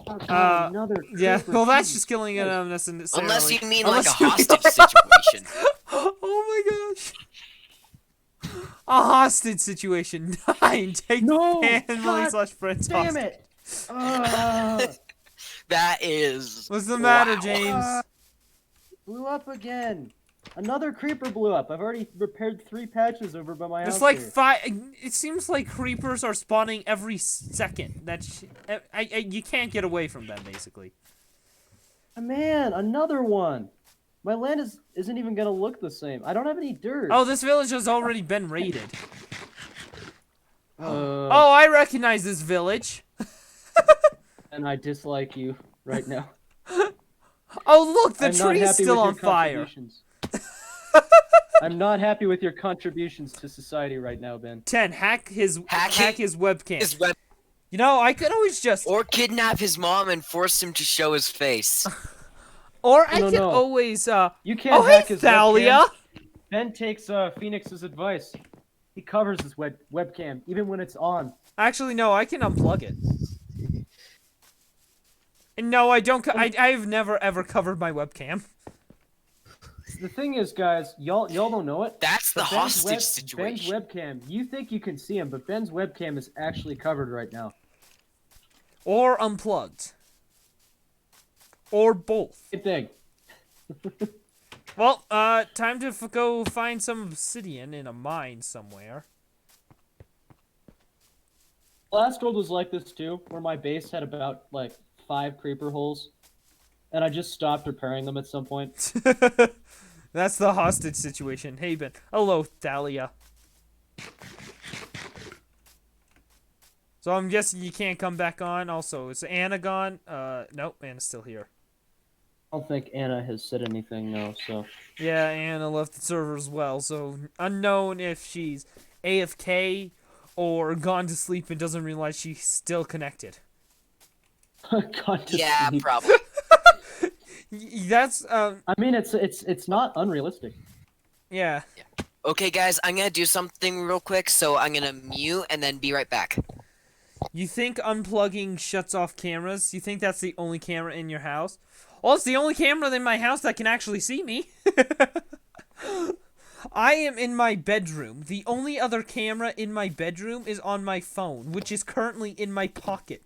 Another Yeah. creeper, Well, that's Jesus just killing it Christ. unnecessarily. Unless you mean like a Unless you mean hostage situation. Oh my gosh. A hostage situation. 9. Take No! family God slash friends Damn hostage. it! Ah, That is. What's the matter, Wow. James? blew up again. Another creeper blew up. I've already repaired 3 patches over by my house. There's like here. 5. It seems like creepers are spawning every second. You can't get away from them, basically. Man, another one. My land isn't even gonna look the same. I don't have any dirt. Oh, this village has already been raided. Oh, I recognize this village. and I dislike you right now. Oh, look, the I'm not tree's happy still with on your fire. contributions. I'm not happy with your contributions to society right now, Ben. 10. Hack his webcam. His web You know, I could always just or kidnap his mom and force him to show his face. or I No, could no. always You can't Oh, hack hey, his Thalia. webcam. Ben takes Phoenix's advice. He covers his webcam even when it's on. Actually, no, I can unplug it. And no, I don't. I've never ever covered my webcam. The thing is, guys, y'all don't know it. That's the but Ben's hostage situation. Ben's webcam. You think you can see him, but Ben's webcam is actually covered right now. Or unplugged. Or both. Good thing. Well, time to go find some obsidian in a mine somewhere. Last world was like this too, where my base had about like 5 creeper holes, and I just stopped repairing them at some point. That's the hostage situation. Hey, Ben. Hello, Thalia. So I'm guessing you can't come back on. Also, is Anna gone? Nope, Anna's still here. I don't think Anna has said anything, no, so. Yeah, Anna left the server as well, so unknown if she's AFK or gone to sleep and doesn't realize she's still connected. Gone to Yeah, sleep. probably. That's, I mean, it's not unrealistic. yeah. Okay, guys, I'm gonna do something real quick, so I'm gonna mute and then be right back. You think unplugging shuts off cameras? You think that's the only camera in your house? Well, it's the only camera in my house that can actually see me. I am in my bedroom. The only other camera in my bedroom is on my phone, which is currently in my pocket.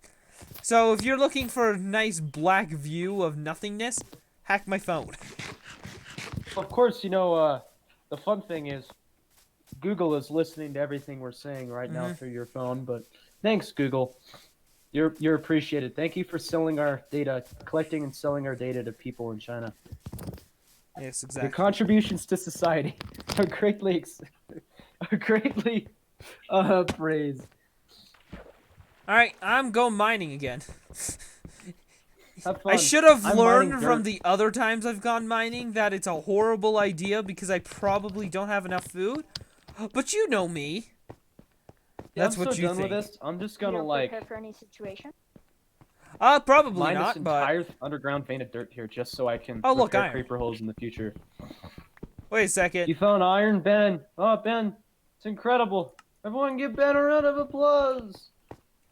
So if you're looking for a nice black view of nothingness, hack my phone. Of course, you know, the fun thing is, Google is listening to everything we're saying right now through your phone, but thanks, Google. You're appreciated. Thank you for selling our data, collecting and selling our data to people in China. Yes, Your exactly. contributions to society are greatly praised. Alright, I'm going mining again. Have fun. I should have I'm learned mining from dirt. the other times I've gone mining that it's a horrible idea because I probably don't have enough food. But you know me. Yeah, That's I'm what so you done think. with this. I'm just gonna You're like prepared for any situation. Probably mine not, this but... entire underground vein of dirt here just so I can Oh, look, repair iron. creeper holes in the future. Wait a second. You found iron, Ben. Oh, Ben, it's incredible. Everyone give Ben a round of applause.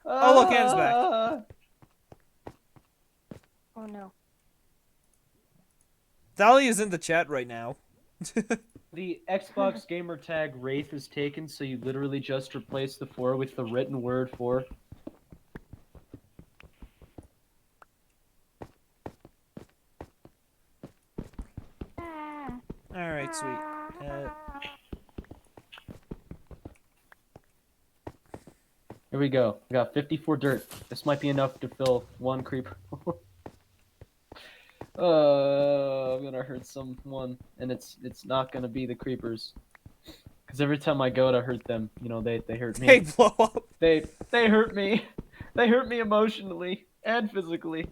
Oh, look, Anna's back. Oh no. Thalia's in the chat right now. The Xbox gamer tag Wraith is taken, so you literally just replace the 4 with the written word 4. Alright, sweet. Here we go. We got 54 dirt. This might be enough to fill 1 creeper. I'm gonna hurt someone, and it's not gonna be the creepers. Because every time I go to hurt them, you know, they hurt me. They blow up. They hurt me. They hurt me emotionally and physically.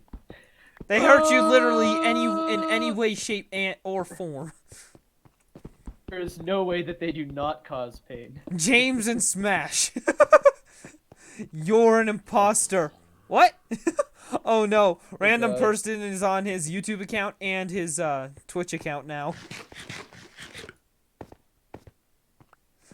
They hurt you literally in any way, shape, or form. There is no way that they do not cause pain. James and Smash. You're an imposter. What? Oh no. Random God. person is on his YouTube account and his Twitch account now.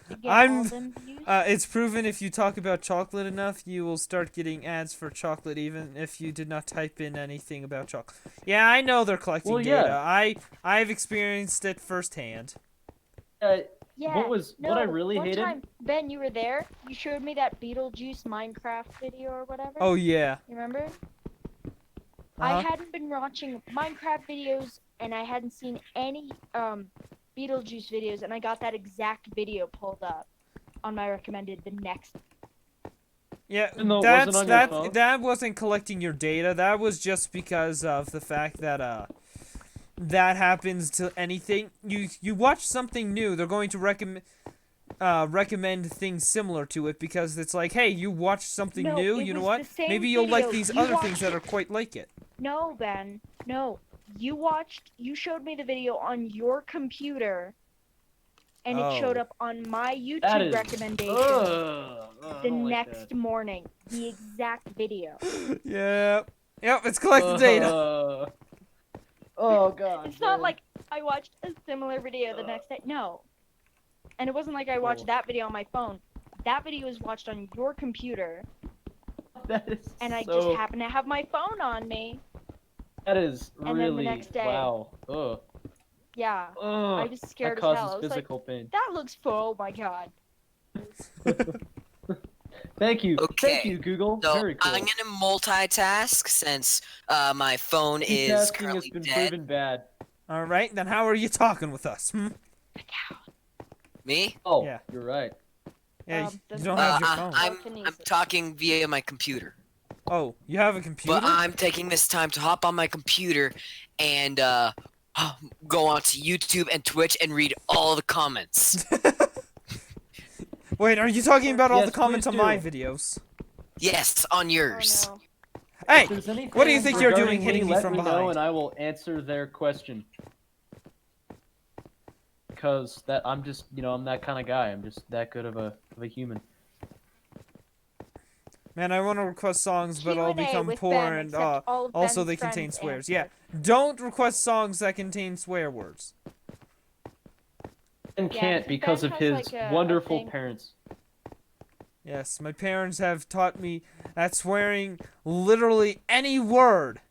To get all I'm- them views? It's proven if you talk about chocolate enough, you will start getting ads for chocolate even if you did not type in anything about chocolate. Yeah, I know they're collecting Well, yeah. data. I've experienced it firsthand. Yeah. What I really one hated? time, Ben, you were there. You showed me that Beetlejuice Minecraft video or whatever. Oh yeah. You remember? Uh-huh. I hadn't been watching Minecraft videos, and I hadn't seen any Beetlejuice videos, and I got that exact video pulled up on my recommended the next. Yeah, Even though it wasn't on your phone? that wasn't collecting your data. That was just because of the fact that that happens to anything. You watch something new, they're going to recommend things similar to it because it's like, hey, you watched something No, new. it You know was what? the same Maybe you'll like video. these You other things watched that it. are quite like it. No, Ben. No. You showed me the video on your computer, and it showed Oh. up on my That YouTube is. recommendation I the don't like next that. morning. The exact video. Yeah. Yep, it's collecting data. Oh god. It's not man. like I watched a similar video the next day. No. And it wasn't like I watched that video on my phone. That video was watched on your computer, That is and I so... just happened to have my phone on me. That is And then the really next day- wow. Ugh. Yeah. I Ugh. was scared That as hell. I causes was like, physical pain. that looks full. Oh my god. Thank you. Okay, Thank you, Google. So Very cool. I'm gonna multitask since my phone is Multitasking has currently been dead. proven bad. All right, then how are you talking with us? Hmm? Me? Oh, Yeah. you're right. Yeah, the- you don't have your Uh, phone. I'm Telekinesis. talking via my computer. Oh, you have a computer? But I'm taking this time to hop on my computer and go onto YouTube and Twitch and read all the comments. Wait, are you talking about all Yes, the comments please on my do. videos? Yes, on Oh yours. no. Hey, If there's anything what do you think you're regarding doing hitting me let from know behind? and I will answer their question. Because that I'm just, I'm that kind of guy. I'm just that good of a human. Man, I want to request songs, but I'll Q&A become with poor Ben, and except all of also Ben's they contain friends swears. answered. Yeah, don't request songs that contain swear words. And Yeah, can't because Ben of has, his like, a wonderful thing. parents. Yes, my parents have taught me that swearing literally any word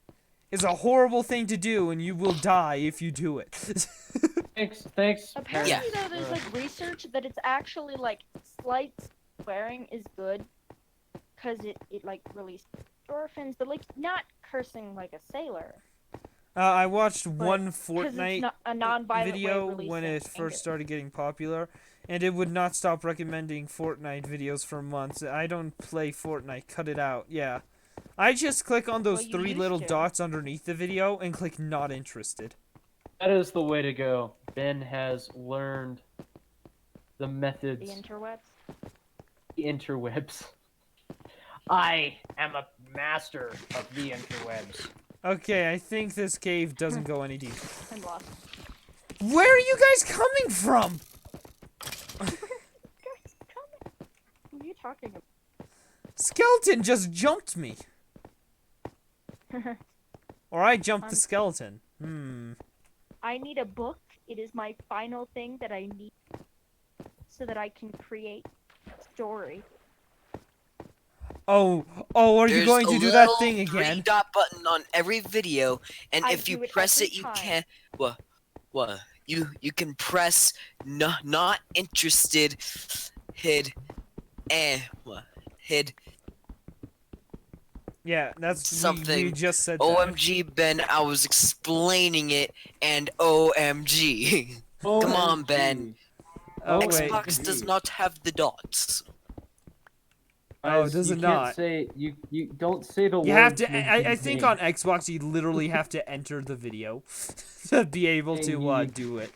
is a horrible thing to do, and you will die if you do it. Thanks. Apparently, parents. though, there's like research that it's actually like slight swearing is good, cause it like releases endorphins, but like not cursing like a sailor. I watched one 'Cause Fortnite it's not a non-violent video way of when it releasing first anger. started getting popular, and it would not stop recommending Fortnite videos for months. I don't play Fortnite. Cut it out. Yeah. I just click on those Well, you three used little to. dots underneath the video and click not interested. That is the way to go. Ben has learned the The methods, interwebs. the interwebs. I am a master of the interwebs. Okay, I think this cave doesn't go any deeper. I'm lost. Where are you guys coming from? Guys, come. Who are you talking Skeleton just jumped me. about? Or I jumped the I'm- skeleton. Hmm. I need a book. It is my final thing that I need so that I can create a story. Oh, are you There's going a to do that little thing again? three-dot button on every video, and I if you do it press every it, you time. can. What? You can press not interested, hid, hid. Yeah, that's we Something. just said that. OMG, Ben, I was explaining it, and OMG. Come on, Ben. Oh, wait. Xbox does not have the dots. Oh, Guys, does you it can't not? Say, you don't say the word. You have to. with I the think name. on Xbox you literally have to enter the video to be able to do it.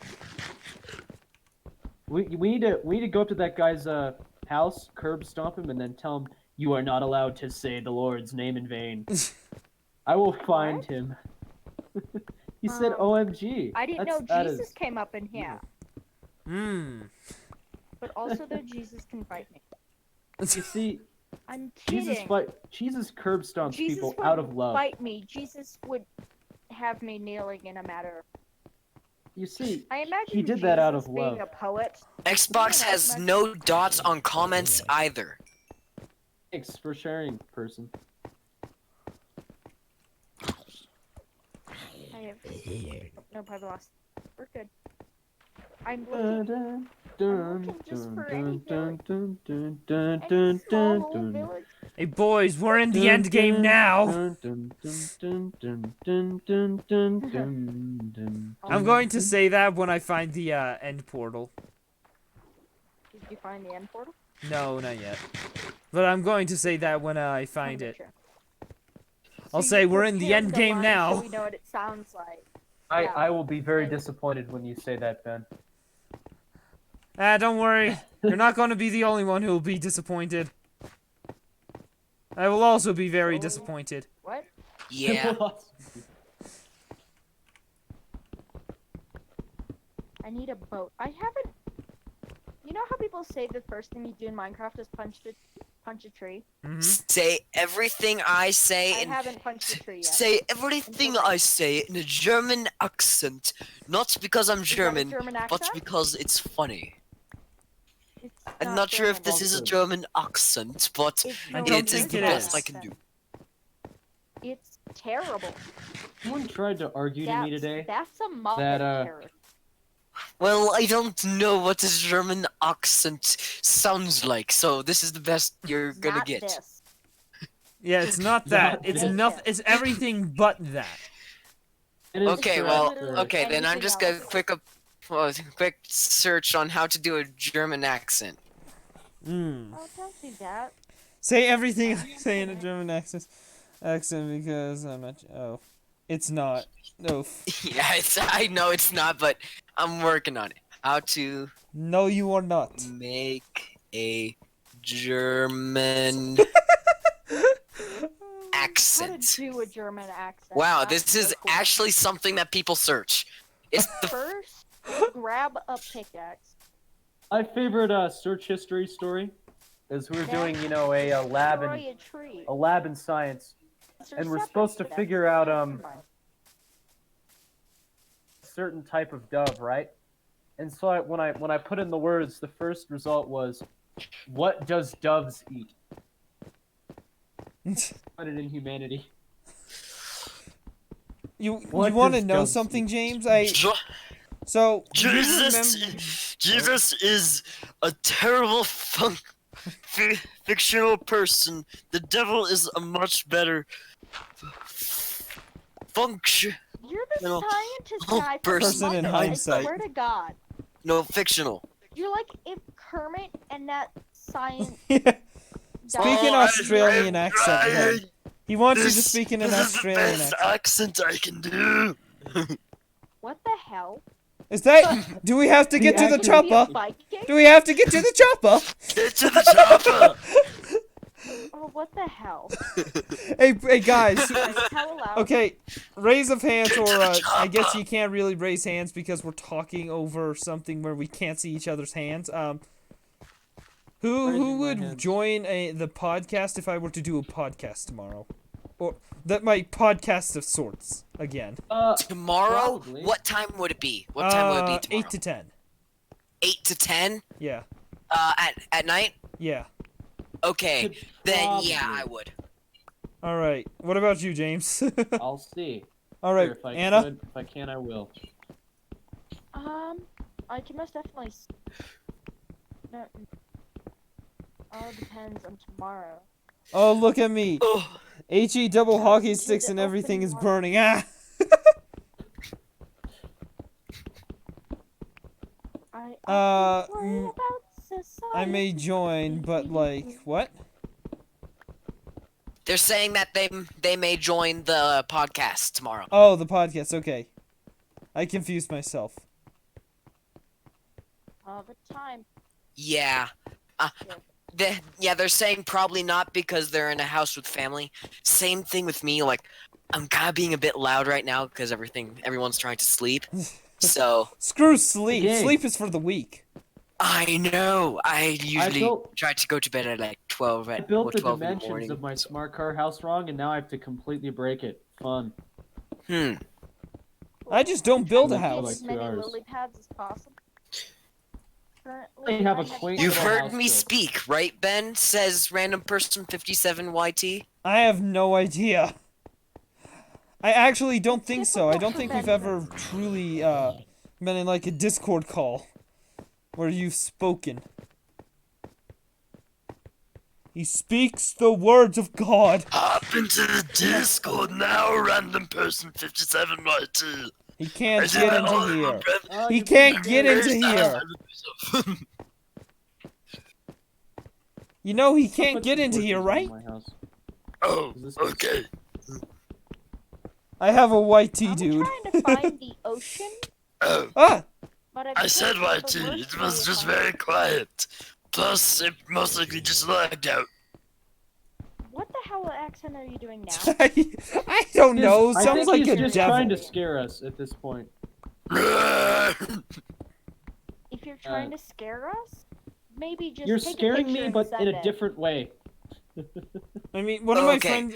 We need to go up to that guy's house, curb stomp him, and then tell him you are not allowed to say the Lord's name in vain. I will find him. He said, "OMG." I didn't know that Jesus is- came up in here. Mmm. But also, though, Jesus can fight me. You see, I'm kidding. Jesus curb stomps Jesus people would out of love. fight me. Jesus would have me kneeling in a matter. You see, I imagine he did that out Jesus of being love. a poet. Xbox has no dots on comments either. Thanks for sharing, person. I have. Nope, I've lost. We're good. I'm looking. looking just for any village. Any small little village. Hey boys, we're in the end game now. I'm going to say that when I find the end portal. Did you find the end portal? No, not yet. But I'm going to say that when I find it. Sure. I'll So say you we're in the prepared end game line now. So we know what it sounds like. I will be very disappointed when you say that, Ben. Ah, don't worry. You're not going to be the only one who will be disappointed. I will also be very disappointed. What? Yeah. I need a boat. I haven't. You know how people say the first thing you do in Minecraft is punch a tree? Say everything I say I in haven't punched a tree yet. say everything I say in a German accent, not because I'm Is that a German, German but accent? because it's funny. It's I'm not sure if German. this is a German accent, but It's I no, don't it is think the it best is. I can do. It's terrible. Someone tried to argue to me today. That's a mock that, terror. Well, I don't know what a German accent sounds like, so this is the best you're gonna Not get. This. Yeah, it's not that. It's this. nothing. It's everything but that. It is Okay, correct, well, sir. okay, then I'm Anything just gonna else? quick search on how to do a German accent. Mm. Oh, don't do that. Say everything I say in a German accent because I'm not. Oh, it's not. No. Yeah, I know it's not, but I'm working on it. How to No, you are not. make a German How accent. to do a German accent. Wow, That's this is so cool. actually something that people search. It's the First, grab a pickaxe. My favorite search history story is we're doing, you know, a lab Destroy in a tree. science, These are and we're separate supposed to steps. figure out Combine. a certain type of dove, right? And so when I put in the words, the first result was, "What does doves eat?" Put it in humanity. You What want to does know doves something, eat? James? So you remember? Jesus is a terrible fictional person. The devil is a much better function. You're the No. scientist Oh, guy. person in hindsight. I swear to God. No, fictional. You're like if Kermit and that science. Speak in Oh, Australian accent. then. He wants you to This- speak in an this is the Australian best accent. accent I can do. What the hell? Is that? Do we have to get to the actually- chopper? Viking? Do we have to get to the chopper? Get to the chopper. Oh, what the hell? Hey guys. Guys, tell aloud. Okay, raise of hands, or to the I guess chopper. you can't really raise hands because we're talking over something where we can't see each other's hands. Who Raising my would hands. join the podcast if I were to do a podcast tomorrow, or that my podcast of sorts again? Tomorrow? Probably. What time would it be? What time would it be tomorrow? 8 to 10. 8 to 10? Yeah, At night? yeah. Okay, Could then yeah, probably. I would. All right. What about you, James? I'll see. All right, Sure, if I Anna. could, if I can, I will. I can most definitely. No. All depends on tomorrow. Oh, look at me. Oh, HE double Yeah, hockey to sticks the and everything open is water. burning. Ah. I Uh, often worry about I may society. join, but like what? they're saying that they may join the podcast tomorrow. Oh, the podcast. Okay. I confused myself. All the time. Yeah. They're saying probably not because they're in a house with family. Same thing with me. Like, I'm kind of being a bit loud right now because everyone's trying to sleep. So Screw sleep. Yay. Sleep is for the weak. I know. I usually built- try to go to bed at like 12 I at built or the 12 in the dimensions morning. of my smart car house wrong, and now I have to completely break it. Fun. I just don't build a Trying to house. get as Like 2 many hours. lily pads as possible. Currently, You have I a quaint You've little heard house me built. speak, right, Ben? Says random person 57YT. I have no idea. I actually don't think so. I don't think we've ever truly been in like a Discord call where you've spoken. He speaks the words of God. Hop into the Discord now, random person 57YT. He can't get into here. Oh, He you can't beat me. get into here. You know he can't Put get some into torches here, on right? my house. Oh, Is this- okay. I have a white tea, I'm dude. trying to find the ocean, Oh, Ah! but I said the YT. worst It was way just to find very quiet. Plus, it most likely just lagged out. What the hell accent are you doing now? I don't know. I Sounds think like he's a just devil. trying to scare us at this point. If you're trying to scare us, maybe just You're take scaring a picture me, and but send in a it. different way. I mean, one of my Okay.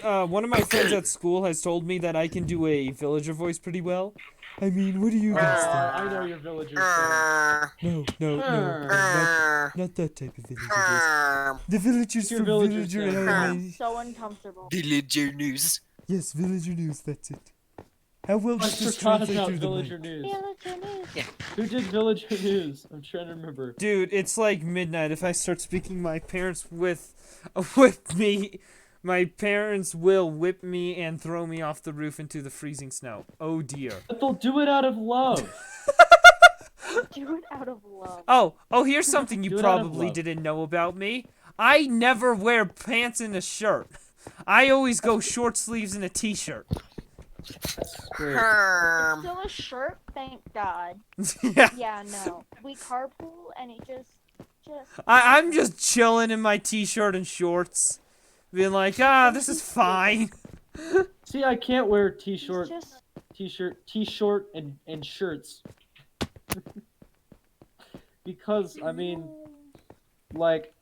friends at school has told me that I can do a villager voice pretty well. I mean, what do you guys think? I know your villagers. Sam. Not that type of villager voice. The villagers Your from villagers Villager sound Anime. So uncomfortable. Villager news. Yes, Villager News, that's it. How well I does this forgot translate about through the villager mic? news. Villager news. Who did villager news? I'm trying to remember. Dude, it's like midnight. If I start speaking, my parents with me. My parents will whip me and throw me off the roof into the freezing snow. Oh dear. But they'll do it out of love. Do it out of love. Oh, here's something you Do it out of probably love. didn't know about me. I never wear pants and a shirt. I always go short sleeves and a t-shirt. That's great. Still a shirt, thank God. Yeah. Yeah, no. We carpool and it just. I'm just chilling in my t-shirt and shorts. Being like, this is fine. See, I can't wear It's t-shirt, just. t-shirt, and shirts. Because, I mean, like,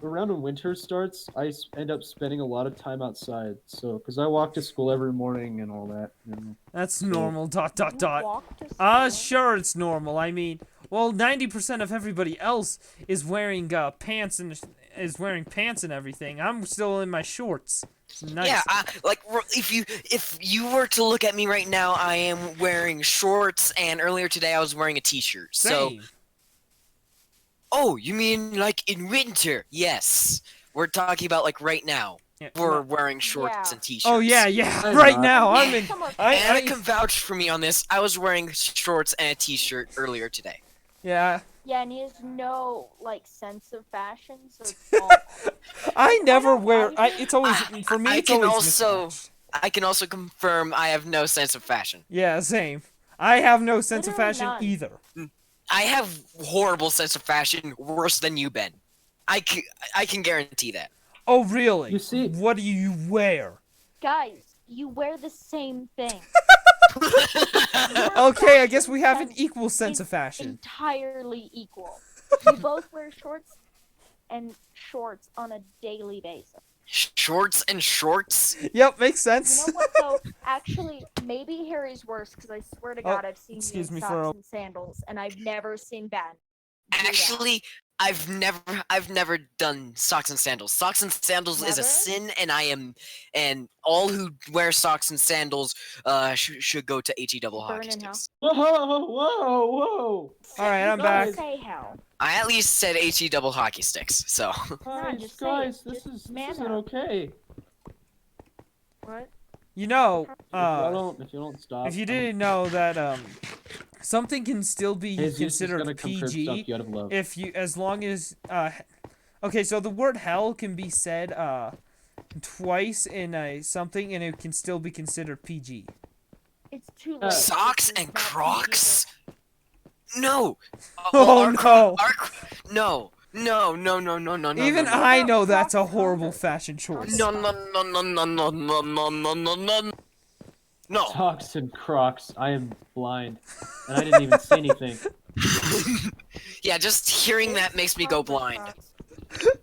around when winter starts, end up spending a lot of time outside. So, because I walk to school every morning and all that. You know. That's So- normal. ... Walk to school. Sure, it's normal. I mean, well, 90% of everybody else is wearing pants and everything. I'm still in my shorts. It's nice. Yeah, if you were to look at me right now, I am wearing shorts, and earlier today I was wearing a t-shirt. So, Same. oh, you mean like in winter? Yes, we're talking about like right now. Yeah, We're well- wearing shorts Yeah. and t-shirts. Oh yeah. I'm Right not. now, I'm in. Come on. Anna I can vouch for me on this. I was wearing shorts and a t-shirt earlier today. yeah. Yeah, and he has no sense of fashion, so it's all. I never don't wear. like It's always for me. I It's can always also- mismatched. I can also confirm I have no sense of fashion. Yeah, same. I have no sense of Literally fashion none. either. I have horrible sense of fashion, worse than you, Ben. I can guarantee that. Oh really? You see- What do you wear? Guys, you wear the same thing. Okay, I guess we have an equal sense of fashion. Entirely equal. You both wear shorts on a daily basis. Shorts and shorts? Yep, makes You sense. know what though? Actually, maybe Harry's worse because I swear to Oh, God I've seen you excuse in me socks for a- and sandals, and I've never seen Ben. do that. Actually, I've never done socks and sandals. Socks and sandals is a Never? sin, and all who wear socks and sandals should go to HE double Burn hockey in hell. sticks. Whoa! All right, I'm Don't back. say hell. I at least said HE double hockey sticks, so Guys, just say guys, it. this Just isn't man up. okay. What? You know, If you don't stop. if you didn't know that something can still be Jesus is considered gonna come curb PG stomp you out of love. as long as okay, so the word hell can be said twice in something and it can still be considered PG. It's too late. socks It's and not PG Crocs? No. Oh, our no. No. No. Even no. I know that's a Crocs horrible Converse. fashion choice. No. No. Socks and Crocs. I am blind, and I didn't even see anything. Yeah, just hearing that makes me go blind.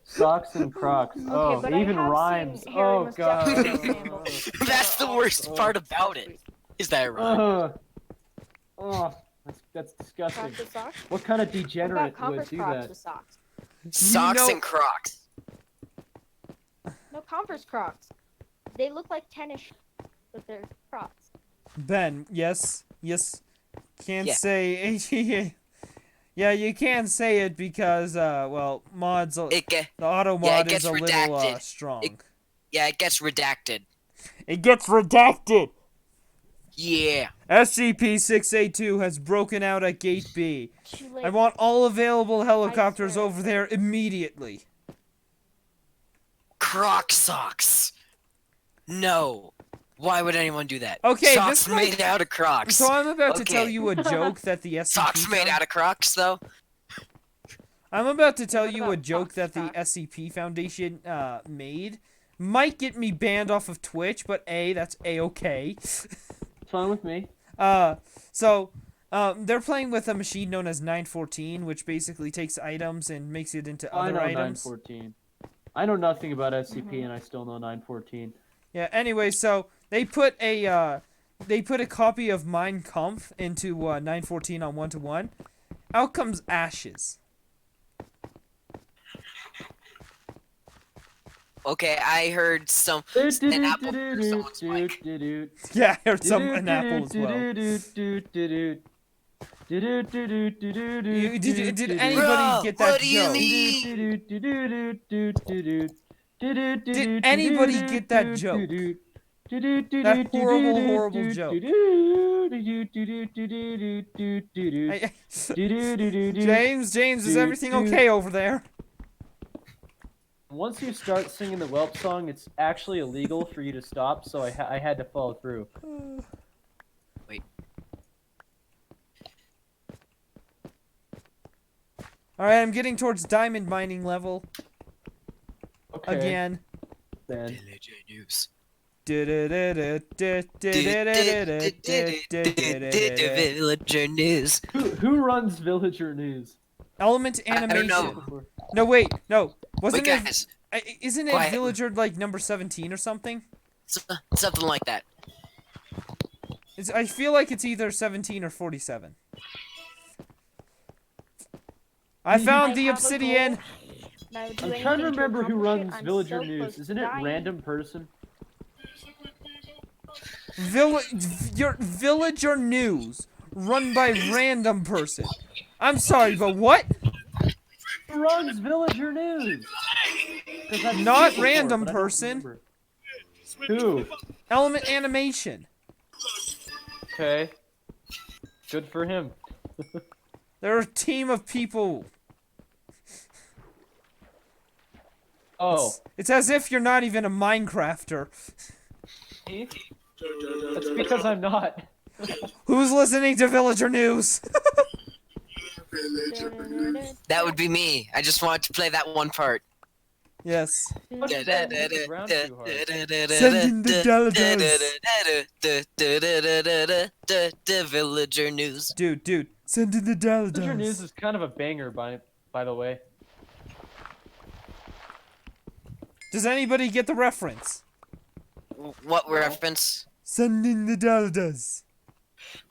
Socks and Crocs. Oh, but it even I have rhymes. seen Harry Oh Must god. Definitely Ramble. That's the worst part about it. Is that it right? Oh, that's disgusting. Crocs with socks? What kind of I've got degenerate would Converse do Crocs that? with socks. Socks know- and Crocs. No, Converse Crocs. They look like tennis, but they're Crocs. Ben, yes. Can't Yeah. say. Yeah, you can't say it because, well, mods. The auto mod yeah, it gets is a little redacted. strong. Yeah, it gets redacted. It gets redacted. Yeah. SCP-682 has broken out at Gate B. I want all available helicopters over there immediately. Croc socks. No. Why would anyone do that? Okay, socks this might- made out of Crocs. So I'm about to Okay. tell you a joke that the SCP. Socks made out of Crocs, though. I'm about to tell you a about joke that the Fox SCP Foundation made. Might get me banned off of Twitch, but that's a-okay. It's fine with me. So they're playing with a machine known as 914, which basically takes items and makes it into I other know items. 914. I know nothing about SCP, and I still know 914. Yeah. Anyway, so they put a copy of Mein Kampf into 914 on 1-to-1. Out comes ashes. Okay, I heard an apple for someone's mic. Yeah, I heard some an apple as well. Did anybody Bro, get that what do you joke? mean? Did anybody get that joke? That horrible, horrible joke. James, is everything okay over there? Once you start singing the Whelp song, it's actually illegal for you to stop, so I had to follow through. Wait. Alright, I'm getting towards diamond mining level. Okay. Again. Then. Villager news. Villager news. Who runs Villager News? Element I don't animation. know. No, wait, no. Wasn't Wait, it? guys. Isn't it Quiet. Villager like number 17 or something? Something like that. I feel like it's either 17 or 47. I found the have a obsidian. goal. Now, do I'm anything trying to remember who accomplish it. runs I'm Villager so News. close to Isn't it dying. random person? Your Villager News, run by random person. I'm sorry, but what? Who runs Villager News? 'Cause I've seen Not it before, random but I don't person. remember. Who? Element animation. Okay. Good for him. They're a team of people. Oh. It's as if you're not even a Minecrafter. See? That's because I'm not. Who's listening to Villager News? That would be me. I just wanted to play that one part. Yes. Push that music around too hard. Send in the The Villager News. Dude, send in the Villager News Daladas. is kind of a banger, by the way. Does anybody get the reference? What reference? Send in the Daladas.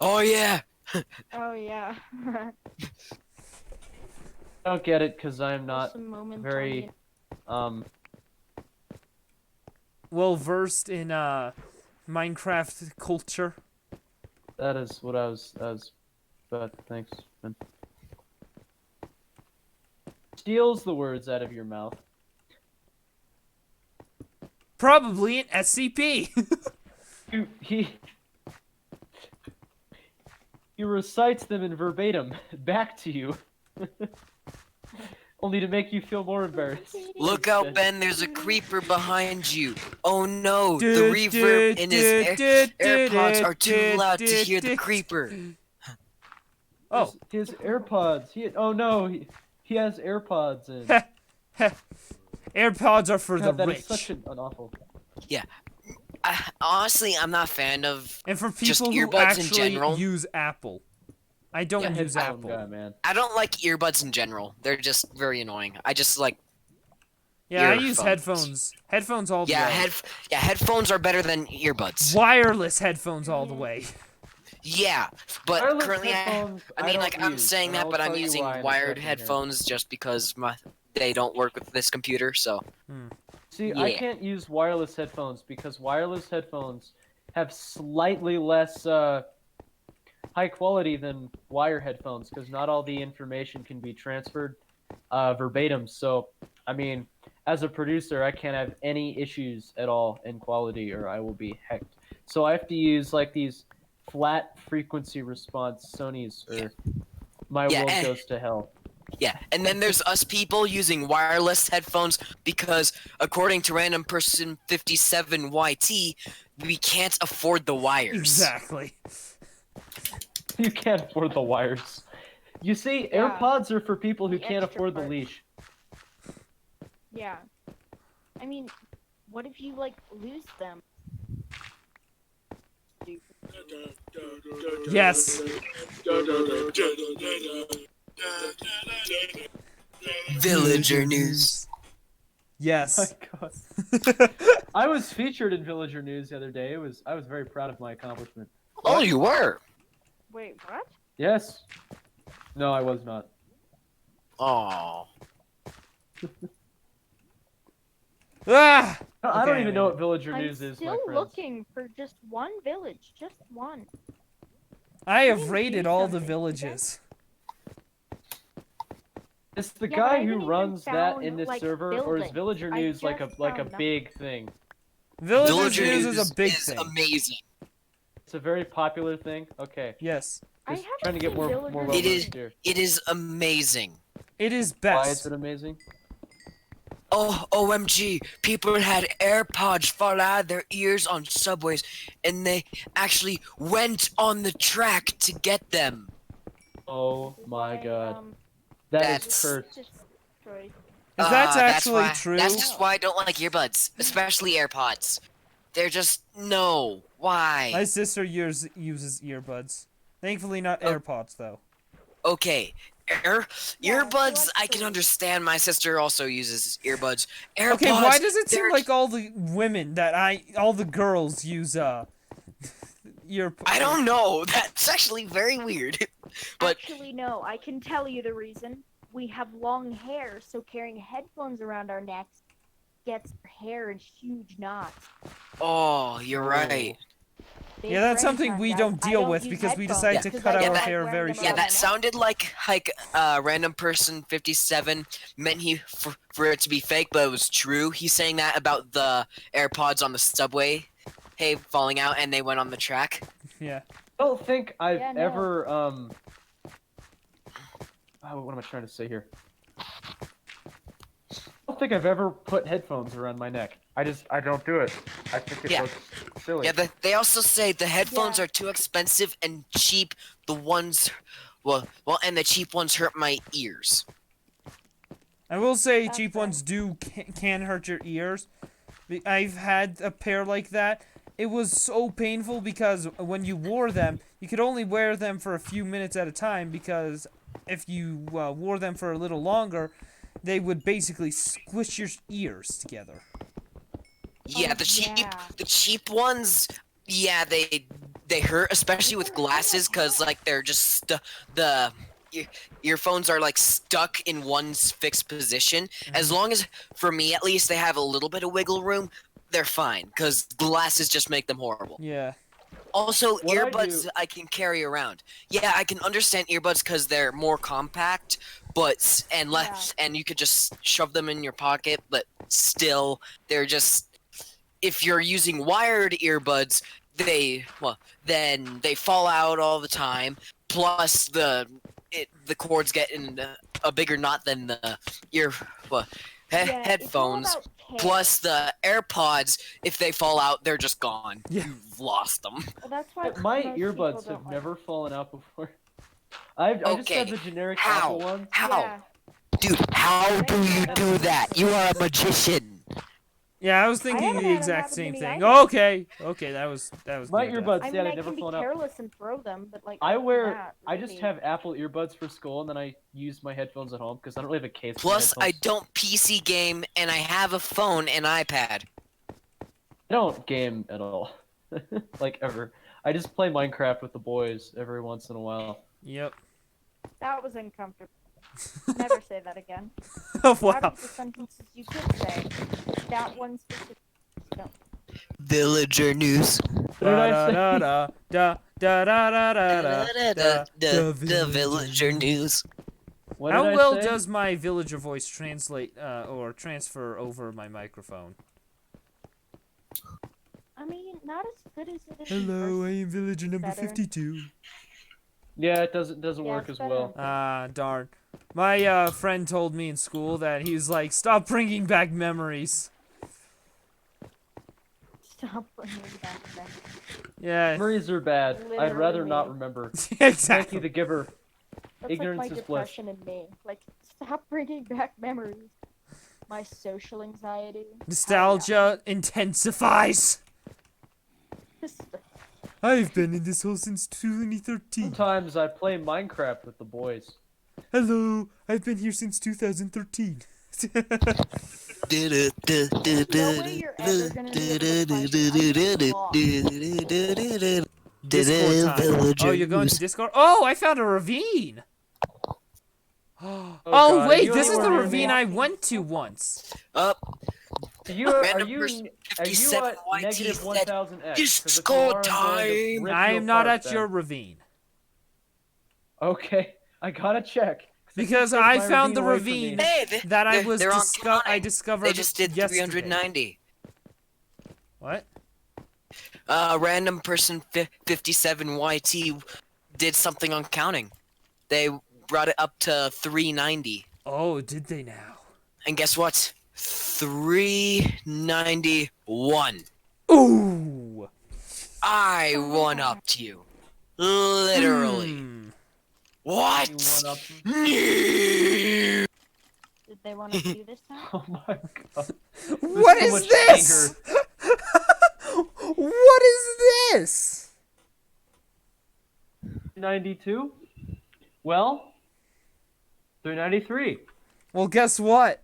Oh yeah. Oh yeah. I don't get it because I'm not Some moment very, Well versed in Minecraft culture. that is what I was, but thanks, man. Steals the words out of your mouth. Probably an SCP. He recites them in verbatim back to you. Only to make you feel more embarrassed. Look out, Ben. There's a creeper behind you. Oh no, the reverb in his AirPods are too loud to hear the creeper. Oh. His AirPods. Oh no, he has AirPods in. AirPods are for the God, that is rich. such an awful. Yeah. honestly, I'm not a fan of. And for Just people who earbuds in actually general. use Apple, I don't Yeah, use Headphone Apple. guy, man. I don't like earbuds in general. They're just very annoying. I just like. Yeah, I use Earphones. headphones. Headphones all the Yeah, way. headphones are better than earbuds. Wireless headphones all the way. Yeah, but Wireless currently, headphones, I mean, don't like I'm use, saying and that, I'll but I'm tell you using why in a wired second here. headphones just because they don't work with this computer. So. See, I Yeah. can't use wireless headphones because wireless headphones have slightly less high quality than wire headphones because not all the information can be transferred verbatim. So, I mean, as a producer, I can't have any issues at all in quality or I will be hecked. So I have to use like these flat frequency response Sony's or my Yeah, world and- goes to hell. Yeah, and then there's us people using wireless headphones because, according to random person 57YT, we can't afford the wires. Exactly. You can't afford the wires. You see, Yeah. AirPods are for people who The can't extra afford the part. leash. Yeah. I mean, what if you like lose them? Yes. Villager news. Yes. My God. I was featured in Villager News the other day. I was very proud of my accomplishment. Oh, you were? Wait, what? Yes. No, I was not. Oh. Ah! I don't Okay, even know what Villager I'm News is, my still friends. looking for just one village, just one. I have didn't raided do all the something, villages. It's the Yeah, but I guy haven't who even runs that found, in this like, server, or is buildings. Villager I News like a just like a found big thing? Villagers Villager News news is a big is thing. amazing. It's a very popular thing. Okay, Yes. I just haven't trying to get seen more villagers well It is- versed here. It is amazing. It is Why is best. it amazing? Oh, OMG, people had AirPods fall out of their ears on subways, and they actually went on the track to get them. Oh my Why, God, that is That's- cursed. Destroyed. That's actually why, true. That's just why I don't like earbuds, especially AirPods. They're just, no, why? My sister uses earbuds. Thankfully not Oh. AirPods though. Okay, Yeah, earbuds, so I can actually- understand. My sister also uses earbuds. AirPods, Okay, why does it seem they're- like all the women all the girls use ear? I don't know. That's actually very weird. But Actually, no. I can tell you the reason. We have long hair, so carrying headphones around our necks gets our hair in huge knots. oh, you're right. Big Yeah, that's brain something time, we guys. don't I deal with use because we headphones decided to because cut I our don't like hair wearing very them Yeah, around short. my that neck. sounded like random person 57 meant for it to be fake, but it was true. He's saying that about the AirPods on the subway, hey, falling out, and they went on the track. Yeah. I don't think I've Yeah, no. ever oh, what am I trying to say here? I don't think I've ever put headphones around my neck. I don't do it. I think it Yeah. looks silly. Yeah, they also say the headphones Yeah. are too expensive and cheap. The ones, well, and the cheap ones hurt my ears. I will say That's cheap fair. ones can hurt your ears. I've had a pair like that. It was so painful because when you wore them, you could only wear them for a few minutes at a time because if you wore them for a little longer, they would basically squish your ears together. Yeah, Oh, the cheap ones. Yeah, they hurt, especially with glasses, cause like they're just the earphones are like stuck in one fixed position. As long as, for me at least, they have a little bit of wiggle room, they're fine. Cause glasses just make them horrible. Yeah. Also, What I earbuds do- I can carry around. Yeah, I can understand earbuds because they're more compact, but and you could just shove them in your pocket. But still, they're just, if you're using wired earbuds, then they fall out all the time. Plus, the cords get in a bigger knot than the headphones. Plus the AirPods, if they fall out, they're just gone. Yeah. You've lost them. Well, that's why My most people earbuds don't have like- never fallen out before. I just Okay, have the generic how? Apple ones. How? Yeah. Dude, how do you do that? You are a magician. Yeah, I was thinking haven't the had 'em exact happen to same me thing. either. Okay, that was My good. earbuds, I yeah, mean, they I never can be fall out. careless and throw them, but like I other than wear, that, I just really. have Apple earbuds for school, and then I use my headphones at home because I don't really have a case. for Plus, my I headphones. don't PC game, and I have a phone and iPad. I don't game at all, like ever. I just play Minecraft with the boys every once in a while. Yep. That was uncomfortable. Never say that again. Wow. Out of the sentences you could say, that one specific. No. Villager news. What did I say? The villager news. What How did I well say? does my villager voice translate or transfer over my microphone? I mean, not as good as it is. Hello, I am villager number Better. 52. Yeah, it doesn't Yeah, work it's as well. better. Ah, darn. My friend told me in school that he's like, stop bringing back memories. Stop bringing back them. Yeah, Memories are bad. I'd rather Literally. not remember. Thank exactly. you, the giver. That's Ignorance like my is bliss. depression in me. Like, stop bringing back memories. My social anxiety. Nostalgia intensifies. Just I've been in this hole since 2013. Sometimes I play Minecraft with the boys. Hello, I've been here since 2013. no way you're ever gonna be able to find Discord time. Oh, you're going to Discord? Oh, I found a ravine. Oh, God, are wait, you this is the anywhere near ravine me? I went to once. Up. Are you Random at person 57 YT negative said, 1000x? "It's 'Cause if you score are, I'm going to time." rip I you am not apart at your then. ravine. Okay, I gotta check. Because Take I my found the away from ravine me. Hey, that I they're- was they're on I counting. discovered They just did yesterday. 390. What? Random person 57 YT did something on counting. They brought it up to 390. Oh, did they now? And guess what? 391. Ooh! I one upped you. Literally. Hmm. What? You one up. Did they want to do this time? Oh my god. What so is much this? What is this? 92? Well, 393. Well, guess what?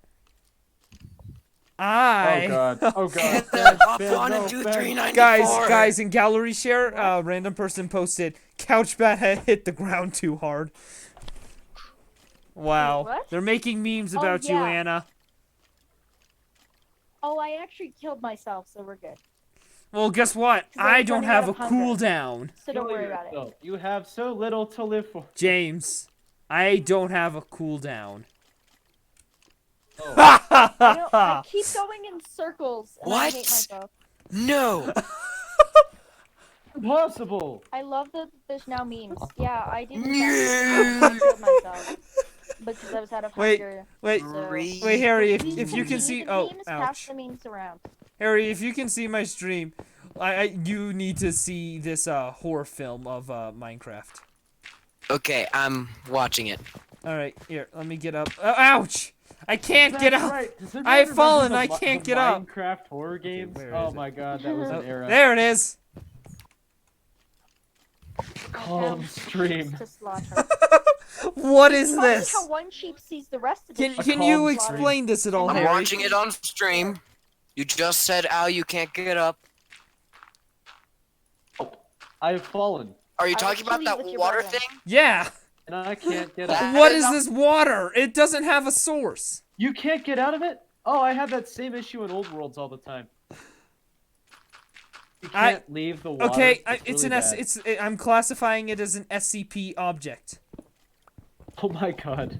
Oh god. Oh god. Up one and do 394. Guys, in gallery share, random person posted, couch bat hit the ground too hard. Wow. Wait, what? They're making memes Oh, about you, yeah. Anna. Oh, I actually killed myself, so we're good. Well, guess what? 'Cause I I was don't running have out a of hunger. cooldown. So don't Kill worry about it. yourself. You have so little to live for. James, I don't have a cooldown. Oh. I keep going in circles, and I What? hate myself. No. Impossible. I love that there's now memes. Yeah, I did. Yeah. I killed myself because I was out of Wait, hunger. wait, So- wait, Harry, if you can Leave see, the oh, memes, pass ouch. the memes around. Harry, if you can see my stream, you need to see this horror film of Minecraft. Okay, I'm watching it. All right, here, let me get up. Ouch! I can't That's get up. right. Does I have everyone fallen, remember I can't the get up. Minecraft horror games. where Oh is it? my god, that was Oh, an era. there it is. Calm stream. To slaughter. What is Funny this? how one sheep sees the rest of the Can sheep. can you calm explain this at all, I'm Harry? watching it on stream. You just said, "Ow, you can't get up." I have fallen, Are you I will talking about kill you that with your water brother. thing? Yeah. and I can't get That- out. What is is not- this water? It doesn't have a source. You can't get out of it? Oh, I have that same issue in Old Worlds all the time. You I- can't leave the water. Okay, it's an really bad. I'm classifying it as an SCP object. Oh my god.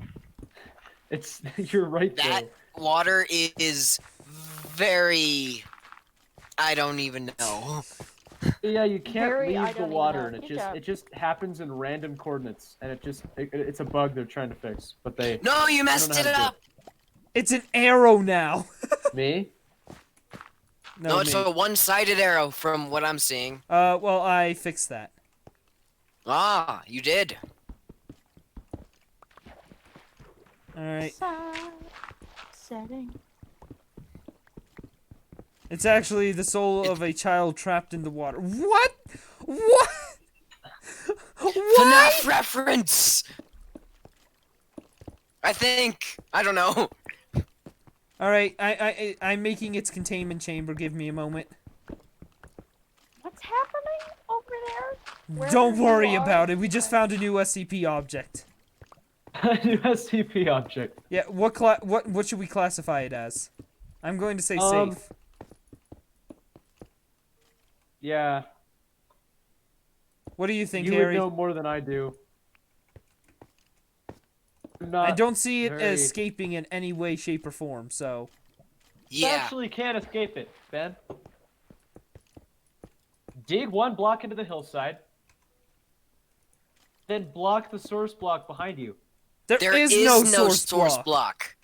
It's you're right That though. water is very. I don't even know. Yeah, you can't Very, I leave the don't even water, know. and Good job. it just happens in random coordinates, and it's a bug they're trying to fix, but they No, you I don't messed know it how to do up. It's an arrow now. Me? No, it's me. a one-sided arrow from what I'm seeing. Well, I fixed that. Ah, you did. All right. Sun setting. It's actually the soul of a child trapped in the water. What? What? FNAF reference! I think. I don't know. Alright, I'm making its containment chamber. Give me a moment. What's happening over there? Where Don't you worry are? about it. We just found a new SCP object. New SCP object. Yeah, what should we classify it as? I'm going to say safe. Yeah. What do you think, You Harry? would know more than I do. I don't see it very- escaping in any way, shape, or form, so... You actually can't escape it, Ben. Dig 1 block into the hillside. Then block the source block behind you. There is no source block.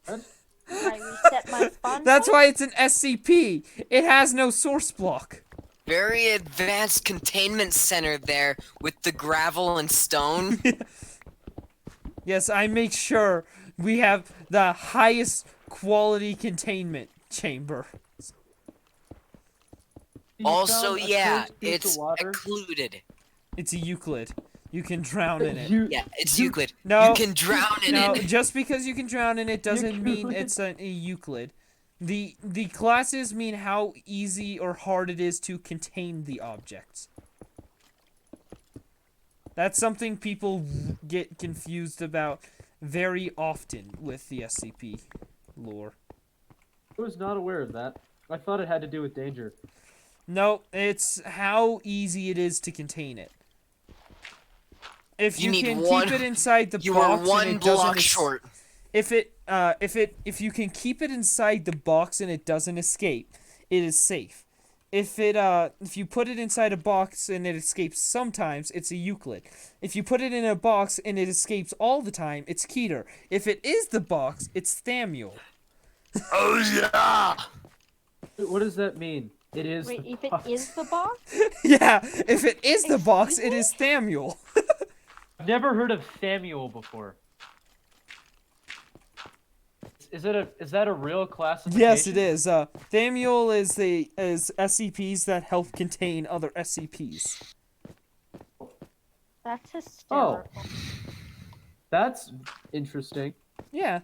Can I reset my spawn That's point? why it's an SCP. It has no source block. Very advanced containment center there with the gravel and stone. Yes, I make sure we have the highest quality containment chamber. Also, yeah, it's occluded. It's a Euclid. You can drown in it. Yeah, it's Euclid. No, You can drown in no, it. just because you can drown in it doesn't mean it's a Euclid. The classes mean how easy or hard it is to contain the objects. That's something people get confused about very often with the SCP lore. I was not aware of that. I thought it had to do with danger. No, it's how easy it is to contain it. If you need can one- keep it inside the you box are one and it doesn't block short. If you can keep it inside the box and it doesn't escape, it is safe. If you put it inside a box and it escapes sometimes, it's a Euclid. If you put it in a box and it escapes all the time, it's Keter. If it is the box, it's Thamuel. Oh yeah! What does that mean? It is. Wait, the if it box. is the box? Yeah, if it is the box, it is Thamuel. I've never heard of Samuel before. Is that a real classification? Yes, it is. Thamuel is SCPs that help contain other SCPs. That's hysterical. Oh. That's interesting. Yeah.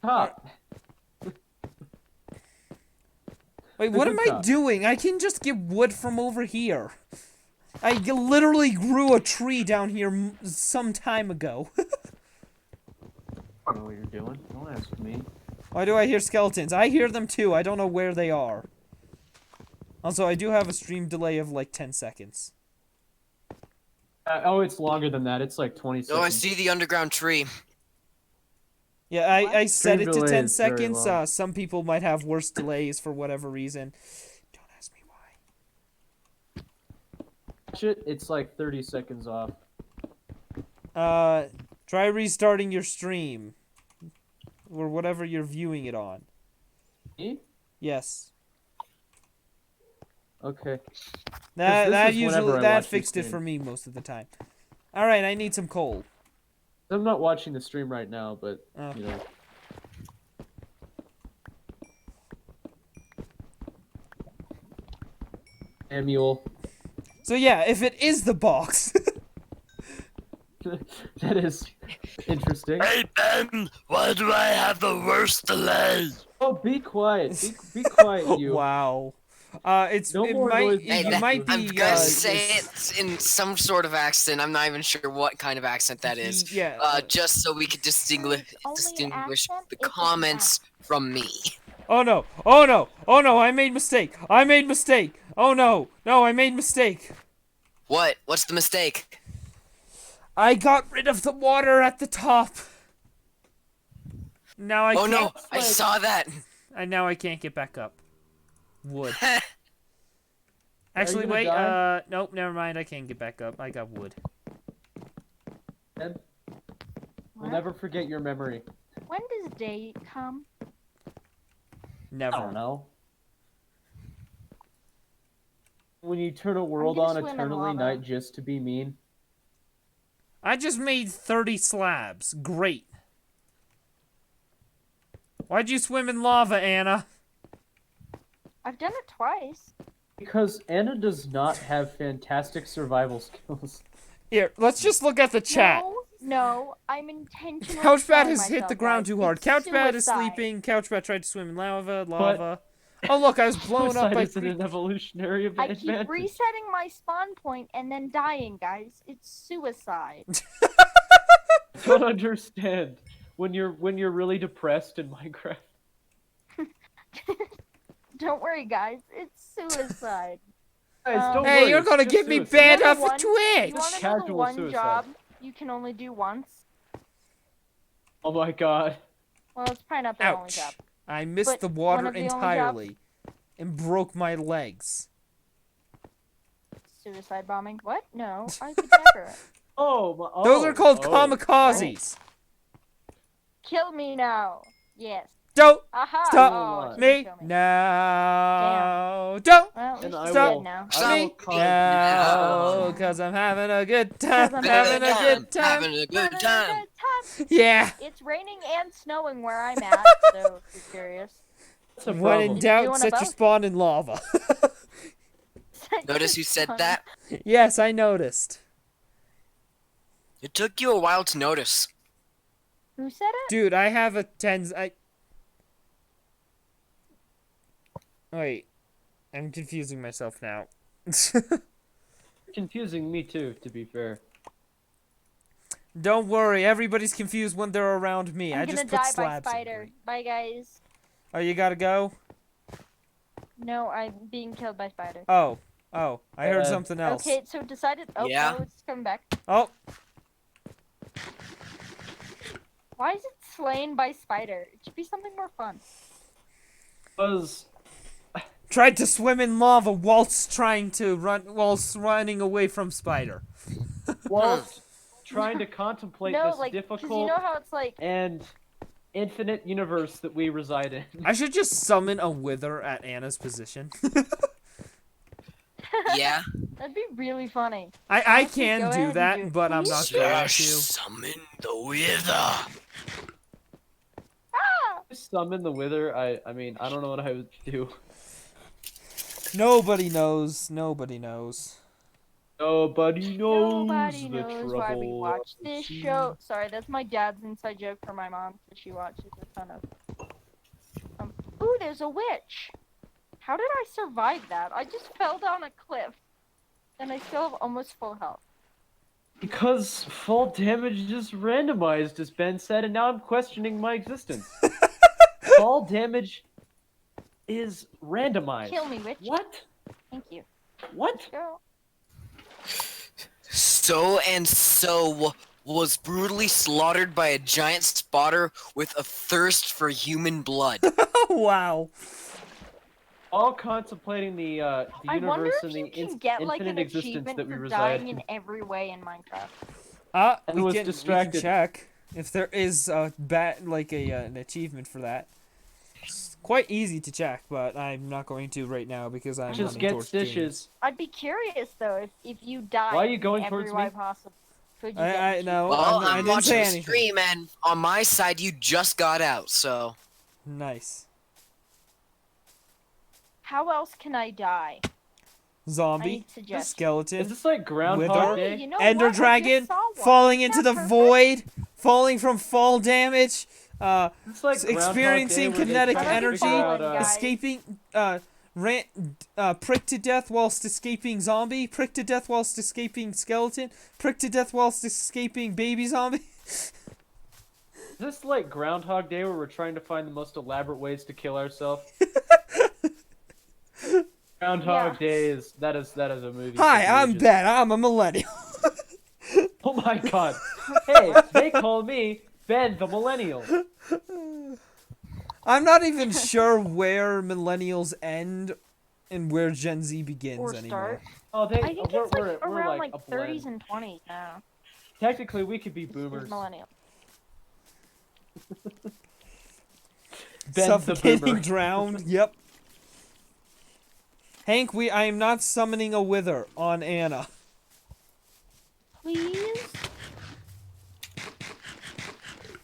Huh. Wait, what am I doing? I can just get wood from over here. I literally grew a tree down here some time ago. I don't know what you're doing. Don't ask me. Why do I hear skeletons? I hear them too. I don't know where they are. Also, I do have a stream delay of like 10 seconds. Oh, it's longer than that. It's like 20 seconds. Oh, I see the underground tree. Yeah, I set it to Stream 10 delay is very seconds. long. Some people might have worse delays for whatever reason. Don't ask me why. Shit, it's like 30 seconds off. Try restarting your stream. Or whatever you're viewing it on. Me? Yes. Okay. That this is whenever I watch the fixed it stream. for me most of the time. Alright, I need some coal. I'm not watching the stream right now, but Oh. you know. Samuel. So yeah, if it is the box. That is interesting. Hey Ben, why do I have the worst delay? Oh, be quiet. Be quiet, you. Wow. It more might noise. Hey, you might be I'm gonna say it in some sort of accent. I'm not even sure what kind of accent that is. Yeah. Just so we could distinguish Only an distinguish accent? the It's an comments from me. Oh no! Oh no! Oh no! I made mistake! I made mistake! Oh no! No, I made mistake! What? What's the mistake? I got rid of the water at the top. Now I Oh can't. no! I saw that. And now I can't get back up. Wood. Actually, gonna wait. die? Nope. Never mind. I can't get back up. I got wood. Ben, we'll What? never forget your memory. When does day come? Never. I don't know. When you turn a world gonna on swim in eternally lava. night just to be mean. I just made 30 slabs. Great. Why'd you swim in lava, Anna? I've done it twice. Because Anna does not have fantastic survival skills. Here, let's just look at the chat. No, I'm intentionally. Couchbat killing has hit myself, the ground guys. too hard. It's Couchbat is suicide. sleeping. Couchbat tried to swim in lava. Oh look, I was blown up Suicide by isn't an evolutionary I advantage. keep resetting my spawn point and then dying, guys. It's suicide. I don't understand. When you're really depressed in Minecraft. Don't worry, guys. It's suicide. Guys, don't Hey, worry, you're it's gonna just get me suicide. banned You know off the of one- Twitch! You want to know the Casual one suicide. job you can only do once? Oh my god. Well, it's probably not the only Ouch. job. I missed But the one water of the only jobs- entirely. And broke my legs. Suicide bombing? What? No, I could never. Oh, Those are called oh. kamikazes. Kill me now. Yes. Don't Aha. stop Oh, me kill me. now. Don't Well, at And least I he's stop will- dead now. I will me call now. Cause I'm having a good time. I'm Having a good time. Having a good time. Yeah. It's raining and snowing where I'm at, so if you're curious. That's a When in problem. doubt, doing set your about- spawn in lava. Notice who said that? Yes, I noticed. It took you a while to notice. Who said it? Dude, I have a 10. Wait. I'm confusing myself now. Confusing me too, to be fair. Don't worry, everybody's confused when they're around me. I'm I gonna just put die by slabs in spider. green. Bye, guys. Oh, you gotta go? No, I'm being killed by spider. Oh. Oh, I heard Uh, something else. Okay, so decided. Oh, Yeah. no, it's coming back. Oh, Why is it slain by spider? It should be something more fun. Was tried to swim in lava whilst running away from spider. whilst trying to contemplate No, this like, because difficult you know how it's like. and infinite universe that we reside in. I should just summon a wither at Anna's position. Yeah. That'd be really funny. I Honestly, can go do ahead and that, do it. but I'm not going Slash to. summon the wither. Summon the wither. I mean, I don't know what I would do. Nobody knows. Nobody knows. Nobody knows Nobody the knows trouble. why we watch of this the show. Sorry, that's my dad's inside joke for my mom, because she watches a ton of. Ooh, there's a witch. How did I survive that? I just fell down a cliff, and I still have almost full health. Because fall damage is randomized, as Ben said, and now I'm questioning my existence. Fall damage is randomized. Kill me, witch. What? Thank you. What? Girl. So and so was brutally slaughtered by a giant spotter with a thirst for human blood. Wow. All contemplating the I wonder universe if and you the can get like infinite an existence achievement that we for reside dying in every way in Minecraft. And We was can distracted. check if there is a an achievement for that. It's quite easy to check, but I'm not going to right now because I'm Just running get towards stitches. James. I'd be curious though if you die Why are you in going every towards way me? possible. Could you I get know. Well, I I'm didn't say watching the anything. stream, and on my side, you just got out, so. Nice. How else can I die? I Zombie, need suggestions. skeleton, Is this like Groundhog Wither? Day? You know Ender what? I just dragon, saw one. falling Isn't into the that perfect? void, falling from fall damage, It's like Groundhog experiencing Day where they kinetic try to energy, figure out, guys. escaping, pricked to death whilst escaping zombie, pricked to death whilst escaping skeleton, pricked to death whilst escaping baby zombie. Is this like Groundhog Day where we're trying to find the most elaborate ways to kill ourselves? Groundhog Yeah. Day is that is a movie. Hi, for I'm ages. Ben. I'm a millennial. Oh my god. Hey, they call me Ben the Millennial. I'm not even sure where millennials end and where Gen Z begins Or anymore. start. Oh, they I think we're, it's like we're around like like a blend. 30s and 20s now. Technically, we could be This is boomers. millennial. Ben the Suffocating, boomer. drowned. Yep. Hank, I am not summoning a wither on Anna. Please?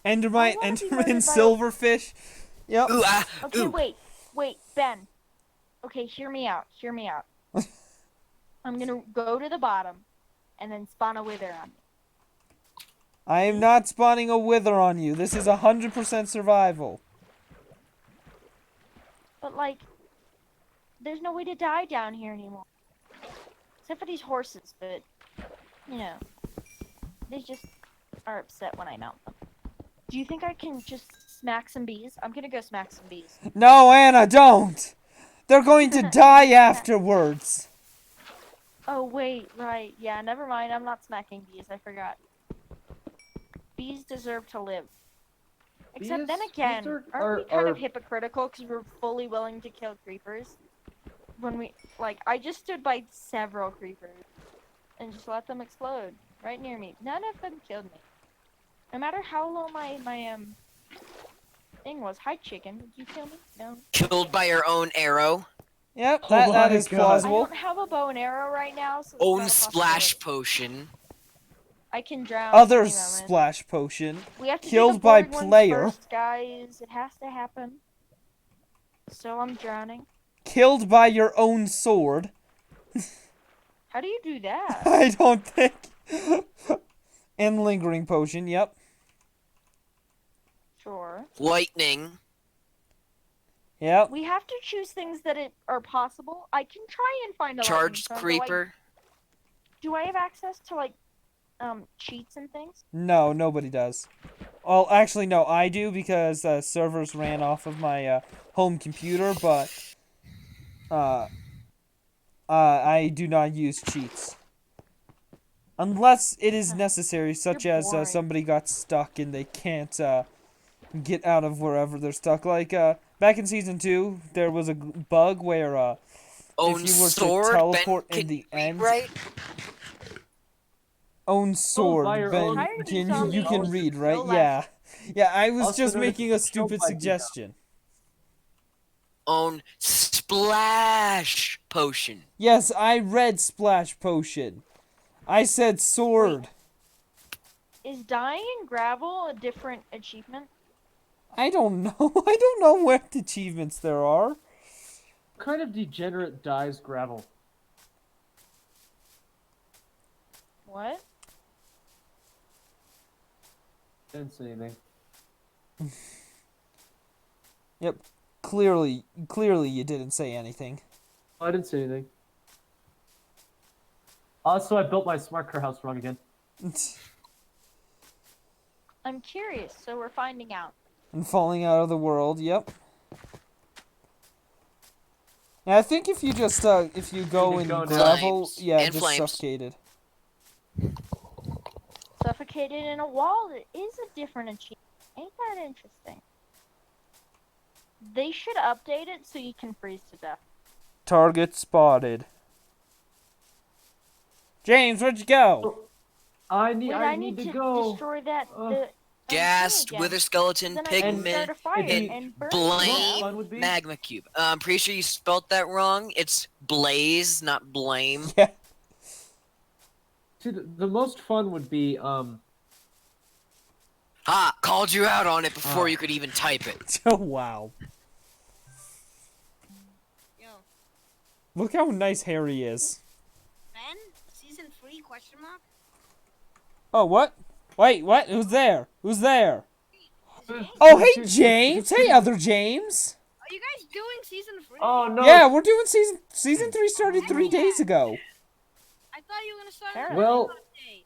Endermite, I wanna be Enderman, murdered by a- silverfish. Yep. Ooh, ah, Okay, ooh. wait, Ben. Okay, hear me out. I'm gonna go to the bottom, and then spawn a wither on me. I am not spawning a wither on you. This is 100% survival. But like, there's no way to die down here anymore. Except for these horses, but you know, they just are upset when I mount them. Do you think I can just smack some bees? I'm gonna go smack some bees. No, Anna, don't. They're going to die afterwards. Oh wait, right. Yeah, never mind. I'm not smacking bees. I forgot. Bees deserve to live. Except then Bees again, are- aren't we kind are- of hypocritical because we're fully willing to kill creepers? When we, like, I just stood by several creepers and just let them explode right near me. None of them killed me. No matter how low my thing was. Hi, chicken. Did you kill me? No. Killed by your own arrow. Yep, Oh that my is God. I plausible. don't have a bow and arrow right now, so it's Own not a splash possibility. potion. I can drown. at Other any moment. splash potion. We have to Killed do the by boring ones player. first, guys. It has to happen. So I'm drowning. Killed by your own sword. How do you do that? I don't think. And lingering potion, yep. Sure. Lightning. Yep. We have to choose things that are possible. I can try and find a Charged lightning storm, creeper. Do I have access to like cheats and things? No, nobody does. Well, actually, no, I do because servers ran off of my home computer, but I do not use cheats. Unless it is necessary, such You're as boring. somebody got stuck and they can't get out of wherever they're stuck. Like, back in Season 2, there was a bug where Own if you were sword. to Ben, teleport in can the you read end... right? Own sword, by your Ben, own you can zombies. read, Go right? left. Yeah. Yeah, I was Also just known as making a killed stupid by suggestion. Own splash potion. Yes, I read splash potion. I said sword. Is dying in gravel a different achievement? I don't know. I don't know what achievements there are. What kind of degenerate dies gravel? What? Didn't say anything. Yep. Clearly you didn't say anything. I didn't say anything. Also, I built my smart car house wrong again. I'm curious, so we're finding out. And falling out of the world, yep. Yeah, I think if you just, if you go in go now. gravel, Flames. yeah, And just flames. suffocated. Suffocated in a wall is a different achievement. Ain't that interesting? They should update it so you can freeze to death. Target spotted. James, where'd you go? I Wait, need to go. destroy that. Ugh. The Ghast, again. wither skeleton, Then I can pigment, start a fire and and burn blame, fun would be? magma cube. I'm pretty sure you spelt that wrong. It's blaze, not blame. Yeah. See, the most fun would be Ha! Called you out on it before Oh. you could even type it. Oh, wow. Yo, Look how nice Harry is. Ben? Season 3, question mark? Oh, what? Wait, what? Who's there? Who's there? James? Oh, hey, James! Hey, other James! Are you guys doing season 3? Oh no. Yeah, we're doing season 3 started 3 days ago. I thought you were gonna start Sure. on Well- the update.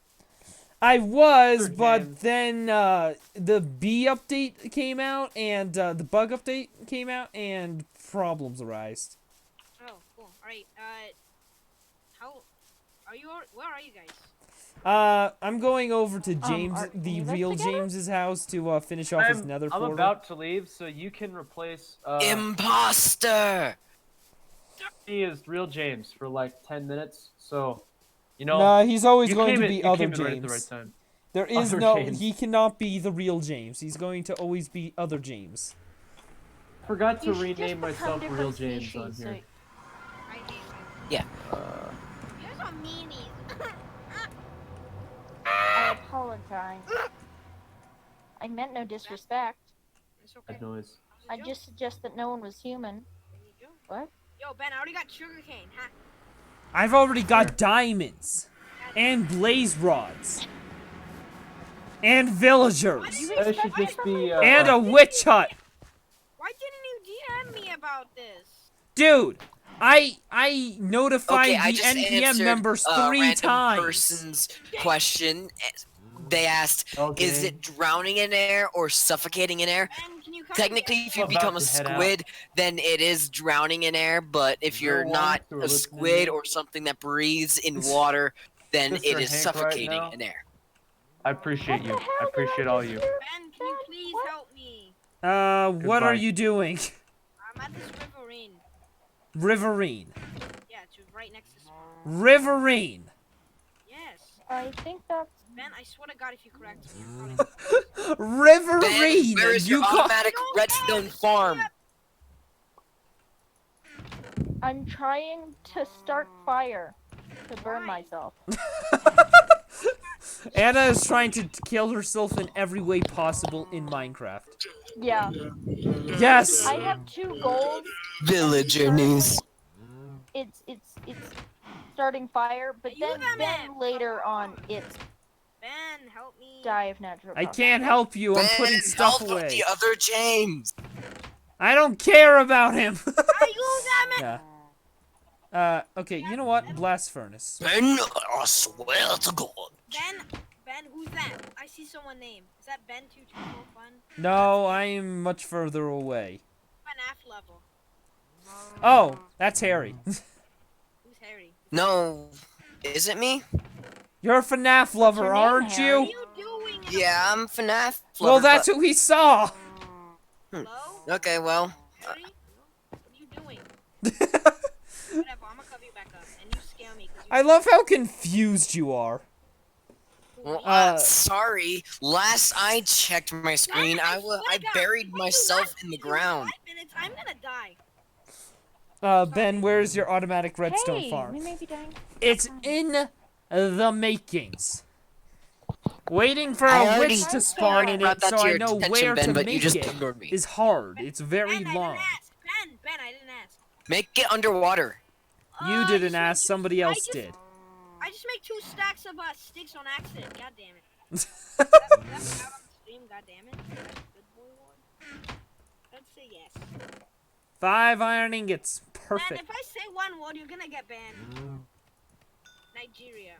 I was, Sure, but James. then the B update came out, and the bug update came out, and problems arise. Oh, cool. Alright, how are you where are you guys? I'm going over to James, are the you guys real together? James's house to finish off his nether I'm portal. about to leave, so you can replace Imposter! me as real James for like 10 minutes. So, you know, Nah, he's always you going came to in- be you other came in right at James. the right time. There is Other no, James. he cannot be the real James. He's going to always be other James. Forgot to You should rename just myself become real different James on species, here. I hate Yeah. you guys are meanies. I apologize. I meant no disrespect. It's okay. Bad noise. I just suggest that no one was human. What? Yo, Ben, I already got sugarcane, huh? I've already got diamonds. And blaze rods. And villagers. That should just be. And a witch hut. Why didn't you DM me about this? Dude, I notified Okay, I the just NPM answered members a 3 random times. person's question. They asked, Okay. is it drowning in air or suffocating in air? Ben, can you come Technically, if you I'm become about a to head out. squid, then it is drowning in air, but if you're No not one to a listen to squid me. or something that breathes in water, then Mr. it is Hank right suffocating now? in air. I appreciate you. I appreciate all you. Ben, can you please help me? What are Goodbye. you doing? I'm at this riverine. Riverine. Yeah, it's right next to spawn. Riverine. Yes. I think that's. Ben, I swear to God, if you correct me, I'm calling you. Riverine. Ben, where is you your call- automatic redstone farm? I'm trying to start fire to burn myself. Anna is trying to kill herself in every way possible in Minecraft. Yeah. Yes. I have 2 goals. Villager news. It's starting fire, but You then them it. later on it's Ben, help me. die of natural I causes. can't help you. I'm Ben, putting stuff help away. the other James. I don't care about him. Are you them it? yeah. Okay, you know what? Blast furnace. Ben, I swear to God. Ben, who's that? I see someone named. Is that Ben 2241? No, I'm much further away. FNAF level. Oh, that's Harry. Who's Harry? No, is it me? You're a FNAF lover, name, aren't Harry? you? What are you doing? In Yeah, I'm FNAF. Well, lover, that's what we saw. Hello? but- Okay, well, Harry? What are you doing? Whatever, I'm gonna cover you back up. And you scare me. 'Cause you I love how confused you are. sorry. Last I checked my screen, I buried myself in the ground. 5 minutes, I'm gonna die. Ben, where's your automatic redstone Hey, farm? we may be dying. It's in the makings. Waiting for I a already- witch to spawn in brought it that so to I your know attention, where Ben, to but you make just it ignored me. is hard. It's very Ben, I long. didn't ask. Ben, I didn't ask. Make it underwater. You didn't just ask, make somebody I else just- did. I just make 2 stacks of sticks on accident. God damn it. That's out on the stream. God damn it. Good boy one. Let's say yes. 5 iron ingots. Man, Perfect. if I say one word, you're gonna get banned. Nigeria.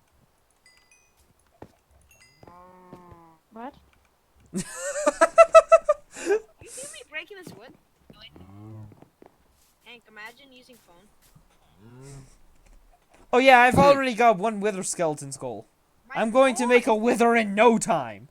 What? You see me breaking this wood? Hank, imagine using phone. Oh yeah, I've already got 1 wither skeleton skull. My I'm going to phone- make a wither in no time.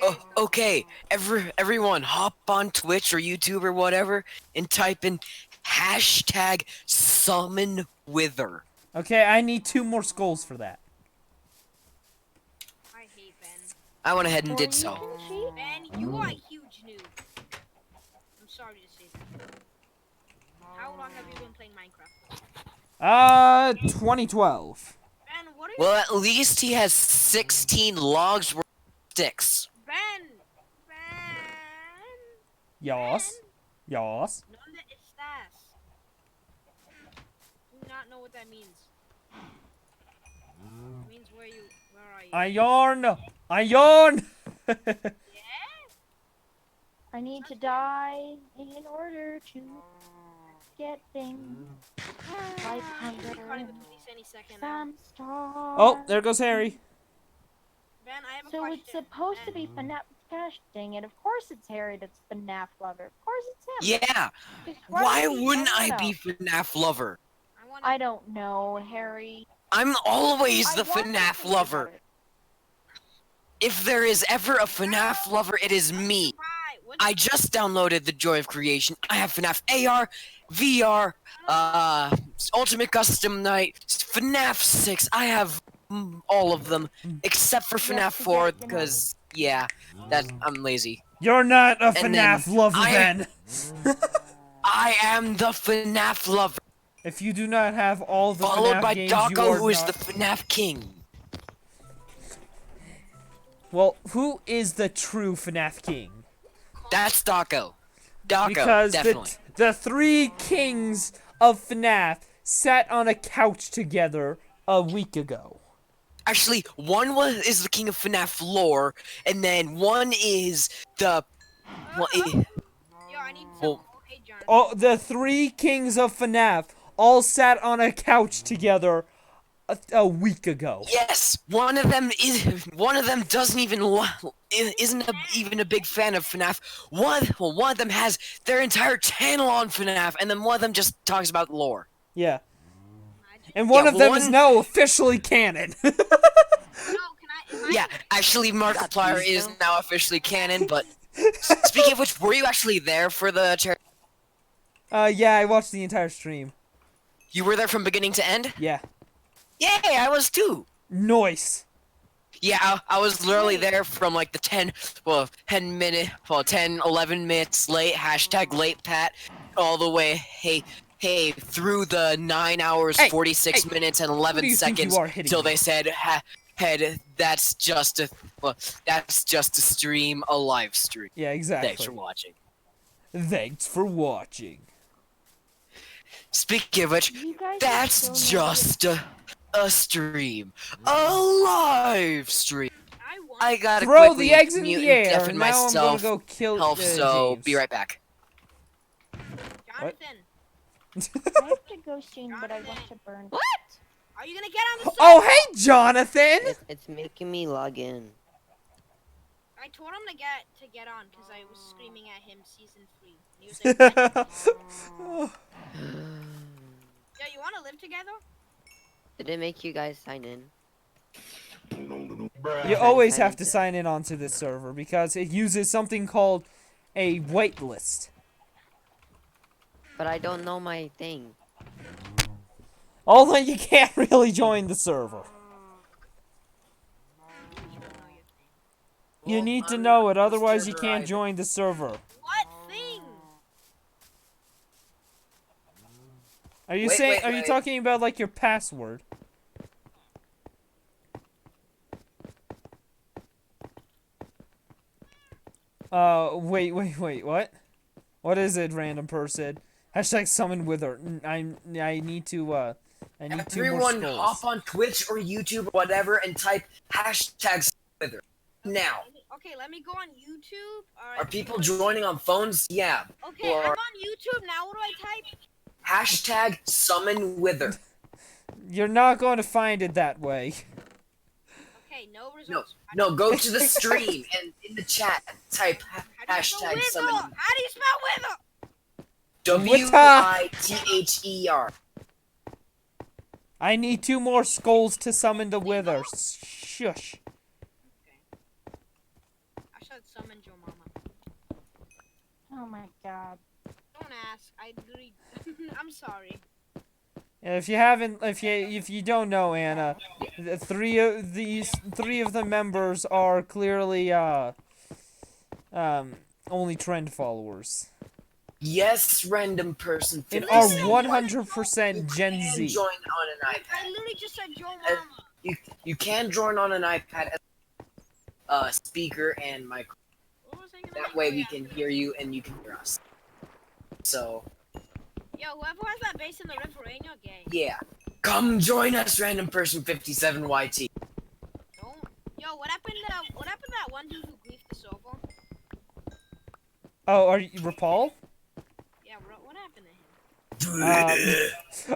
Oh, okay, everyone, hop on Twitch or YouTube or whatever and type in hashtag summon wither. Okay, I need 2 more skulls for that. I hate Ben. I went ahead and Or did you so. can cheat. Ben, you are a huge noob. I'm sorry to say that. How long have you been playing Minecraft? 2012. Ben, what are you? Well, at least he has 16 logs worth of sticks. Ben. Yas. Yas. ¿Dónde estás? Do not know what that means. It means where are you? Iron. Iron. I need to die in order to get things like Calling the hunger. police any second now. Some star. Oh, there goes Harry. Ben, I have a So question. it's supposed to be Ben, FNAF. Gosh dang it! Of course it's Harry that's FNAF lover. Of course it's him. Yeah, Just why would he wouldn't say I so? be FNAF lover? I don't know, Harry. I'm always the I want you to FNAF think lover. about it. If there is ever a FNAF lover, it is me. I just downloaded the Joy of Creation. I have FNAF AR, VR, Ultimate Custom Night, FNAF 6. I have all of them, except for FNAF 4, because, yeah, I'm lazy. You're not a And then FNAF lover then. I am the FNAF lover, If you do not have all the followed FNAF by games, you Dako, are who is not... the FNAF king. Well, who is the true FNAF king? That's Dawko. Dawko, Because definitely. the three kings of FNAF sat on a couch together a week ago. Actually, one is the king of FNAF lore, and then one is the. Well, Yo, I need some. well, Okay, Jonathan. Oh, the three kings of FNAF all sat on a couch together a week ago. yes, one of them doesn't even even a big fan of FNAF. One of them has their entire channel on FNAF, and then one of them just talks about lore. Yeah. And one Yeah, of them is one- now officially canon. No, can I? Yeah, actually, Markiplier is now officially canon. But speaking of which, were you actually there for the charity? Yeah, I watched the entire stream. You were there from beginning to end? Yeah. Yay, I was too. Nice. Yeah, I was literally there from like the 10, 11 minutes late, hashtag late Pat, all the way, hey, through the 9 hours, Hey, 46 hey, minutes, and who do 11 you think you seconds are hitting till me? they said, that's just a stream, a live stream. Yeah, exactly. Thanks for watching. Thanks for watching. Speaking of which, You guys are that's so just a stream. A live stream. I gotta Throw quickly the eggs in mute the and air. deafen Now I'm myself. gonna go kill Health, so James. be right back. Jonathan. I have to go soon, but I want to burn. What? Are you gonna get on the Oh, hey, Jonathan! It's making me log in. I told him to get on because I was screaming at him season 3. And he was like, "What?" Yo, you wanna live together? Did it make you guys sign in? You always have to sign in onto this server because it uses something called a whitelist. But I don't know my thing. Although you can't really join the server. You need to know it, otherwise you can't join the server. What thing? Are you Wait, saying? wait, Are you wait. talking about like your password? Wait, what? What is it, random person? Hashtag summon wither. I need to, I need two more Everyone skulls. hop on Twitch or YouTube or whatever and type hashtag Wither. Now, Okay, let me go on YouTube. are people joining on phones? Yeah. Okay, I'm Or on YouTube now. What do I type? hashtag summon Wither. You're not going to find it that way. Okay, no No, results. no, go to the stream and in the chat type hashtag Wither. summon How do you spell wither? WITHER. I need two more skulls to summon the wither. Shush. I should summon your mama. Oh my god. Don't ask. I really. I'm sorry. If you haven't, if you don't know, Anna, three of the members are clearly only trend followers. Yes, random person. And are 57. 100% Gen You can Z. join on an iPad. I literally just said your mama. You can join on an iPad as speaker and microphone. What was I gonna That say? way we can hear you and you can hear us. So, Yo, whoever has that base in the Riverina gang. yeah. Come join us, random person 57YT. Don't. Yo, what happened to that one dude who griefed the server? Oh, are you Rapal? Yeah, what happened to him?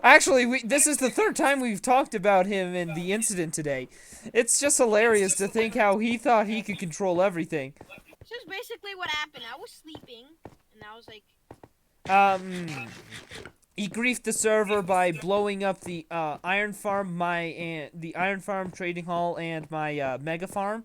Actually, this is the third time we've talked about him in the incident today. It's just hilarious to think how he thought he could control everything. This is basically what happened. I was sleeping, and I was like, He griefed the server by blowing up the iron farm, the iron farm trading hall, and my mega farm,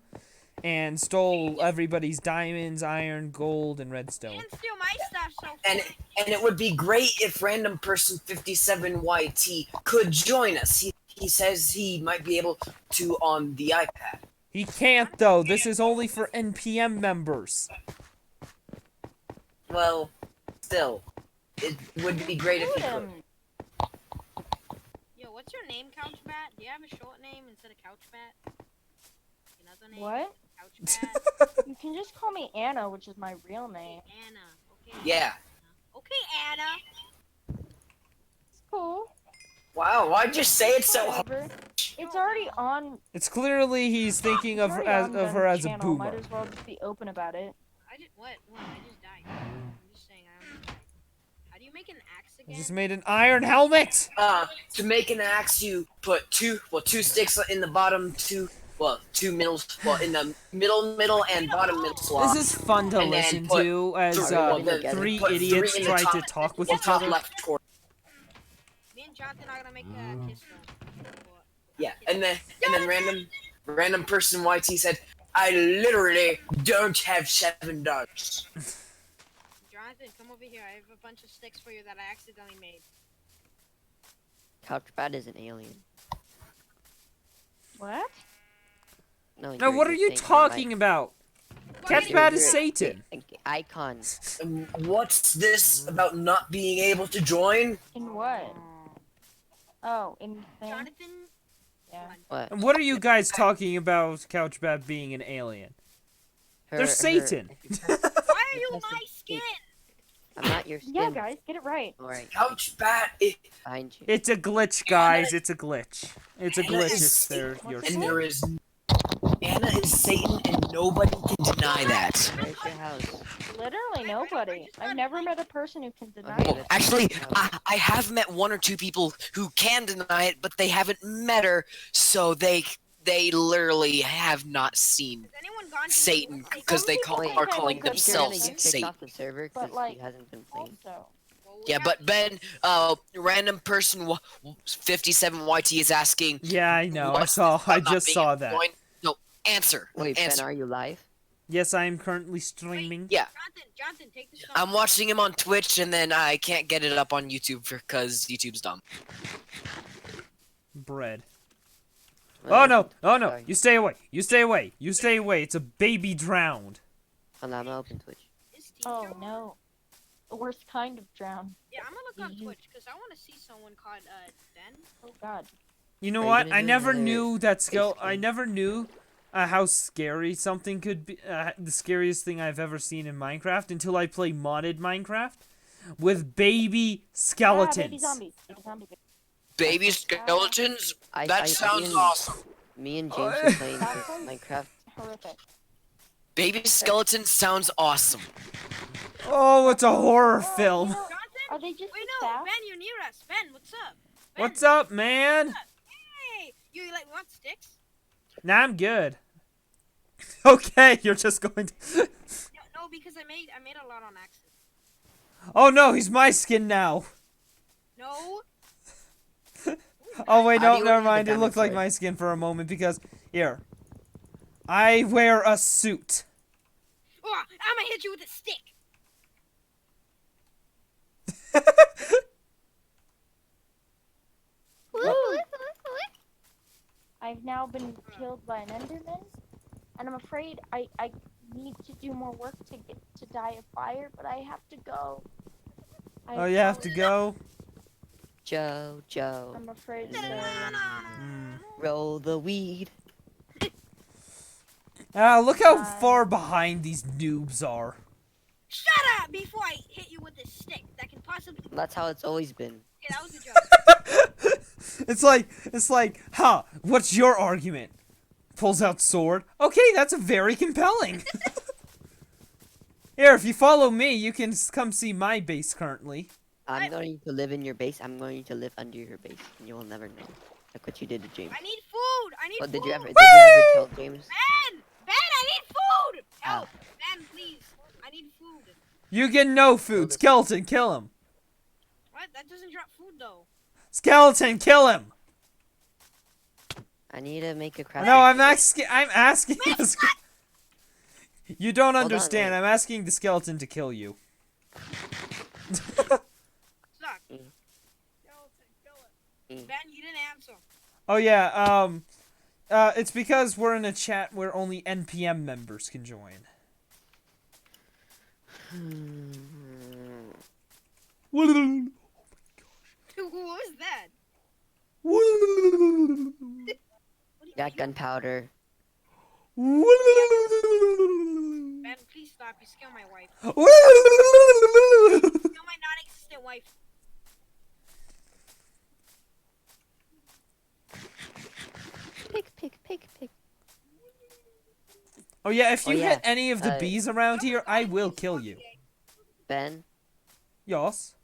and stole everybody's diamonds, iron, gold, and redstone. and steal my stuff. So And it would be great if random person 57YT could join us. He says he might be able to on the iPad. He can't though. This is only for NPM members. Well, still, it would be great if he could. Yo, what's your name, Couchbat? Do you have a short name instead of Couchbat? Another name? What? Couch bat. You can just call me Anna, which is my real name. Anna. Okay. Yeah. Okay, Anna. It's cool. Wow, why'd you say it so hard? Whatever. It's already on. It's clearly he's thinking of It's her already as, on her the as a channel. Might boomer. as well just be open about it. I just what? I just died. I'm just saying I almost died. How do you make an axe I again? just made an iron helmet. To make an axe, you put two sticks in the bottom, two middle, in the middle and bottom middle slot. This is fun to And then listen put to as then three put idiots in the try top- to talk with the each top other. left corner. Me and Jonathan are gonna make a kiss film. Yeah, and then random person YT said, "I literally don't have $7." Jonathan, come over here. I have a bunch of sticks for you that I accidentally made. Couchbat is an alien. What? No, Now, what are you talking about? Couchbat is Satan. Icon. What's this about not being able to join? In what? Oh, in thing? Jonathan. Yeah. What? And what are you guys talking about Couchbat being an alien? They're Satan. Why are you my skin? I'm not your skin. Yeah, guys, get it right. Alright. Couchbat. Behind you. It's a glitch, guys. It's a glitch. It's a Anna glitch is if they're your And there is Anna is Satan, and nobody can deny that. Where's your house? Literally nobody. I've never met a person who can deny Okay, it. Actually, I have met one or two people who can deny it, but they haven't met her, so they literally have not seen Has anyone gone to Satan the- because they Some people are think I'm calling a good themselves You're gonna get kicked Satan. off the server But, because like, he hasn't been playing. Also, Well, we Yeah, have- but Ben, random person 57 YT is asking. Yeah, I know. I what's saw. this I about not just being saw able to that. join? No, answer. Wait, answer. Ben, are you live? Yes, I am currently streaming. Yeah, Jonathan, take this. I'm watching him on Twitch, and then I can't get it up on YouTube because YouTube's dumb. Bread. Well, Oh no! Oh no! sorry. You stay away! You stay away! You stay away! It's a baby drowned. Hold on, I'm gonna open Twitch. oh no. The worst kind of drown. Yeah, I'm gonna look on Mhm. Twitch because I want to see someone called Ben. Oh god. You know Are you what? gonna I do never another knew that face skill. I cam? never knew how scary something could be. The scariest thing I've ever seen in Minecraft until I play modded Minecraft with baby skeletons. Ah, baby zombies. Baby zombie. Baby skeletons? That me sounds and- awesome. Me and James are playing That sounds Minecraft. horrific. Baby skeletons sounds awesome. Oh, it's a horror Oh, film. you know, are they just Wait, the no, staff? Ben, you're near us. Ben, what's up? Ben, What's up, man? Hey, you like want sticks? Nah, I'm good. Okay, you're just going to. No, because I made a lot on accident. Oh no, he's my skin now. No. Oh wait, How no, do you never order the mind. It looked like dinosaur? my skin for a moment because here, I wear a suit. Oh, I'm gonna hit you with a stick. I've now been killed by an Enderman, and I'm afraid I need to do more work to get to die of fire, but I have to go. Oh, you have to go. Joe, I'm afraid so. roll the weed. Look how far behind these noobs are. Shut up before I hit you with this stick that can possibly. That's how it's always been. Okay, that was a joke. It's like, huh? What's your argument? Pulls out sword. Okay, that's very compelling. Here, if you follow me, you can come see my base currently. I'm going to live in your base. I'm going to live under your base, and you will never know. Like what you did to James. I need food. I need Well, food. did you ever tell James? Ben, I need food. Help, Ben, please. I need food. You get no food. Skeleton, kill him. What? That doesn't drop food though. Skeleton, kill him. I need to make a crafting. No, I'm asking. You don't on, understand. wait. I'm asking the skeleton to kill you. Suck. Mm. Ben, you didn't answer. Oh yeah. It's because we're in a chat where only NPM members can join. Who was that? Got gunpowder. Ben, please stop. You scare my wife. Pick, Scare my non-existent wife. Pick. Oh yeah, if Oh, you yeah. hit any of the Uh, bees around here, I will kill you. Ben, Yes.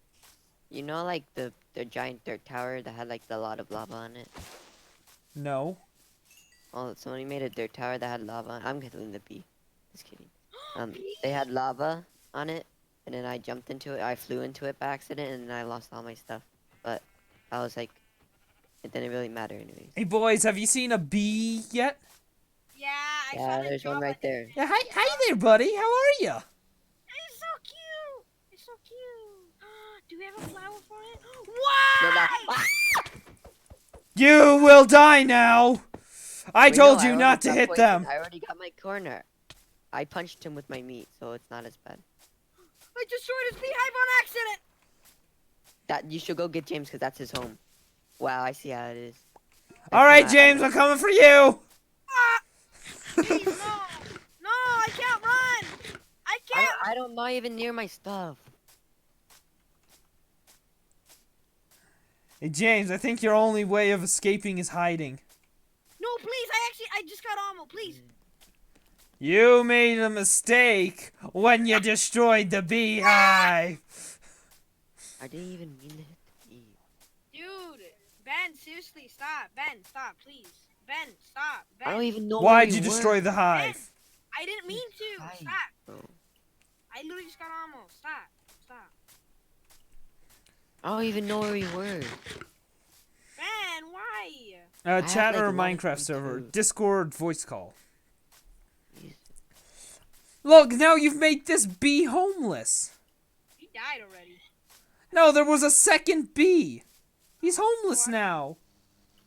you know like the giant dirt tower that had like a lot of lava on it? No. Well, somebody made a dirt tower that had lava on. I'm killing the bee. Just kidding. They had lava on it, and then I jumped into it. I flew into it by accident, and then I lost all my stuff. But I was like, it didn't really matter anyways. Hey boys, have you seen a bee yet? Yeah, I saw Yeah, the there's one job right at- there. Yeah, hi there, buddy. How are ya? It's so cute. It's so cute. Do we have a flower for it? No, Why? You will die now. I Wait, told no, you already not to got hit poisoned. them. I already got my corner. I punched him with my meat, so it's not as bad. I destroyed his beehive on accident. That you should go get James because that's his home. Wow, I see how it is. All right, James, I'm coming for you. Please, no. No, I can't run. I can't. I don't know even near my stuff. Hey, James, I think your only way of escaping is hiding. No, please. I just got ammo. Please. You made a mistake when you destroyed the beehive. I didn't even mean to hit the bee. Dude, Ben, seriously, stop. Ben, stop, please. Ben, stop. Ben. I don't even know. Why'd where you we destroy were. the hive? I didn't mean to. Hi, Stop. bro. I literally just got ammo. Stop. Stop. I don't even know where we were. Ben, why? have, Chat like, or a lot of Minecraft server, 22. Discord voice call. Jeez. Look, now you've made this bee homeless. He died already. No, there was a second bee. He's homeless now.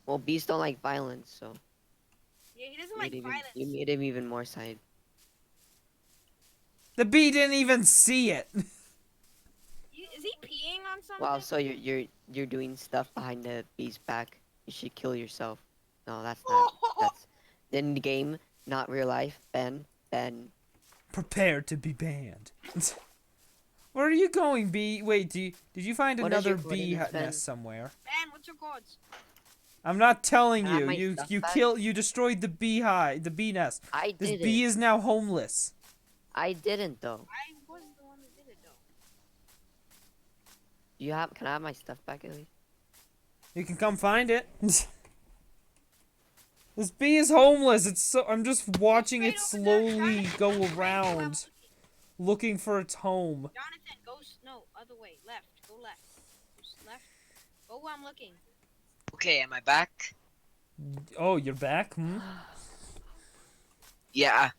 Well, bees don't like violence, so Yeah, he doesn't like violence. you made him even more sad. The bee didn't even see it. Is he peeing on something? Wow, so you're doing stuff behind the bee's back. You should kill yourself. No, that's not. That's in the game, not real life. Ben. Prepare to be banned. Where are you going, bee? Wait, did you find What is another your bee coordinates, Ben? nest somewhere? Ben, what's your codes? I'm not telling Can I have you. my You stuff you back? you destroyed the bee nest. I This did bee it. is now homeless. I didn't though. I was the one that did it though. Can I have my stuff back at least? You can come find it. This bee is homeless. I'm just watching it slowly go around, looking for its home. Jonathan, no, other way. Left. Go left. Left. Go where I'm looking. Okay, am I back? Oh, you're back? Yeah.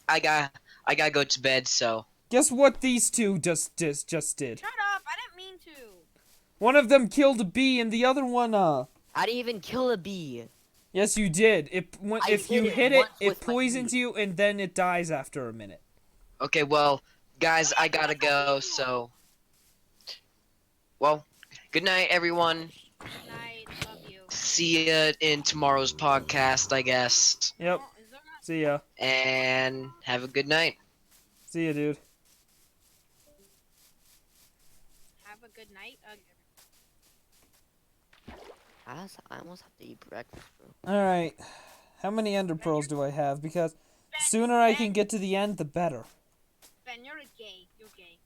I gotta go to bed. So. Guess what these two just did? Shut up! I didn't mean to. One of them killed a bee, and the other one, I didn't even kill a bee. Yes, you did. If you hit it, once it with my poisons meat. you, and then it dies after a minute. Okay, well, guys, I gotta go. So. Well, good night, everyone. Good night. Love you. See ya in tomorrow's podcast, I guess. Yep. Oh, is there not? See ya. And have a good night. See ya, dude. Have a good night. I almost have to eat breakfast, bro. Alright. How many ender pearls do I have? Because the sooner I can get to the end, the better. Ben, you're gay. You're gay.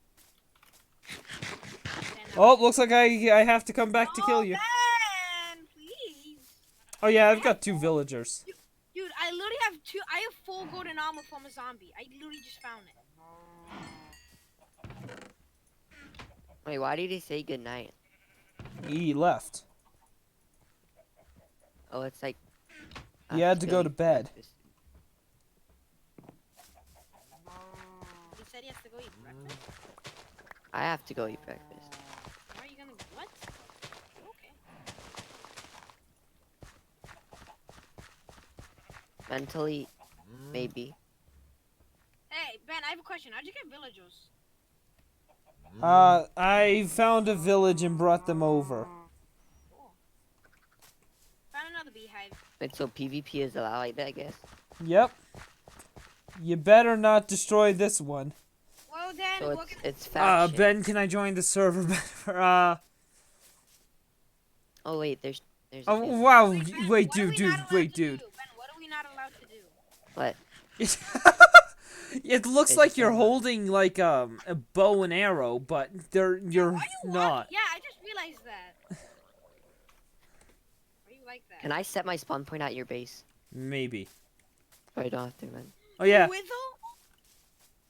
Oh, looks like I have to come back to kill you. Ben, please. Oh yeah, I've got 2 villagers. Dude, I literally have I have full golden armor from a zombie. I literally just found it. Wait, why did he say goodnight? He left. Oh, it's like. He had to go to bed. breakfast. He said he has to go eat breakfast. I have to go eat breakfast. Why are you gonna what? Okay. Mentally, maybe. Hey, Ben, I have a question. How'd you get villagers? I found a village and brought them over. Cool. Found another beehive. Wait, so PvP is allowed like that, I guess? Yep. You better not destroy this one. Well then, So look it's faction. Ben, can I join the server? Oh wait, there's. Oh wow! Ben, Wait, what are dude, we dude, not allowed wait, to dude. do? Ben, what are we not allowed to do? What? It looks It's like just you're a- holding like a bow and arrow, but you're Why you not. Yeah, I just realized that. Why you like that? Can I set my spawn point at your base? Maybe. So I don't have to run. Oh yeah. Whistle?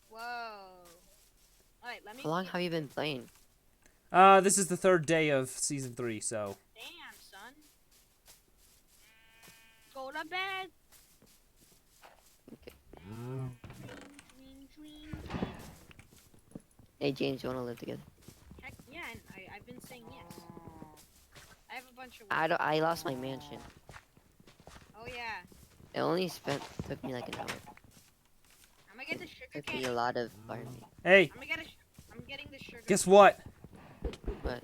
Whoa. Alright, let me. How long have you been playing? This is the 3rd day of season 3, so. Damn, son. Go to bed. Okay. Dream, dream. Hey James, you wanna live together? Heck yeah, and I've been saying yes. I have a bunch of. I lost my mansion. Oh yeah. It only took me like an hour. I'm gonna get the sugar Took cane. me a lot of farming. Hey, I'm getting the sugar. guess what? But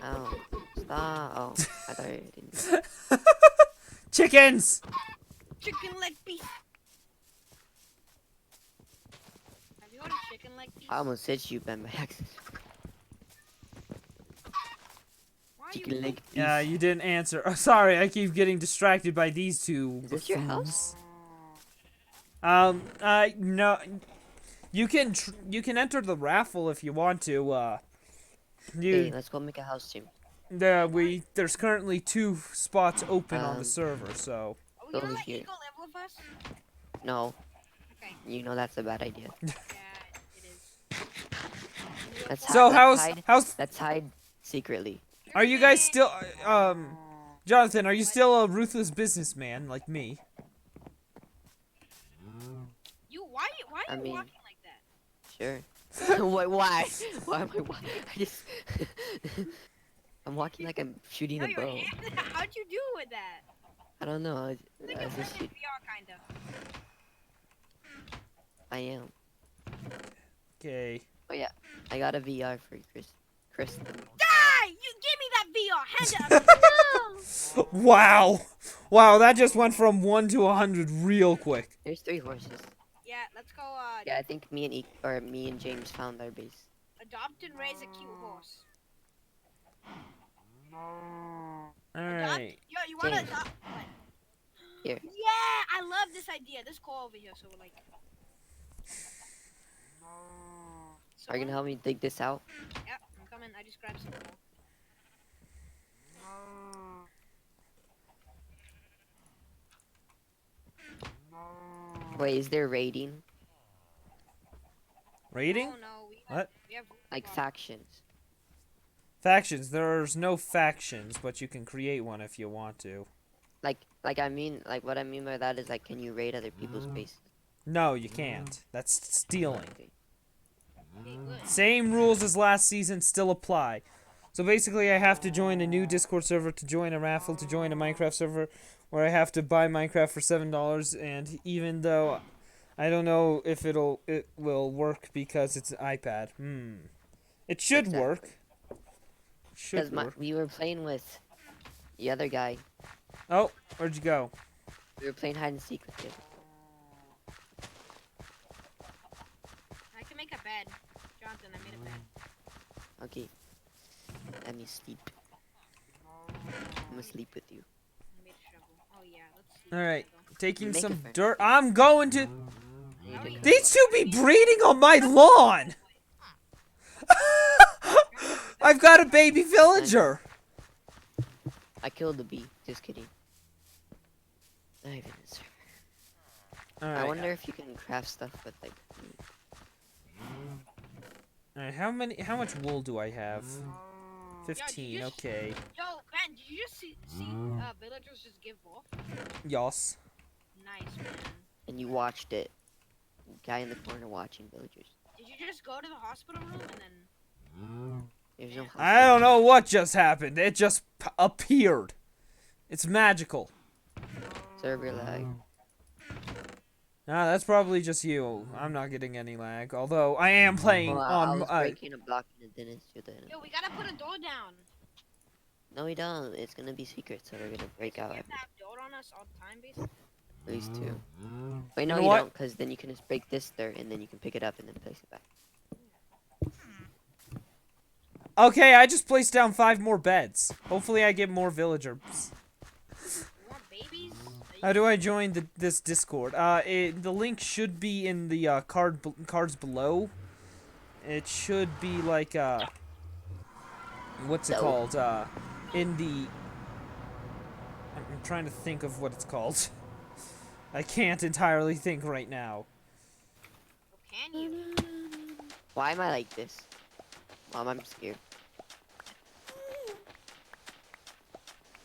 oh, stop! Oh, I thought you didn't. Chickens! Chicken leg piece. Have you ordered chicken leg piece? I almost hit you, Ben, by accident. Why are Chicken you leg piece. Yeah, you didn't answer. Oh, sorry, I keep getting distracted by these two. Is this your house? No. You can enter the raffle if you want to. Hey, let's go make a house team. There's currently 2 spots open on the Um, server, so. Are we gonna Over let here. Eagle live with us? No, Okay. you know that's a bad idea. Yeah, it is. Let's So let's how's let's hide secretly. are you guys still Jonathan, are you still a ruthless businessman like me? Why I are you mean- walking like that? Sure. Wait, why? Why am I? I just. I'm walking like I'm shooting No, a your bow. hand. How'd you do with that? I don't know. I Like was a just friend in VR, kinda. I am. Okay. Oh yeah, I got a VR for Kristen. Die! You give me that VR. Hand it up. No! Wow. Wow, that just went from 1 to 100 real quick. There's 3 horses. Yeah, let's go. Yeah, I think me and James found our base. Adopt and raise a cute horse. Alright. Yo, you wanna James. adopt? Here. Yeah, I love this idea. Let's go over here. So we're like. Are you gonna help me dig this out? Yep, I'm coming. I just grabbed some more. Wait, is there raiding? Rating? Oh no, What? we have Like factions? Factions. There's no factions, but you can create one if you want to. Like what I mean by that is like, can you raid other people's bases? No, you can't. That's stealing. Okay. Same rules as last season still apply. So basically I have to join a new Discord server to join a raffle to join a Minecraft server where I have to buy Minecraft for $7, and even though I don't know if it will work because it's an iPad. It should Exactly. work. Should work. We were playing with the other guy. Oh, where'd you go? We were playing hide and seek with him. I can make a bed. Jonathan, I made a bed. Okay. Let me sleep. I'm gonna sleep with you. I made a shovel. Oh yeah, let's see. Alright, taking Make a some friend. dirt. I'm going to... I need to These two be breeding on my lawn! I've got a baby villager! I killed the bee. Just kidding. Not even a server. I Alright, wonder if you can craft stuff with like. alright, how much wool do I have? 15, okay. Yo, Ben, did you just see villagers just give off? Yos. Nice, man. And you watched it. Guy in the corner watching villagers. Did you just go to the hospital room and then? There's no. I don't know what just happened. It just appeared. It's magical. Server lag. Ah, that's probably just you. I'm not getting any lag. Although I am playing Well, I on. was breaking a block and it didn't shoot it. Yo, we gotta put a door down. No, we don't. It's gonna be secret, so we're gonna break out. We have to have door on us all the time, basically. These two. Wait, no, know you what? don't, because then you can just break this dirt and then you can pick it up and then place it back. Okay, I just placed down 5 more beds. Hopefully I get more villagers. How do I join this Discord? The link should be in the cards below. It should be like what's it called? In the I'm trying to think of what it's called. I can't entirely think right now. Can you? Why am I like this? Mom, I'm scared.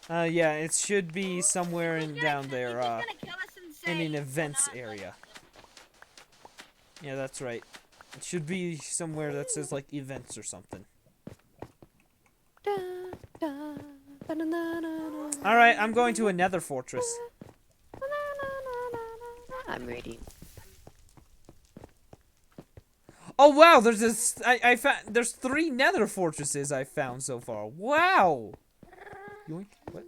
Yeah, it should be somewhere in down there, He's gonna kill us and say, in an "We're events not area. Yeah, that's right. It should be somewhere that says like events or something. Alright, I'm going to a nether fortress. I'm ready. Oh wow, there's this I found there's 3 nether fortresses I found so far. Wow. Yoink. What?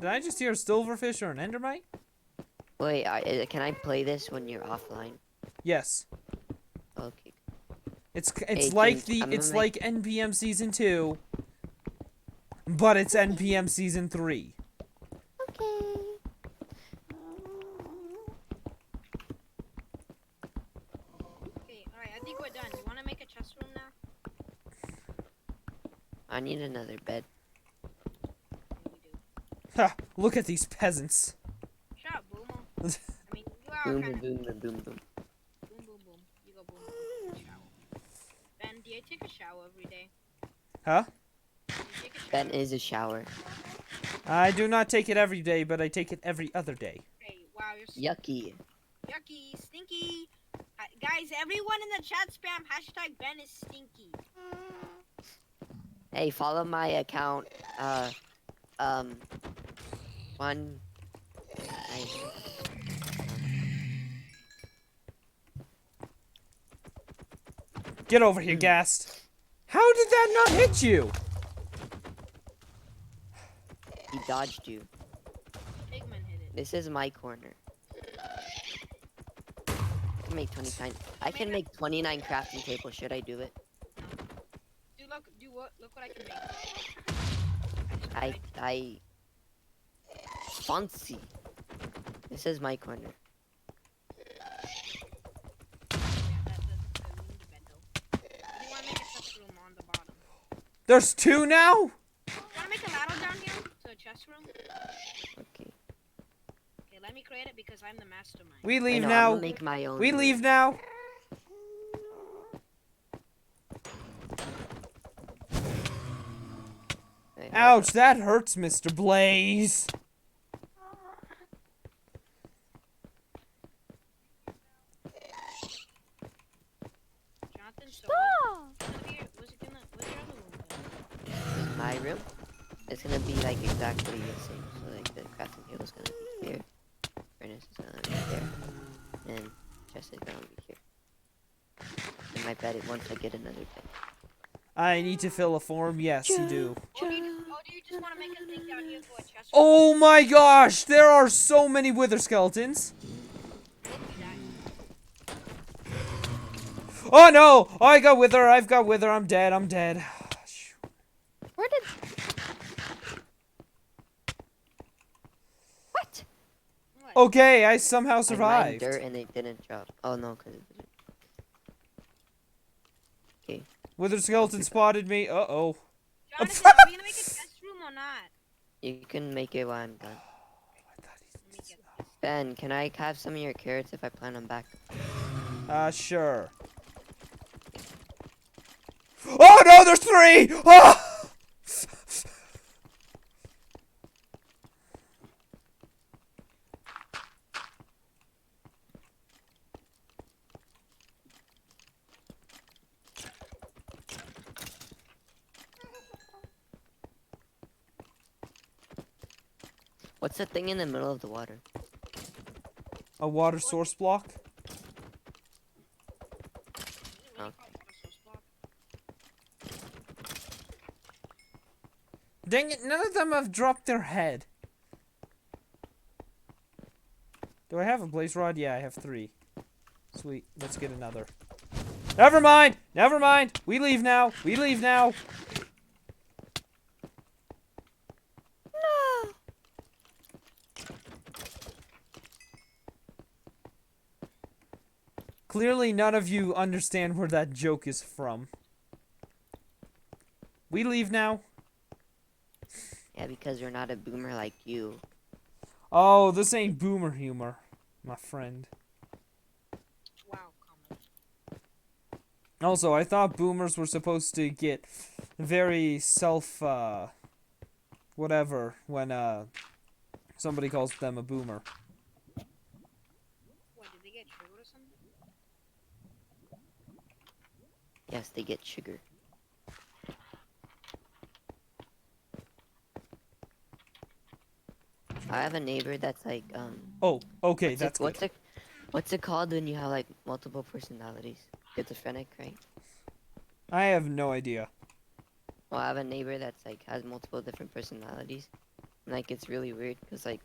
Did I just hear a silverfish or an endermite? Wait, can I play this when you're offline? Yes. Okay. It's Hey, like James, it's like NPM season 2, but it's NPM season 3. Okay, alright, I think we're done. You wanna make a chest room now? I need another bed. Ha! Look at these peasants. Shut up, Boomo. I mean, you are Boom, kind boom, of... boom, boom, boom. Boom, boom, boom. You go boom, boom. Shower. Ben, do you take a shower every day? Huh? Ben is a shower. I do not take it every day, but I take it every other day. Hey, wow, you're Yucky. yucky, stinky. Guys, everyone in the chat spam hashtag Ben is stinky. Hey, follow my account. One. Get over here, Ghast. How did that not hit you? He dodged you. Pigman hit it. This is my corner. I can make 29. I can make 29 crafting tables. Should I do it? Dude, look, look what I can make. I fancy. This is my corner. There's 2 now? Wanna make a ladder down here to a chest room? Okay. Okay, let me create it because I'm the mastermind. We leave I know, now. I'm gonna make my own We room. leave now. Ouch, that hurts, Mr. Blaze. Jonathan, so My room. It's gonna be like exactly the same. So like the crafting table's gonna be here. Furnace is gonna be there. And chest is gonna be here. And my bed once I get another bed. I need to fill a form. Yes, you do. do you just want to make a thing down here for a chest room? Oh my gosh, there are so many wither skeletons. Oh no! Oh, I got wither. I've got wither. I'm dead. I'm dead. Where did? What? Okay, I somehow I mined survived. dirt and it didn't drop. Oh no, cause it didn't. Okay. Wither skeleton spotted me. Uh-oh. Jonathan, are we gonna make a chest room or not? You can make it while I'm done. Ben, can I have some of your carrots if I plant them back? Sure. Oh no, there's 3! Oh! What's the thing in the middle of the water? A water source block? Oh. Dang it, none of them have dropped their head. Do I have a blaze rod? Yeah, I have 3. Sweet. Let's get another. Never mind! Never mind! We leave now! We leave now! No. Clearly none of you understand where that joke is from. We leave now? Yeah, because you're not a boomer like you. Oh, this ain't boomer humor, my friend. Wow, Also, I thought boomers were supposed to get very whatever, when, somebody calls them a boomer. What, did they get triggered or something? Yes, they get sugar. I have a neighbor that's like, Oh, okay, that's good. What's it called when you have like multiple personalities? Schizophrenic, right? I have no idea. Well, I have a neighbor that's like has multiple different personalities, and like it's really weird because like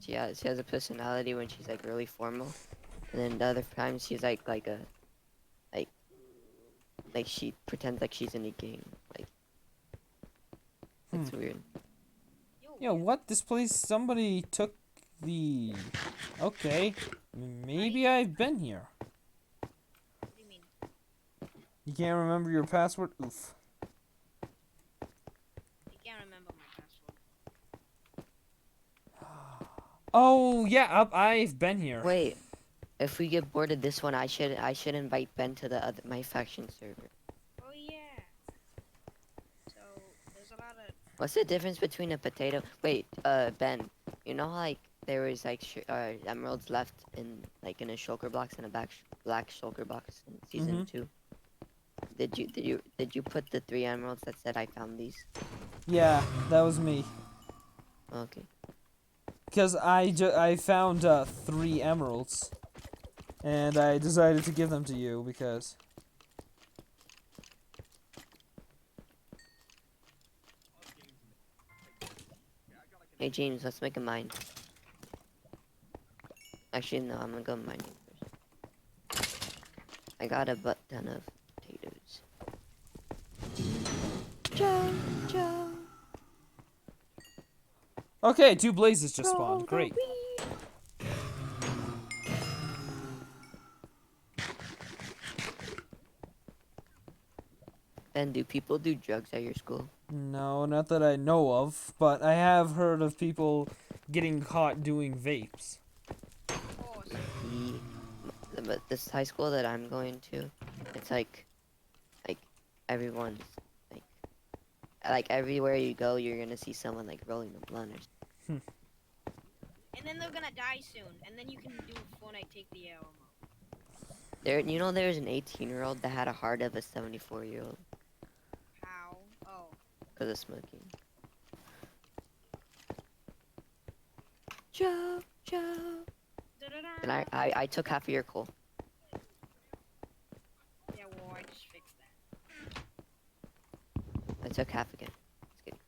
she has a personality when she's like really formal, and then the other times she's like she pretends like she's in a game. Like it's weird. Yeah, what? This place, somebody took the... Okay. Maybe I've been here. What do you mean? You can't remember your password? Oof. I can't remember my password. Oh, yeah, I've been here. Wait, if we get bored of this one, I should invite Ben to the my faction server. Oh yeah. So there's a lot of. What's the difference between a potato? Wait, Ben, you know how, like there was like emeralds left in like in a shulker box and a black shulker box in season 2? Did you put the 3 emeralds that said I found these? Yeah, that was me. Okay. Because I found 3 emeralds. And I decided to give them to you because... Hey James, let's make a mine. Actually, no, I'm gonna go mining first. I got a butt ton of potatoes. Joe. Okay, 2 blazes just spawned. Great. Ben, do people do drugs at your school? No, not that I know of, but I have heard of people getting caught doing vapes. But this high school that I'm going to, it's like everyone's like everywhere you go, you're gonna see someone like rolling a blunt or something. And then they're gonna die soon, and then you can do Fortnite take the arrow mode. There's an 18-year-old that had a heart of a 74-year-old. How? Oh. Because of smoking. Joe. And I took half of your coal. Yeah, well, I just fixed that. I took half again. Just kidding.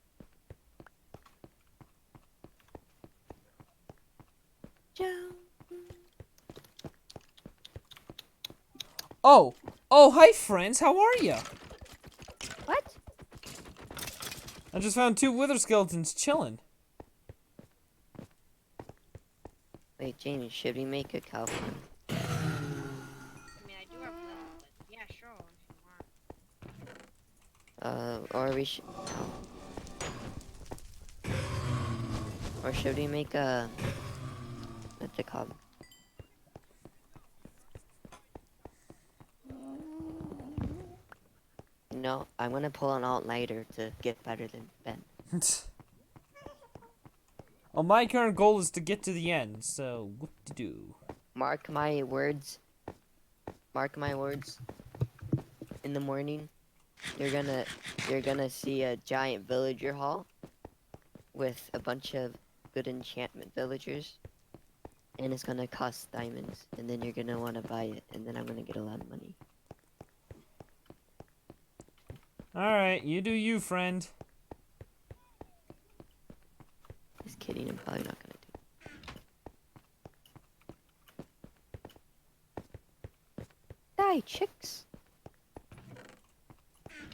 Joe. Oh, hi friends, how are ya? What? I just found 2 wither skeletons chilling. Wait, Jamie, should we make a cow farm? I mean, I do have level, but yeah, sure, if you want. Or we should... Or should we make a... What's it called? No, I'm gonna pull an alt-lighter to get better than Ben. Well, my current goal is to get to the end, so whoop-de-doo. Mark my words. In the morning, you're gonna see a giant villager hall with a bunch of good enchantment villagers, and it's gonna cost diamonds, and then you're gonna want to buy it, and then I'm gonna get a lot of money. Alright, you do you, friend. Just kidding, I'm probably not gonna do Hi, chicks.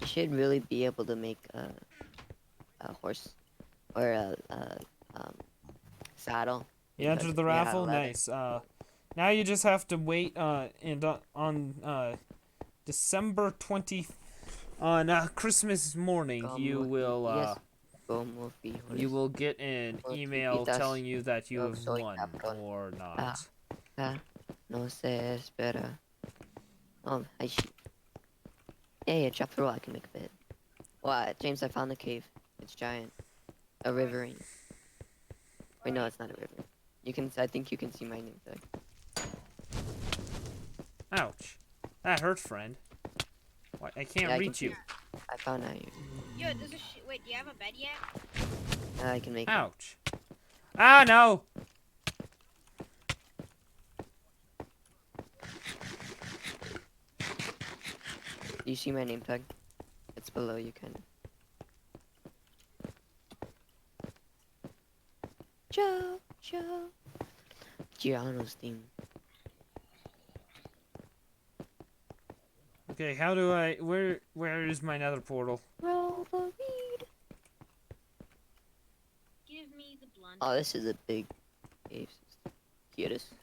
You should really be able to make a horse or a saddle. You because entered the it's made out of raffle? leather. Nice. Now you just have to wait and on December 20th on Christmas morning you will Yes. Como you will get an email chiquitas, telling you that you yo have soy won cabrón. or not. No se espera. Yeah, drop the roll. I can make a bit. Well, James, I found the cave. It's giant. A riverine. Wait, no, it's not a river. You can. I think you can see my name tag. Ouch. That hurt, friend. Why, I can't Yeah, reach you. I found out. Yo, there's a wait, do you have a bed yet? I can make. Ouch. Ah, no! You see my name tag? It's below. You can. Joe. Giano's theme. Okay, how do I... Where is my nether portal? Roll the weed. Give me the blunt. Oh, this is a big cave system. Cutest.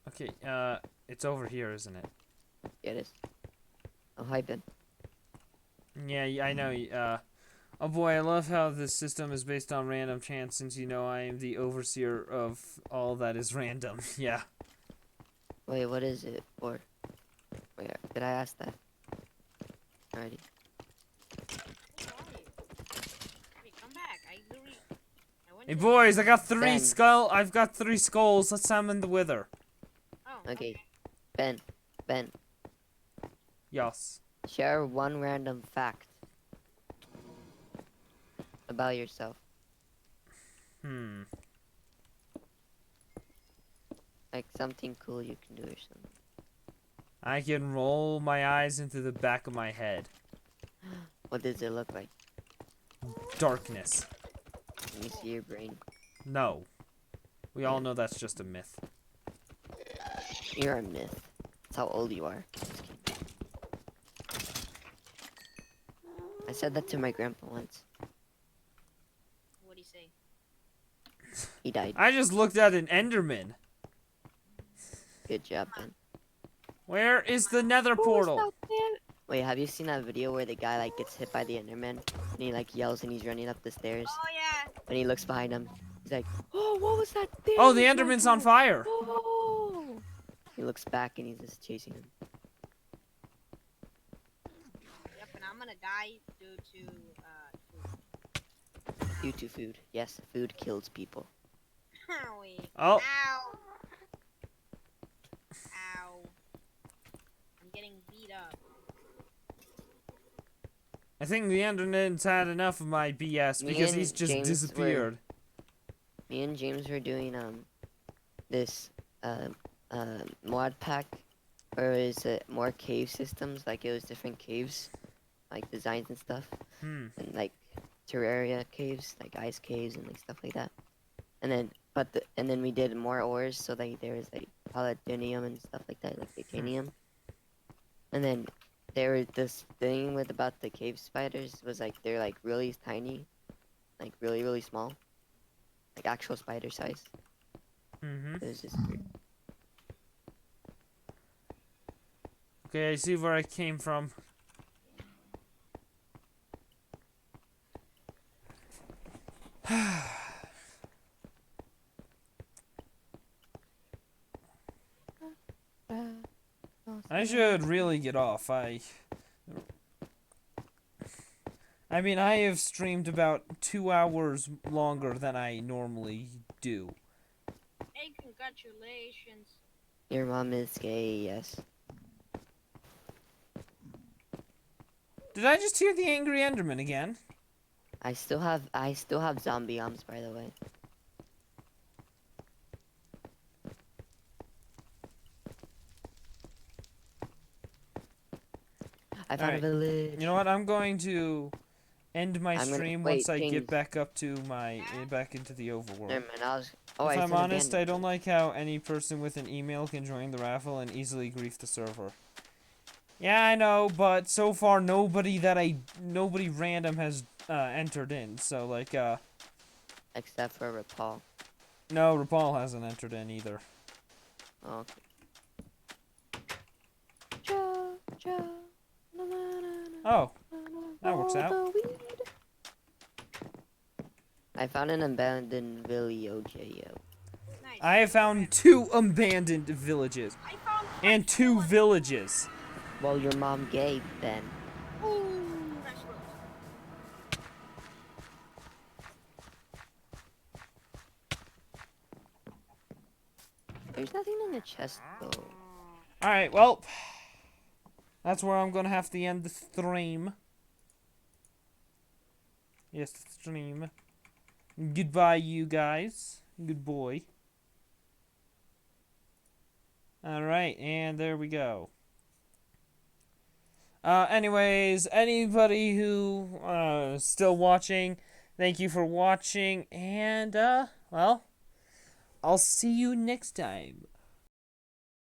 Okay, it's over here, isn't it? Cutest. Oh, hi, Ben. Yeah, I know. Oh boy, I love how this system is based on random chance, since you know I am the overseer of all that is random. Yeah. Wait, what is it for? Wait, did I ask that? Alrighty. Wait, come back. I literally. Hey boys, I got Ben. I've got 3 skulls. Let's summon the wither. Oh. Okay. Ben. Yes. Share one random fact about yourself. Like something cool you can do or something. I can roll my eyes into the back of my head. What does it look like? Darkness. Let me see your brain. No. We all know that's just a myth. You're a myth. That's how old you are. I said that to my grandpa once. What'd he say? He died. I just looked at an Enderman. Good job, Ben. Where is the nether portal? Wait, have you seen that video where the guy like gets hit by the Enderman and he like yells and he's running up the stairs? Oh yeah. When he looks behind him, he's like, "Oh, what was that thing?" Oh, the Enderman's on fire. Oh. He looks back and he's just chasing him. Yep, and I'm gonna die due to food. Due to food. Yes, food kills people. Wait. Oh. Ow. Ow. I'm getting beat up. I think the Enderman's had enough of my BS because he's just disappeared. Me and James were doing this mod pack, or is it more cave systems? Like it was different caves, like designs and stuff, and like Terraria caves, like ice caves and like stuff like that. And then we did more ores, so like there was like palladium and stuff like that, like titanium. And then there was this thing with about the cave spiders was like they're like really tiny, like really small, like actual spider size. It was just weird. Okay, I see where I came from. I should really get off. I mean, I have streamed about 2 hours longer than I normally do. Hey, congratulations. Your mom is gay, yes. Did I just hear the angry Enderman again? I still have zombie arms, by the way. I found a village. You know what? I'm going to end my I'm gonna- stream wait, once I get James. back up to my back into the overworld. Never mind, I was. Oh, If I I'm said honest, I abandoned. don't like how any person with an email can join the raffle and easily grief the server. Yeah, I know, but so far nobody random has entered in. So like Except for Rapal. no, Rapal hasn't entered in either. Oh, okay. Oh, that works out. I found an abandoned village, I have found 2 abandoned villages and 2 villages. Well, your mom gave then. There's nothing in the chest though. Alright, well, that's where I'm gonna have to end the stream. Yes, the stream. Goodbye, you guys. Good boy. Alright, and there we go. Anyways, anybody who is still watching, thank you for watching, and, well, I'll see you next time.